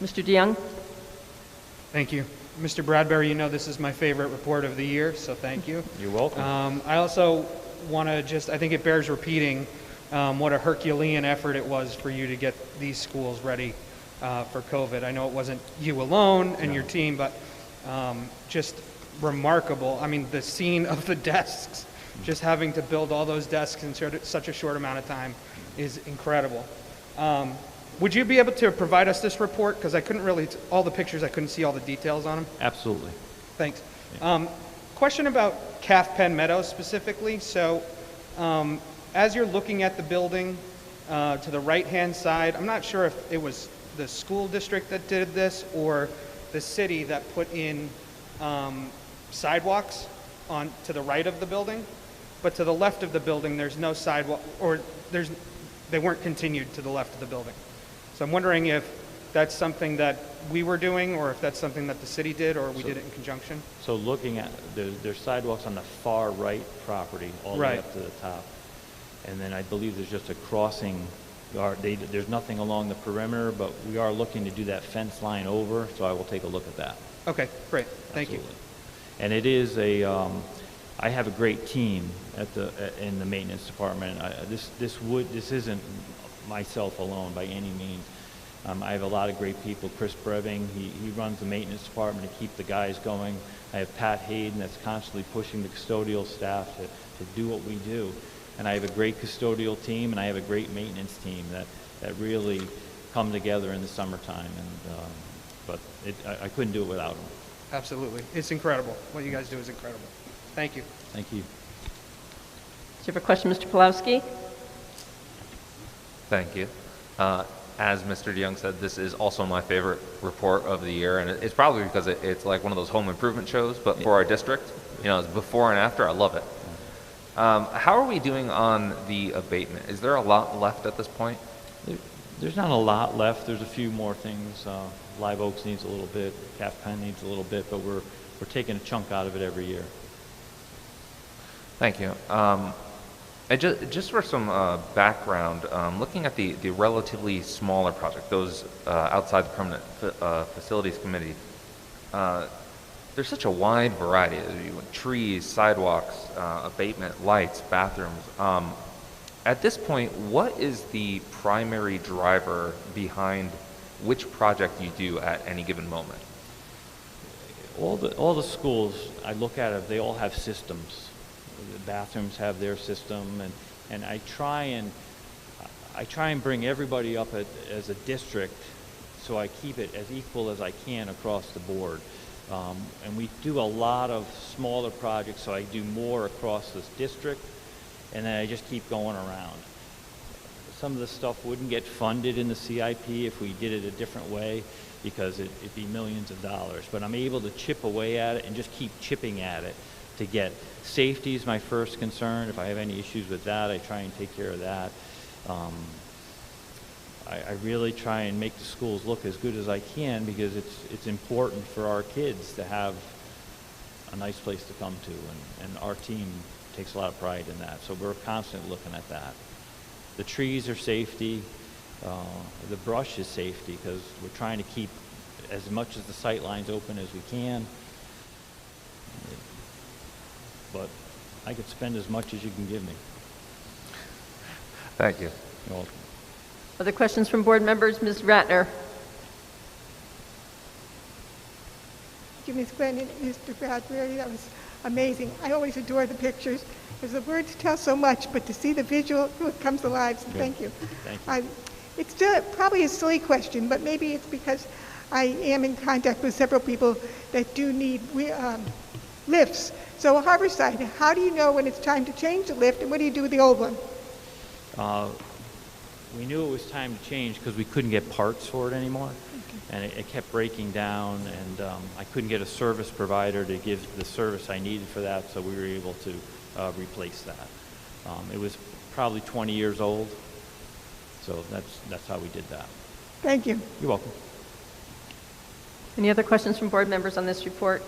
Mr. DeYoung? Thank you. Mr. Bradbury, you know this is my favorite report of the year, so thank you. You're welcome. I also want to just, I think it bears repeating what a Herculean effort it was for you to get these schools ready for COVID. I know it wasn't you alone and your team, but just remarkable. I mean, the scene of the desks, just having to build all those desks in such a short amount of time is incredible. Would you be able to provide us this report? Because I couldn't really, all the pictures, I couldn't see all the details on them. Absolutely. Thanks. Question about Calf Penn Meadows specifically. So as you're looking at the building to the right-hand side, I'm not sure if it was the school district that did this or the city that put in sidewalks on to the right of the building, but to the left of the building, there's no sidewalk, or they weren't continued to the left of the building. So I'm wondering if that's something that we were doing, or if that's something that the city did, or we did it in conjunction. So looking at, there's sidewalks on the far right property, all the way up to the top. And then I believe there's just a crossing guard. There's nothing along the perimeter, but we are looking to do that fence line over, so I will take a look at that. Okay, great. Thank you. And it is I have a great team in the maintenance department. This isn't myself alone by any means. I have a lot of great people. Chris Breving, he runs the maintenance department to keep the guys going. I have Pat Hayden that's constantly pushing the custodial staff to do what we do. And I have a great custodial team, and I have a great maintenance team that really come together in the summertime. But I couldn't do it without them. Absolutely. It's incredible. What you guys do is incredible. Thank you. Thank you. Do you have a question, Mr. Pulowski? Thank you. As Mr. DeYoung said, this is also my favorite report of the year, and it's probably because it's like one of those home improvement shows, but for our district. You know, it's before and after. I love it. How are we doing on the abatement? Is there a lot left at this point? There's not a lot left. There's a few more things. Live Oaks needs a little bit. Calf Penn needs a little bit, but we're taking a chunk out of it every year. Thank you. And just for some background, looking at the relatively smaller project, those outside the Permanent Facilities Committee, there's such a wide variety. Trees, sidewalks, abatement, lights, bathrooms. At this point, what is the primary driver behind which project you do at any given moment? All the schools, I look at it, they all have systems. The bathrooms have their system, and I try and bring everybody up as a district, so I keep it as equal as I can across the board. And we do a lot of smaller projects, so I do more across this district, and then I just keep going around. Some of the stuff wouldn't get funded in the CIP if we did it a different way, because it'd be millions of dollars. But I'm able to chip away at it and just keep chipping at it to get. Safety is my first concern. If I have any issues with that, I try and take care of that. I really try and make the schools look as good as I can, because it's important for our kids to have a nice place to come to, and our team takes a lot of pride in that. So we're constantly looking at that. The trees are safety. The brush is safety, because we're trying to keep as much of the sight lines open as we can. But I could spend as much as you can give me. Thank you. You're welcome. Other questions from board members? Ms. Ratner. Thank you, Ms. Glenn and Mr. Bradbury. That was amazing. I always adore the pictures, because the words tell so much, but to see the visual, it comes alive. So thank you. Thank you. It's still probably a silly question, but maybe it's because I am in contact with several people that do need lifts. So Harborside, how do you know when it's time to change the lift, and what do you do with the old one? We knew it was time to change because we couldn't get parts for it anymore. And it kept breaking down, and I couldn't get a service provider to give the service I needed for that, so we were able to replace that. It was probably 20 years old, so that's how we did that. Thank you. You're welcome. Any other questions from board members on this report?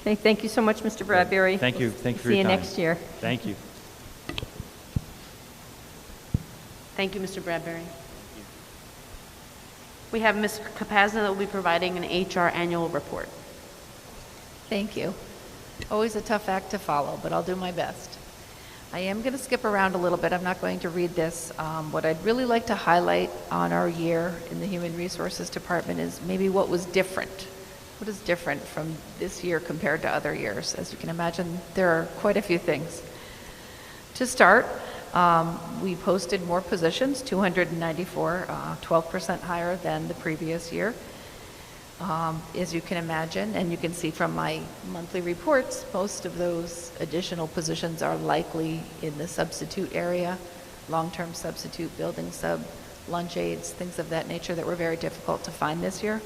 Okay, thank you so much, Mr. Bradbury. Thank you. Thank you for your time. See you next year. Thank you. Thank you, Mr. Bradbury. We have Ms. Capazna that will be providing an HR annual report. Thank you. Always a tough act to follow, but I'll do my best. I am going to skip around a little bit. I'm not going to read this. What I'd really like to highlight on our year in the Human Resources Department is maybe what was different. What is different from this year compared to other years? As you can imagine, there are quite a few things. To start, we posted more positions, 294, 12% higher than the previous year. As you can imagine, and you can see from my monthly reports, most of those additional positions are likely in the substitute area, long-term substitute, building sub, lunch aides, things of that nature that were very difficult to find this year.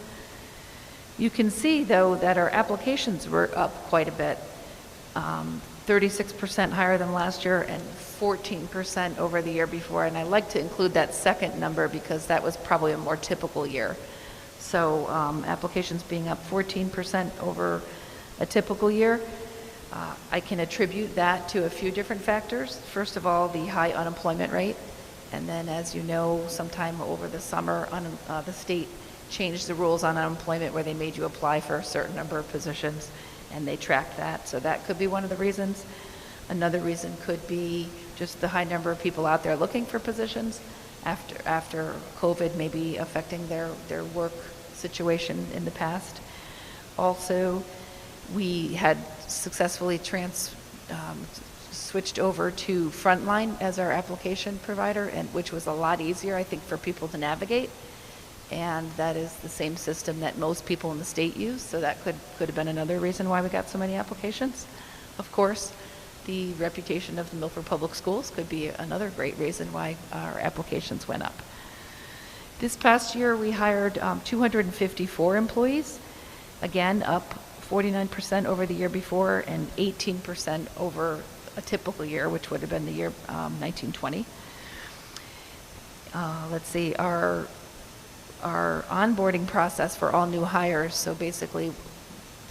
You can see, though, that our applications were up quite a bit, 36% higher than last year and 14% over the year before. And I like to include that second number because that was probably a more typical year. So applications being up 14% over a typical year. I can attribute that to a few different factors. First of all, the high unemployment rate. And then, as you know, sometime over the summer, the state changed the rules on unemployment where they made you apply for a certain number of positions, and they tracked that. So that could be one of the reasons. Another reason could be just the high number of people out there looking for positions after COVID maybe affecting their work situation in the past. Also, we had successfully switched over to Frontline as our application provider, and which was a lot easier, I think, for people to navigate. And that is the same system that most people in the state use, so that could have been another reason why we got so many applications. Of course, the reputation of the Milford Public Schools could be another great reason why our applications went up. This past year, we hired 254 employees, again, up 49% over the year before and 18% over a typical year, which would have been the year 1920. Let's see, our onboarding process for all new hires, so basically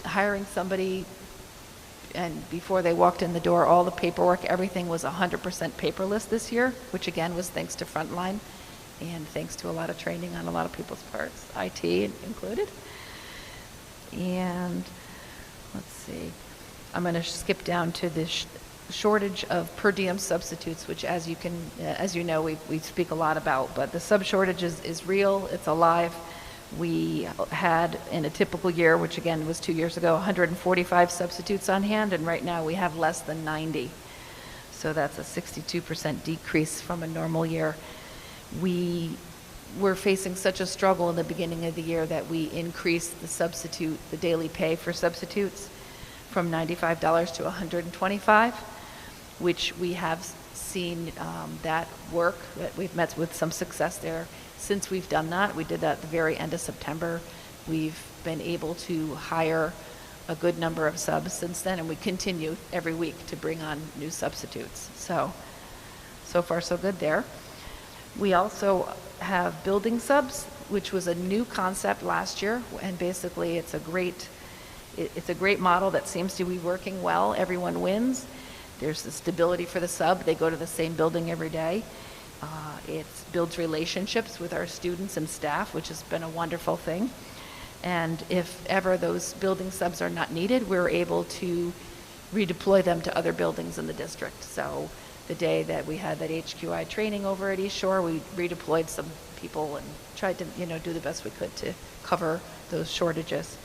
hiring somebody and before they walked in the door, all the paperwork, everything was 100% paperless this year, which again was thanks to Frontline and thanks to a lot of training on a lot of people's parts, IT included. And let's see, I'm going to skip down to the shortage of per diem substitutes, which as you know, we speak a lot about, but the sub shortage is real, it's alive. We had, in a typical year, which again was 2 years ago, 145 substitutes on hand, and right now we have less than 90. So that's a 62% decrease from a normal year. We were facing such a struggle in the beginning of the year that we increased the daily pay for substitutes from $95 to $125, which we have seen that work, that we've met with some success there. Since we've done that, we did that at the very end of September, we've been able to hire a good number of subs since then, and we continue every week to bring on new substitutes. So far so good there. We also have building subs, which was a new concept last year, and basically it's a great model that seems to be working well. Everyone wins. There's the stability for the sub. They go to the same building every day. It builds relationships with our students and staff, which has been a wonderful thing. And if ever those building subs are not needed, we're able to redeploy them to other buildings in the district. So the day that we had that HQI training over at East Shore, we redeployed some people and tried to do the best we could to cover those shortages.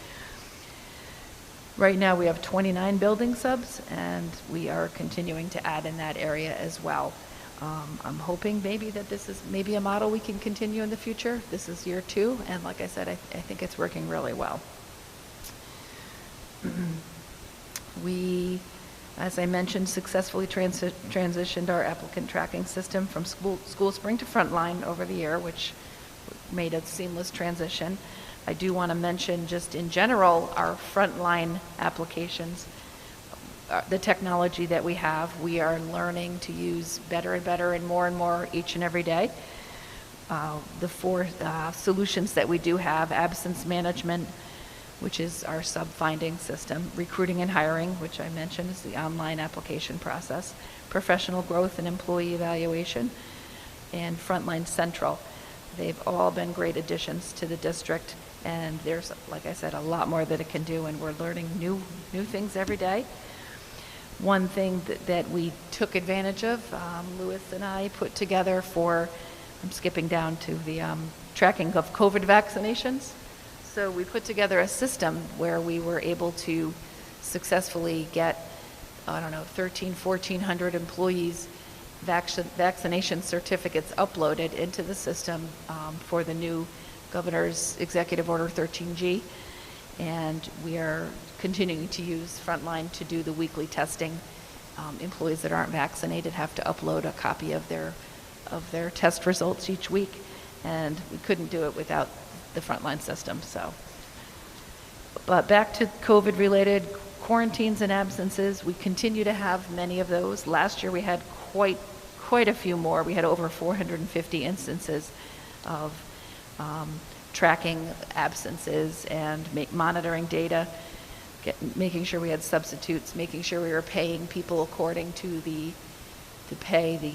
Right now we have 29 building subs, and we are continuing to add in that area as well. I'm hoping maybe that this is maybe a model we can continue in the future. This is year 2, and like I said, I think it's working really well. We, as I mentioned, successfully transitioned our applicant tracking system from School Spring to Frontline over the year, which made a seamless transition. I do want to mention just in general our Frontline applications, the technology that we have, we are learning to use better and better and more each and every day. The 4 solutions that we do have: absence management, which is our sub-finding system; recruiting and hiring, which I mentioned is the online application process; professional growth and employee evaluation; and Frontline Central. They've all been great additions to the district, and there's, like I said, a lot more that it can do, and we're learning new things every day. One thing that we took advantage of, Louis and I put together I'm skipping down to the tracking of COVID vaccinations. So we put together a system where we were able to successfully get, 1,400 employees vaccination certificates uploaded into the system for the new Governor's Executive Order 13G. And we are continuing to use Frontline to do the weekly testing. Employees that aren't vaccinated have to upload a copy of their test results each week, and we couldn't do it without the Frontline system. So, but back to COVID-related quarantines and absences, we continue to have many of those. Last year we had quite a few more. We had over 450 instances of tracking absences and monitoring data, making sure we had substitutes, making sure we were paying people according to the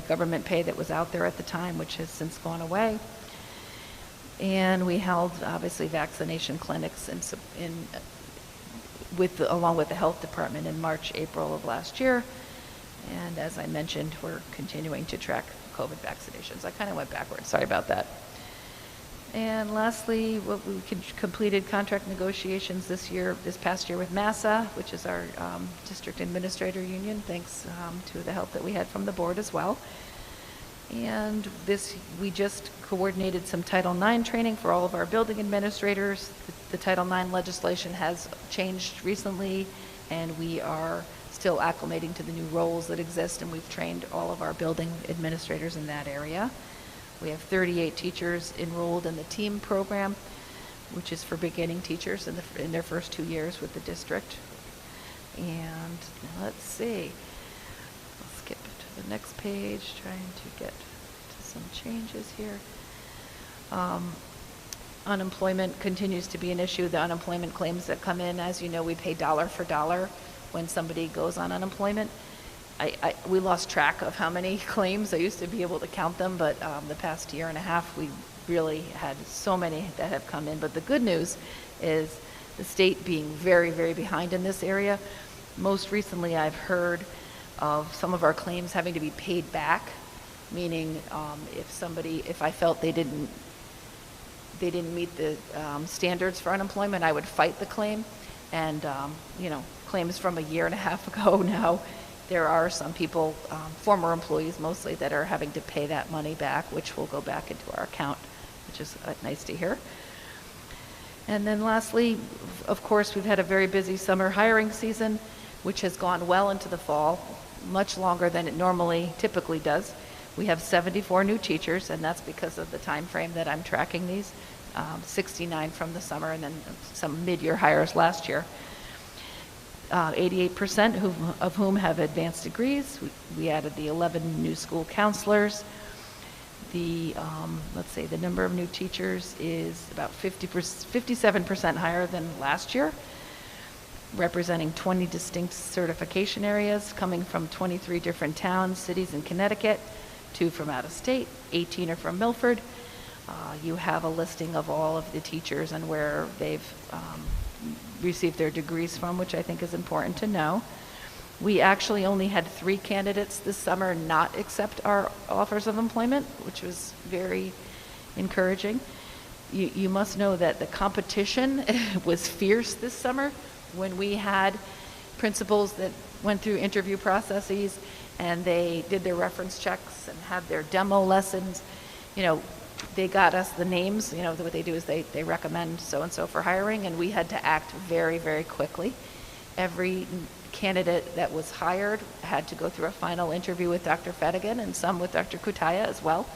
government pay that was out there at the time, which has since gone away. And we held, obviously, vaccination clinics along with the health department in March, April of last year. And as I mentioned, we're continuing to track COVID vaccinations. I kind of went backwards, sorry about that. And lastly, we completed contract negotiations this past year with MASA, which is our district administrator union, thanks to the help that we had from the board as well. And we just coordinated some Title IX training for all of our building administrators. The Title IX legislation has changed recently, and we are still acclimating to the new roles that exist, and we've trained all of our building administrators in that area. We have 38 teachers enrolled in the TEAM program, which is for beginning teachers in their first 2 years with the district. And let's see, I'll skip to the next page, trying to get to some changes here. Unemployment continues to be an issue. The unemployment claims that come in, as you know, we pay dollar for dollar when somebody goes on unemployment. We lost track of how many claims. I used to be able to count them, but the past year and a half, we really had so many that have come in. But the good news is the state being very, very behind in this area. Most recently, I've heard of some of our claims having to be paid back, meaning if I felt they didn't meet the standards for unemployment, I would fight the claim. And claims from a year and a half ago now, there are some people, former employees mostly, that are having to pay that money back, which will go back into our account, which is nice to hear. And then lastly, of course, we've had a very busy summer hiring season, which has gone well into the fall, much longer than it typically does. We have 74 new teachers, and that's because of the time frame that I'm tracking these, 69 from the summer, and then some mid-year hires last year. 88% of whom have advanced degrees. We added the 11 new school counselors. The number of new teachers is about 57% higher than last year, representing 20 distinct certification areas coming from 23 different towns, cities in Connecticut, 2 from out of state, 18 are from Milford. You have a listing of all of the teachers and where they've received their degrees from, which I think is important to know. We actually only had 3 candidates this summer not accept our offers of employment, which was very encouraging. You must know that the competition was fierce this summer when we had principals that went through interview processes and they did their reference checks and had their demo lessons. They got us the names. What they do is they recommend so-and-so for hiring, and we had to act very, very quickly. Every candidate that was hired had to go through a final interview with Dr. Fedigan and some with Dr. Kutaya as well.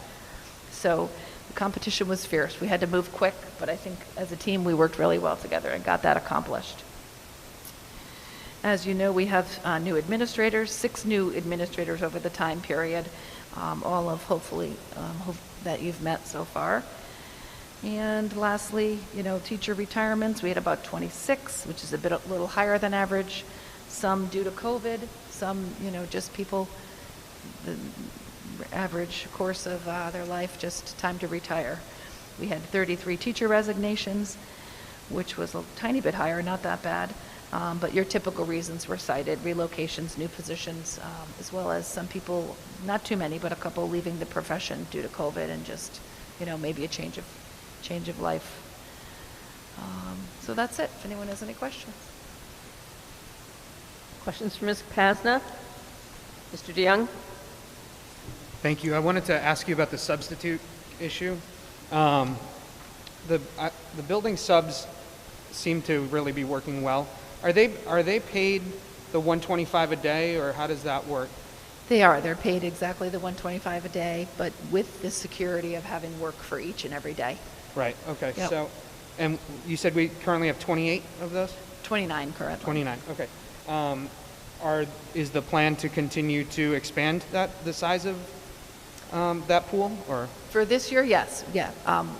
So the competition was fierce. We had to move quick, but I think as a team we worked really well together and got that accomplished. As you know, we have new administrators, 6 new administrators over the time period, all of hopefully that you've met so far. And lastly, teacher retirements, we had about 26, which is a little higher than average. Some due to COVID, some, just people, the average course of their life, just time to retire. We had 33 teacher resignations, which was a tiny bit higher, not that bad. But your typical reasons were cited: relocations, new positions, as well as some people, not too many, but a couple leaving the profession due to COVID and just, maybe a change of life. So that's it, if anyone has any questions. Questions for Ms. Kapazna? Mr. DeYoung? Thank you. I wanted to ask you about the substitute issue. The building subs seem to really be working well. Are they paid the $125 a day, or how does that work? They are. They're paid exactly the $125 a day, but with the security of having work for each and every day. Right. Okay. Yep. So, and you said we currently have 28 of those? 29 currently. 29. Okay. Is the plan to continue to expand the size of that pool, or? For this year, yes. Yeah.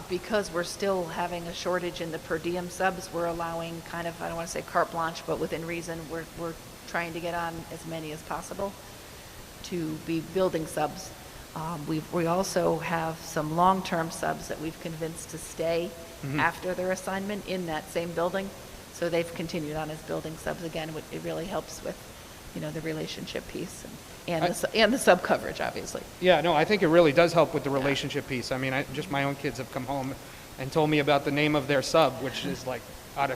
Because we're still having a shortage in the per diem subs, we're allowing kind of, I don't want to say carte blanche, but within reason, we're trying to get on as many as possible to be building subs. We also have some long-term subs that we've convinced to stay after their assignment in that same building. So they've continued on as building subs again. It really helps with, the relationship piece and the sub coverage, obviously. Yeah, no, I think it really does help with the relationship piece. I mean, just my own kids have come home and told me about the name of their sub, which is like out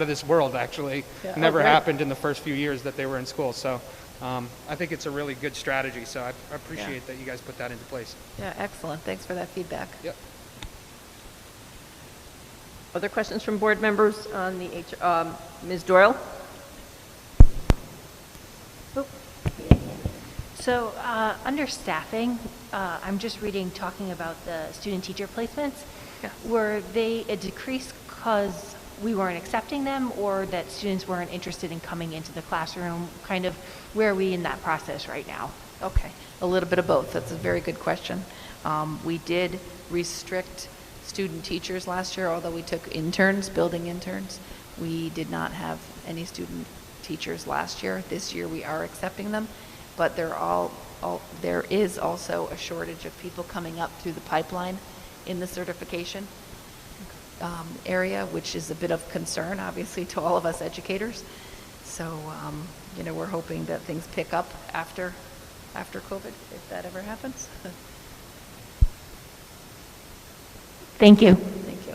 of this world, actually. Yeah. Never Oh, great. happened in the first few years that they were in school. So I think it's a really good strategy. So I appreciate that you guys put that into place. Yeah, excellent. Thanks for that feedback. Yep. Other questions from board members on the Ms. Doyle? So under staffing, I'm just reading, talking about the student-teacher placements. Yes. Were they a decrease because we weren't accepting them, or that students weren't interested in coming into the classroom? Kind of, where are we in that process right now? Okay, a little bit of both. That's a very good question. We did restrict student teachers last year, although we took interns, building interns. We did not have any student teachers last year. This year we are accepting them, but there is also a shortage of people coming up through the pipeline in the certification area, which is a bit of concern, obviously, to all of us educators. So, we're hoping that things pick up after COVID, if that ever happens. Thank you. Thank you.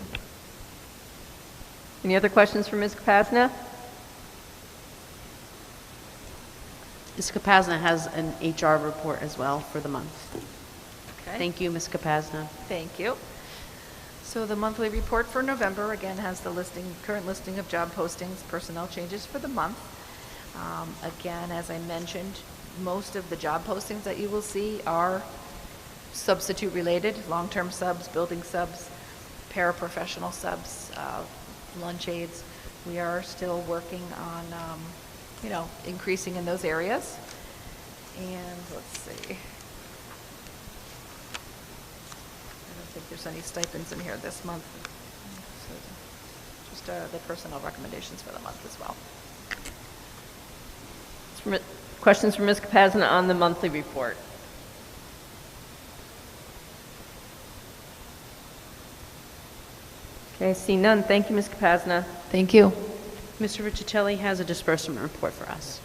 Any other questions for Ms. Kapazna? Ms. Kapazna has an HR report as well for the month. Okay. Thank you, Ms. Kapazna. Thank you. So the monthly report for November, again, has the current listing of job postings, personnel changes for the month. Again, as I mentioned, most of the job postings that you will see are substitute related: long-term subs, building subs, paraprofessional subs, lunch aides. We are still working on, increasing in those areas. And let's see. I don't think there's any stipends in here this month. So just the personnel recommendations for the month as well. Questions for Ms. Kapazna on the monthly report? Okay, see none. Thank you, Ms. Kapazna. Thank you. Mr. Riccitelli has a disbursement report for us.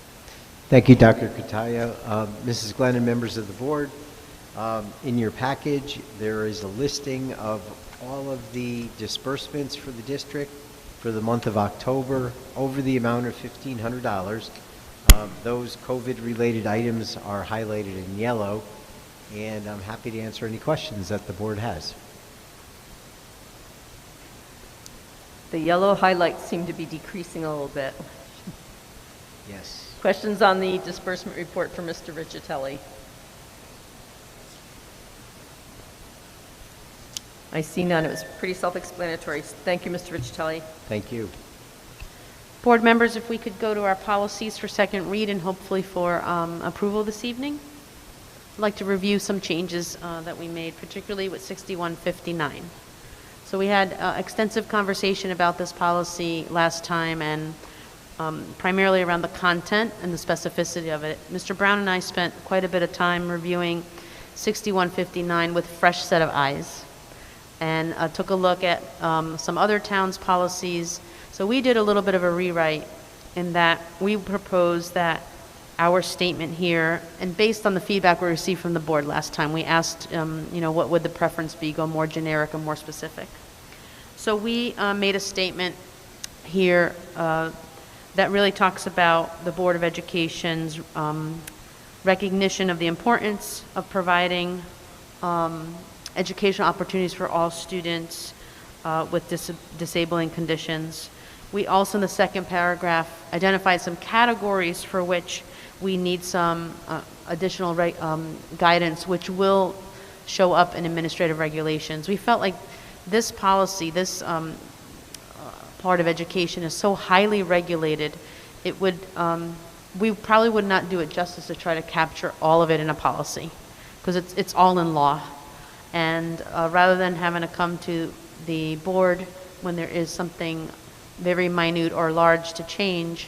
Thank you, Dr. Kutaya. Mrs. Glenn and members of the board, in your package, there is a listing of all of the disbursements for the district for the month of October over the amount of $1,500. Those COVID-related items are highlighted in yellow, and I'm happy to answer any questions that the board has. The yellow highlights seem to be decreasing a little bit. Yes. Questions on the disbursement report for Mr. Riccitelli? I see none. It was pretty self-explanatory. Thank you, Mr. Riccitelli. Thank you. Board members, if we could go to our policies for second read and hopefully for approval this evening. I'd like to review some changes that we made, particularly with 6159. So we had extensive conversation about this policy last time, and primarily around the content and the specificity of it. Mr. Brown and I spent quite a bit of time reviewing 6159 with fresh set of eyes. and took a look at some other towns' policies. So we did a little bit of a rewrite in that we proposed that our statement here, and based on the feedback we received from the board last time, we asked, what would the preference be, go more generic or more specific. So we made a statement here that really talks about the Board of Education's recognition of the importance of providing educational opportunities for all students with disabling conditions. We also, in the second paragraph, identified some categories for which we need some additional guidance, which will show up in administrative regulations. We felt like this policy, this part of education is so highly regulated, it would, we probably would not do it justice to try to capture all of it in a policy, because it's all in law. And rather than having to come to the board when there is something very minute or large to change,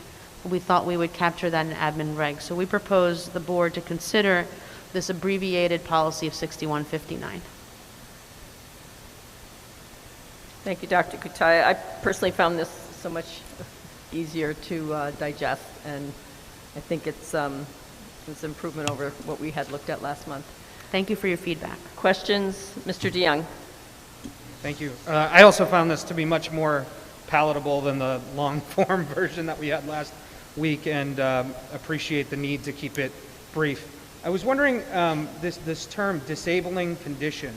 we thought we would capture that in admin reg. So we proposed the board to consider this abbreviated policy of 6159. Thank you, Dr. Kutaya. I personally found this so much easier to digest, and I think it's improvement over what we had looked at last month. Thank you for your feedback. Questions? Mr. DeYoung. Thank you. I also found this to be much more palatable than the long-form version that we had last week, and appreciate the need to keep it brief. I was wondering, this term, disabling condition,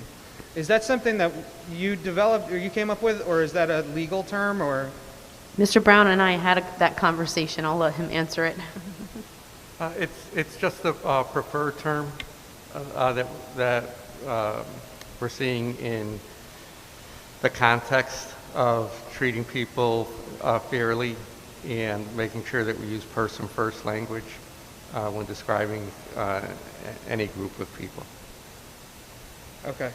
is that something that you developed or you came up with, or is that a legal term, or? Mr. Brown and I had that conversation. I'll let him answer it. It's just a preferred term that we're seeing in the context of treating people fairly and making sure that we use person-first language when describing any group of people. Okay.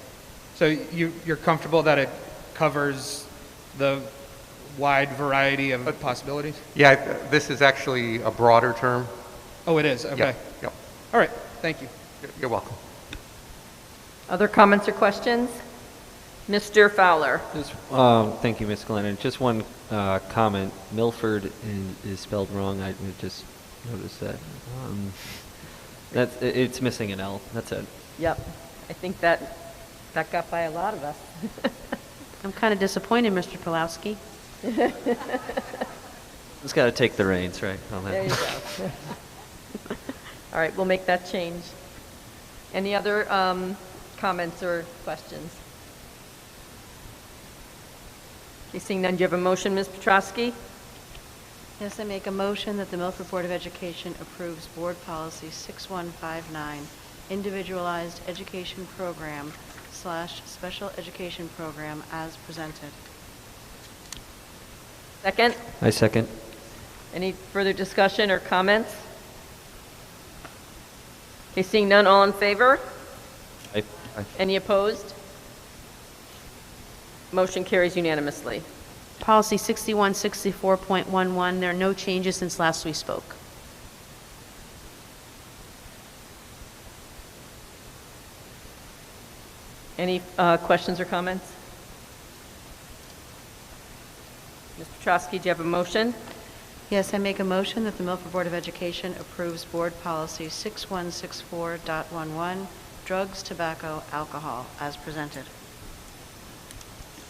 So you're comfortable that it covers the wide variety of possibilities? Yeah, this is actually a broader term. Oh, it is? Okay. Yep. All right. Thank you. You're welcome. Other comments or questions? Mr. Fowler. Thank you, Ms. Glennon. Just one comment. Milford is spelled wrong. I just noticed that. It's missing an L. That's it. Yep. I think that got by a lot of us. I'm kind of disappointed, Mr. Pulowski. Just got to take the reins, right? There you go. All right, we'll make that change. Any other comments or questions? Okay, seeing none, do you have a motion, Ms. Petrosky? Yes, I make a motion that the Milford Board of Education approves Board Policy 6159, Individualized Education Program / Special Education Program as presented. Second? I second. Any further discussion or comments? Okay, seeing none, all in favor? Aye. Any opposed? Motion carries unanimously. Policy 6164.11, there are no changes since last we spoke. Any questions or comments? Ms. Petrosky, do you have a motion? Yes, I make a motion that the Milford Board of Education approves Board Policy 6164.11, Drugs, Tobacco, Alcohol, as presented.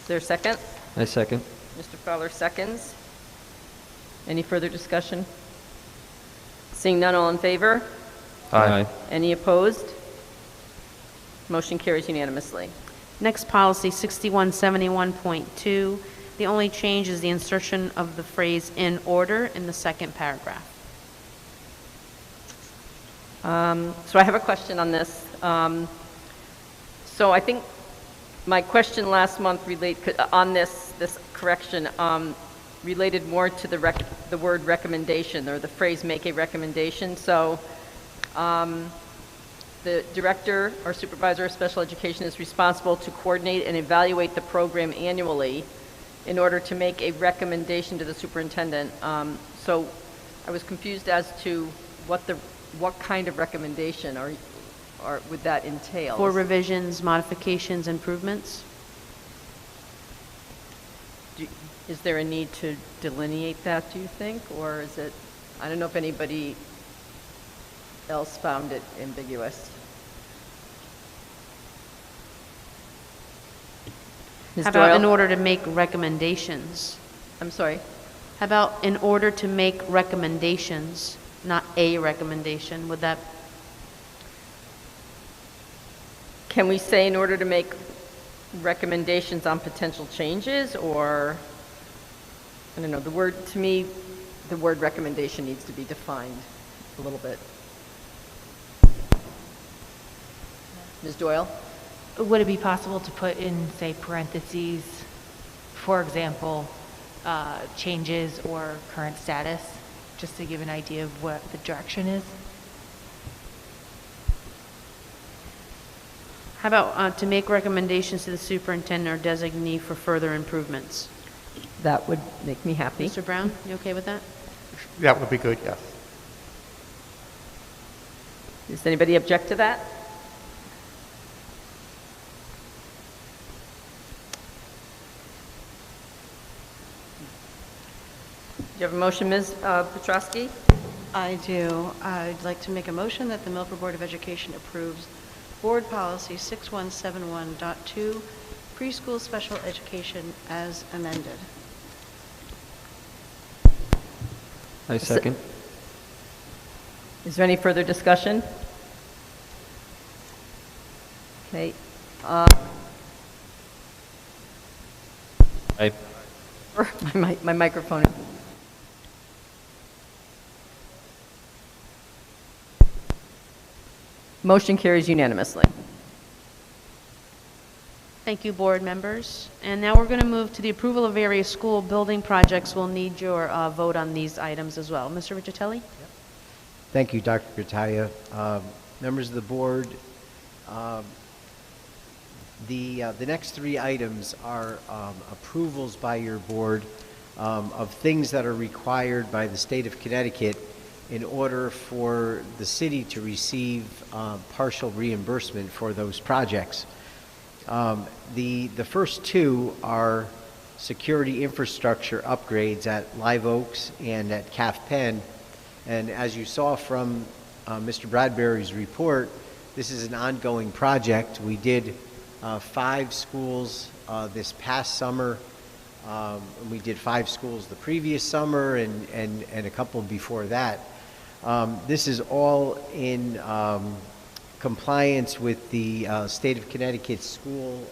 Is there a second? I second. Mr. Fowler seconds. Any further discussion? Seeing none, all in favor? Aye. Any opposed? Motion carries unanimously. Next policy, 6171.2. The only change is the insertion of the phrase "in order" in the second paragraph. So I have a question on this. So I think my question last month on this correction related more to the word recommendation, or the phrase "make a recommendation." So the director or supervisor of special education is responsible to coordinate and evaluate the program annually in order to make a recommendation to the superintendent. So I was confused as to what kind of recommendation or would that entail? For revisions, modifications, improvements? Is there a need to delineate that, do you think? Or is it, I don't know if anybody else found it ambiguous. Ms. How about Doyle? in order to make recommendations? I'm sorry? How about in order to make recommendations, not a recommendation? Would that, Can we say in order to make recommendations on potential changes, or, I don't know, the word, to me, the word recommendation needs to be defined a little bit. Ms. Doyle? Would it be possible to put in, say, parentheses, for example, changes or current status, just to give an idea of what the direction is? how about to make recommendations to the superintendent or designee for further improvements? That would make me happy. Mr. Brown, you okay with that? That would be good, yes. Does anybody object to that? Do you have a motion, Ms. Petrosky? I do. I'd like to make a motion that the Milford Board of Education approves Board Policy 6171.2, preschool special education as amended. I second. Is there any further discussion? Okay. Aye. My microphone. Motion carries unanimously. Thank you, board members. And now we're going to move to the approval of various school building projects. We'll need your vote on these items as well. Mr. Riccitelli? Thank you, Dr. Grataya. Members of the board, the next three items are approvals by your board of things that are required by the state of Connecticut in order for the city to receive partial reimbursement for those projects. The first two are security infrastructure upgrades at Live Oaks and at CAF Penn. And as you saw from Mr. Bradbury's report, this is an ongoing project. We did 5 schools this past summer. We did 5 schools the previous summer and a couple before that. This is all in compliance with the State of Connecticut School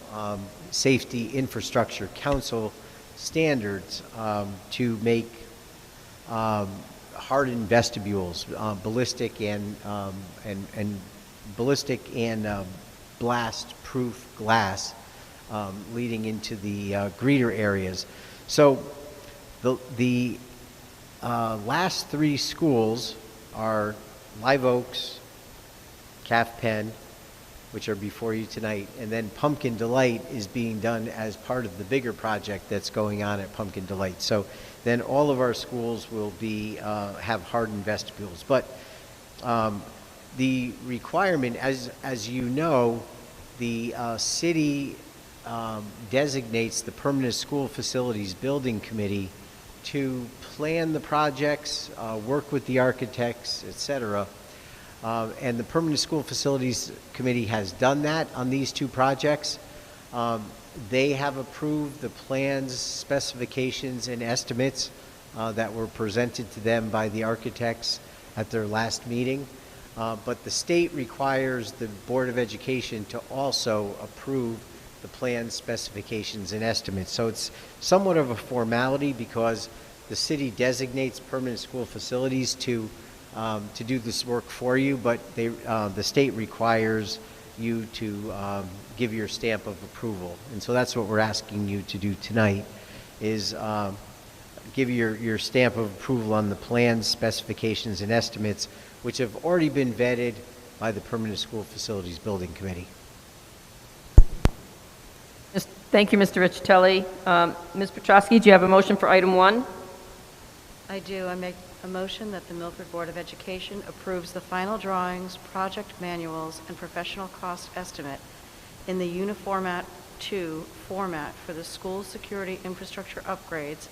Safety Infrastructure Council standards to make hardened vestibules, ballistic and blast-proof glass leading into the greeter areas. So the last 3 schools are Live Oaks, CAF Penn, which are before you tonight, and then Pumpkin Delight is being done as part of the bigger project that's going on at Pumpkin Delight. So then all of our schools will be have hardened vestibules. But the requirement, as you know, the city designates the Permanent School Facilities Building Committee to plan the projects, work with the architects, etc. And the Permanent School Facilities Committee has done that on these 2 projects. They have approved the plans, specifications, and estimates that were presented to them by the architects at their last meeting. But the state requires the Board of Education to also approve the plans, specifications, and estimates. So it's somewhat of a formality because the city designates permanent school facilities to do this work for you, but the state requires you to give your stamp of approval. And so that's what we're asking you to do tonight, is give your stamp of approval on the plans, specifications, and estimates, which have already been vetted by the Permanent School Facilities Building Committee. Thank you, Mr. Riccitelli. Ms. Petrosky, do you have a motion for item 1? I do. I make a motion that the Milford Board of Education approves the final drawings, project manuals, and professional cost estimate in the uniformat 2 format for the school security infrastructure upgrades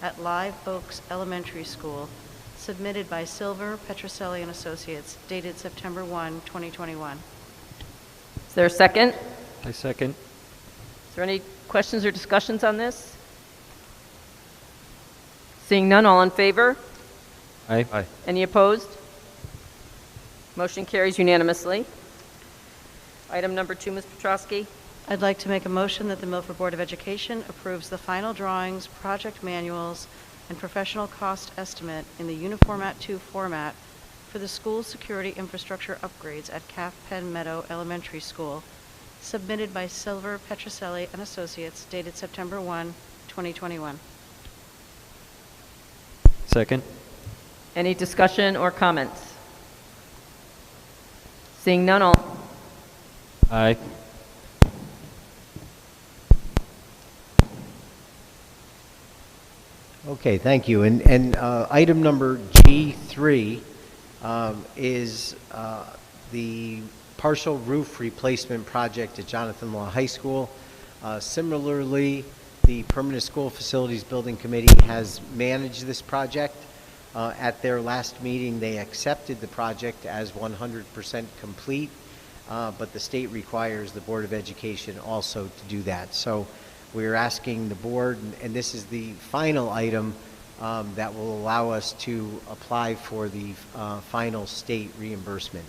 at Live Oaks Elementary School, submitted by Silver, Petroselli and Associates, dated September 1, 2021. Is there a second? I second. Is there any questions or discussions on this? Seeing none, all in favor? Aye. Aye. Any opposed? Motion carries unanimously. Item number 2, Ms. Petrosky. I'd like to make a motion that the Milford Board of Education approves the final drawings, project manuals, and professional cost estimate in the Uniformat 2 format for the school security infrastructure upgrades at Calf Penn Meadow Elementary School, submitted by Silver, Petroselli and Associates, dated September 1, 2021. Second. Any discussion or comments? Seeing none, all. Aye. Okay, thank you. And item number G3 is the partial roof replacement project at Jonathan Law High School. Similarly, the Permanent School Facilities Building Committee has managed this project. At their last meeting, they accepted the project as 100% complete, but the state requires the Board of Education also to do that. So we're asking the board, and this is the final item that will allow us to apply for the final state reimbursement.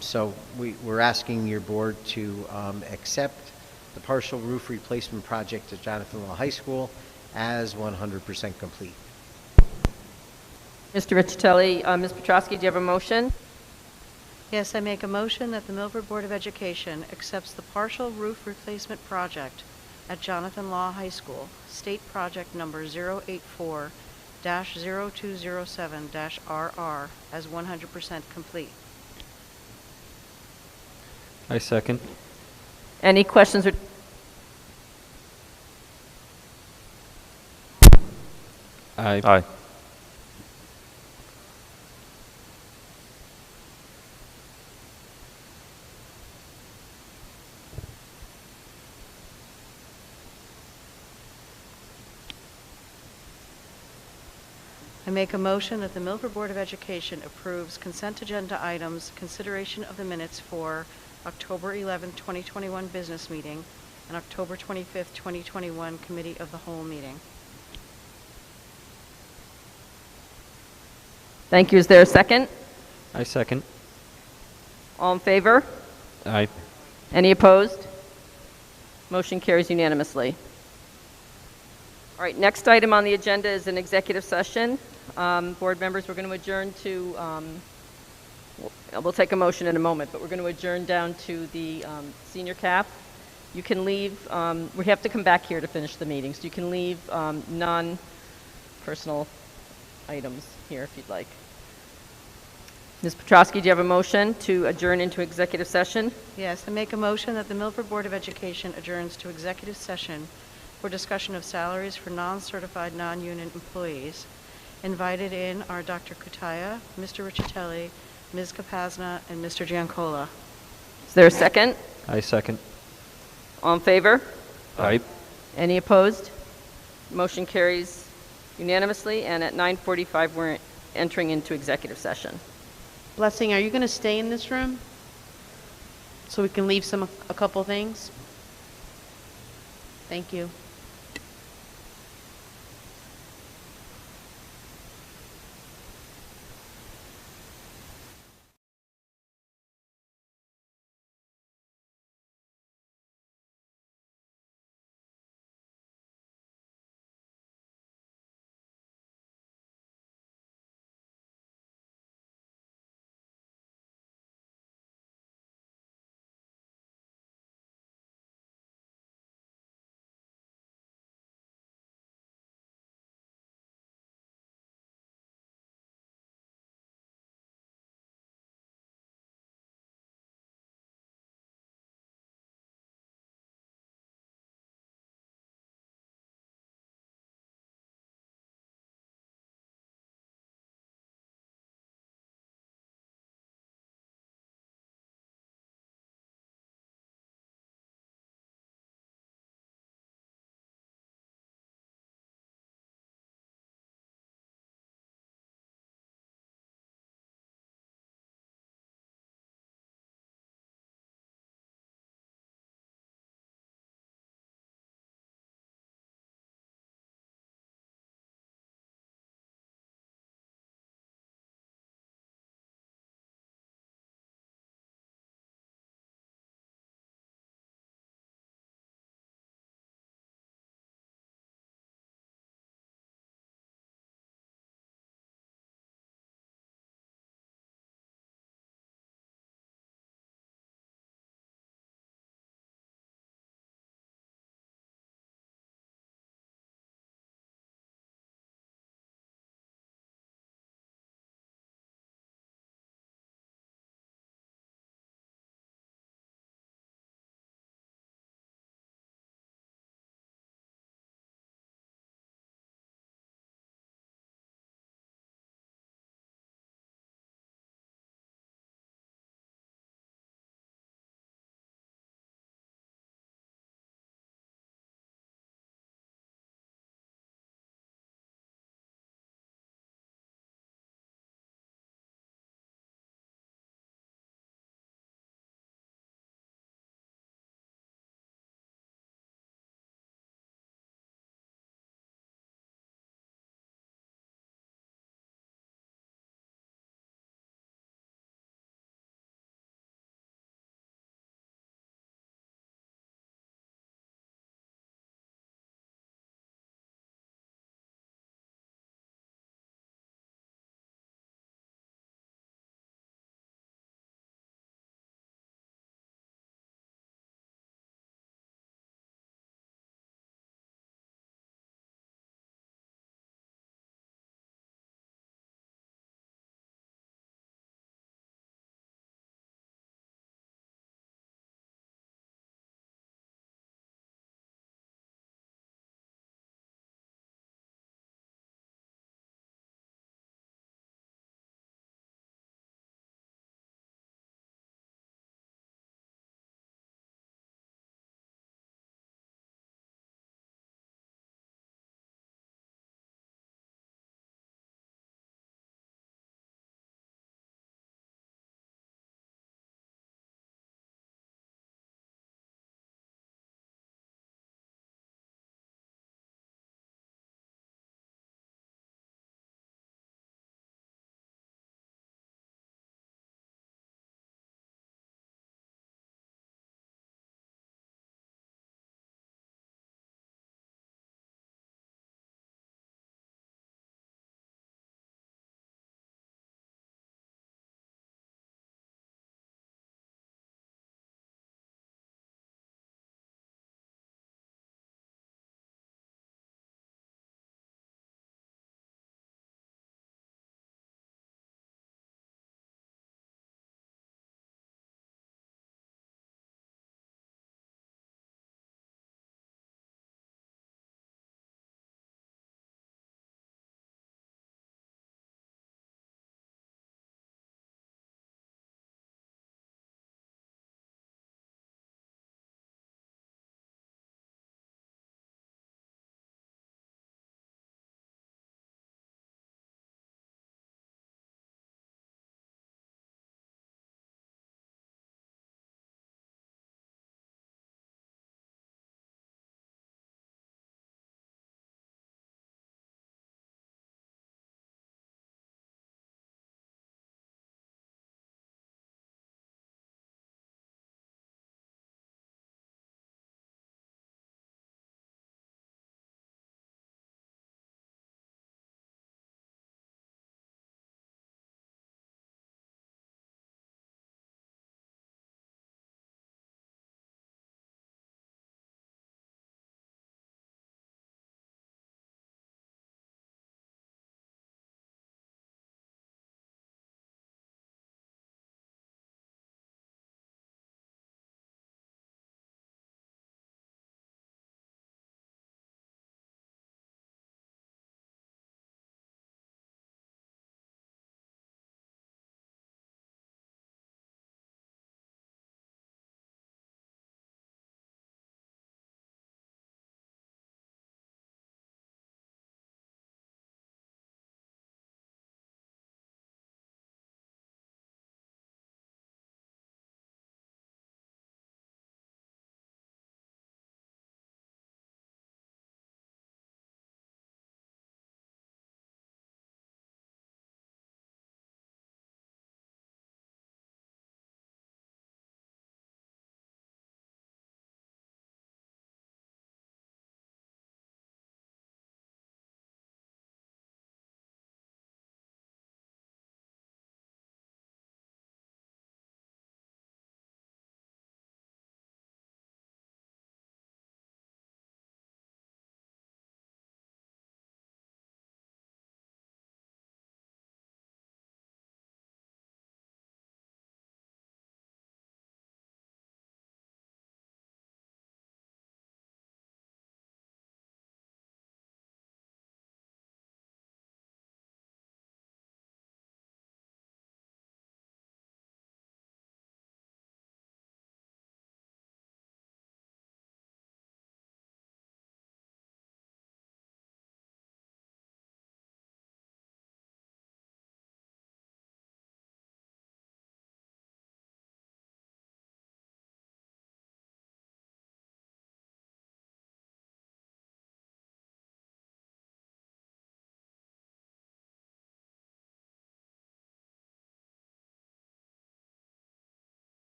So we're asking your board to accept the partial roof replacement project at Jonathan Law High School as 100% complete. Mr. Riccitelli, Ms. Petrosky, do you have a motion? Yes, I make a motion that the Milford Board of Education accepts the partial roof replacement project at Jonathan Law High School, state project number 084-0207-RR, as 100% complete. I second. Any questions or? Aye. Aye. I make a motion that the Milford Board of Education approves consent agenda items, consideration of the minutes for October 11, 2021 business meeting, and October 25, 2021 committee of the whole meeting. Thank you. Is there a second? I second. All in favor? Aye. Any opposed? Motion carries unanimously. All right, next item on the agenda is an executive session. Board members, we're going to adjourn to, we'll take a motion in a moment, but we're going to adjourn down to the senior CAF. You can leave, we have to come back here to finish the meeting, so you can leave non-personal items here if you'd like. Ms. Petrosky, do you have a motion to adjourn into executive session? Yes, I make a motion that the Milford Board of Education adjourns to executive session for discussion of salaries for non-certified, non-union employees. Invited in are Dr. Kutaya, Mr. Riccitelli, Ms. Capazna, and Mr. Giancola. Is there a second? I second. All in favor? Aye. Any opposed? Motion carries unanimously, and at 9:45 we're entering into executive session. Blessing, are you going to stay in this room so we can leave a couple things? Thank you.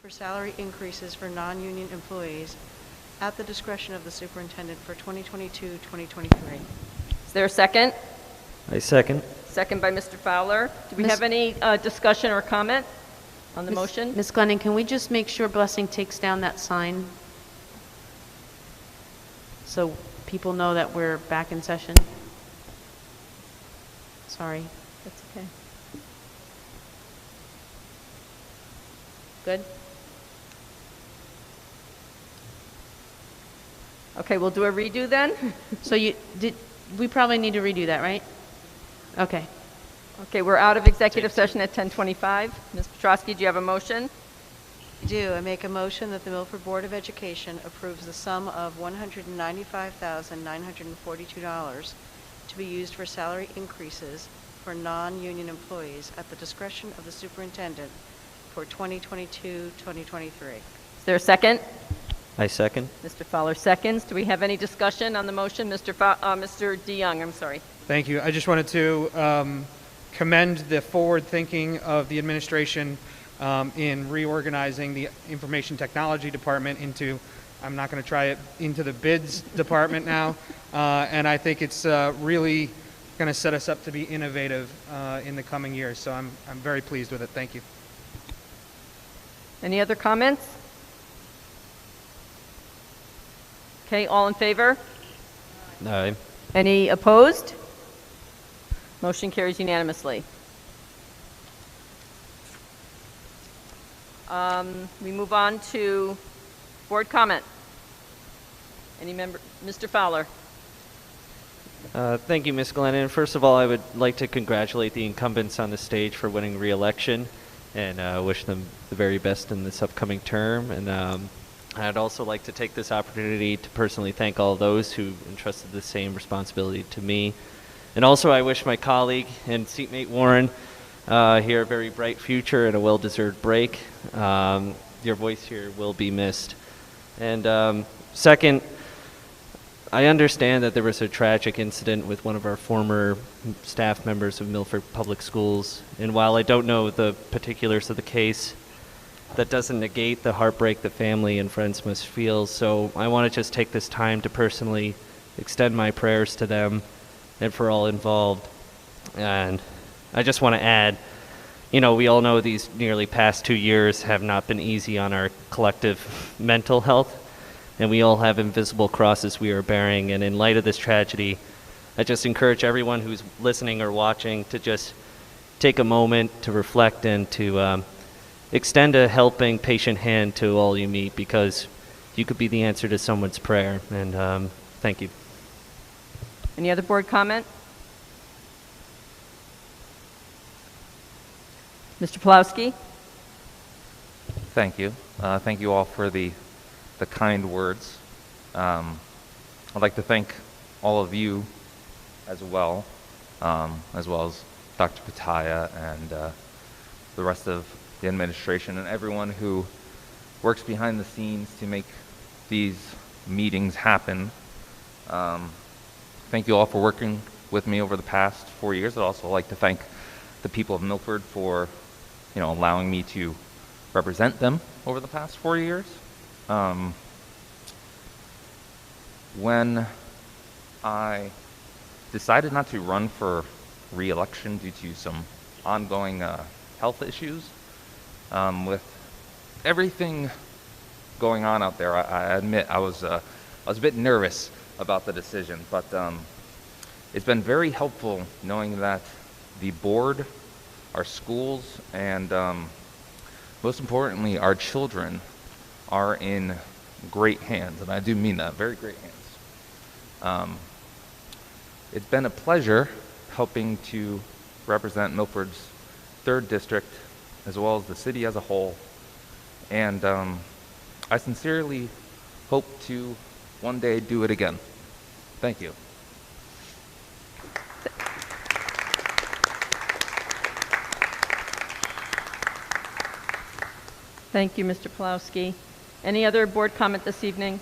for salary increases for non-union employees at the discretion of the superintendent for 2022-2023. Is there a second? I second. Second by Mr. Fowler. Do we Miss- have any discussion or comment on the motion? Ms. Glennon, can we just make sure Blessing takes down that sign so people know that we're back in session? Sorry. That's okay. Good? Okay, we'll do a redo then. So we probably need to redo that, right? Okay. Okay, we're out of executive session at 10:25. Ms. Petrosky, do you have a motion? I do. I make a motion that the Milford Board of Education approves the sum of $195,942 to be used for salary increases for non-union employees at the discretion of the superintendent for 2022-2023. Is there a second? I second. Mr. Fowler seconds. Do we have any discussion on the motion? Mr. DeYoung, I'm sorry. Thank you. I just wanted to commend the forward thinking of the administration in reorganizing the information technology department into, I'm not going to try it, into the bids department now. And I think it's really going to set us up to be innovative in the coming years. So I'm very pleased with it. Thank you. Any other comments? Okay, all in favor? Aye. Any opposed? Motion carries unanimously. We move on to board comment. Any member? Mr. Fowler. Thank you, Ms. Glennon. First of all, I would like to congratulate the incumbents on the stage for winning re-election and wish them the very best in this upcoming term. And I'd also like to take this opportunity to personally thank all those who entrusted the same responsibility to me. And also, I wish my colleague and seatmate Warren here a very bright future and a well-deserved break. Your voice here will be missed. And second, I understand that there was a tragic incident with one of our former staff members of Milford Public Schools. And while I don't know the particulars of the case, that doesn't negate the heartbreak the family and friends must feel. So I want to just take this time to personally extend my prayers to them and for all involved. And I just want to add, you know, we all know these nearly past 2 years have not been easy on our collective mental health, and we all have invisible crosses we are bearing. And in light of this tragedy, I just encourage everyone who's listening or watching to just take a moment to reflect and to extend a helping, patient hand to all you meet, because you could be the answer to someone's prayer. And thank you. Any other board comment? Mr. Pawlowski? Thank you. Thank you all for the kind words. I'd like to thank all of you as well as Dr. Pataya and the rest of the administration and everyone who works behind the scenes to make these meetings happen. Thank you all for working with me over the past 4 years. I'd also like to thank the people of Milford for, allowing me to represent them over the past 4 years. When I decided not to run for re-election due to some ongoing health issues, with everything going on out there, I admit I was a bit nervous about the decision, but it's been very helpful knowing that the board, our schools, and most importantly, our children are in great hands, and I do mean that, very great hands. It's been a pleasure helping to represent Milford's 3rd district as well as the city as a whole, and I sincerely hope to one day do it again. Thank you. Thank you, Mr. Pawlowski. Any other board comment this evening?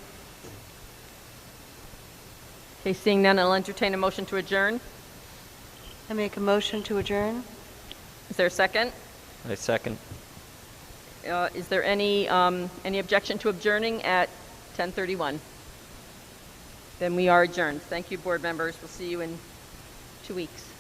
Okay, seeing none, I'll entertain a motion to adjourn. I make a motion to adjourn. Is there a second? I second. Is there any objection to adjourning at 10:31? Then we are adjourned. Thank you, board members. We'll see you in 2 weeks.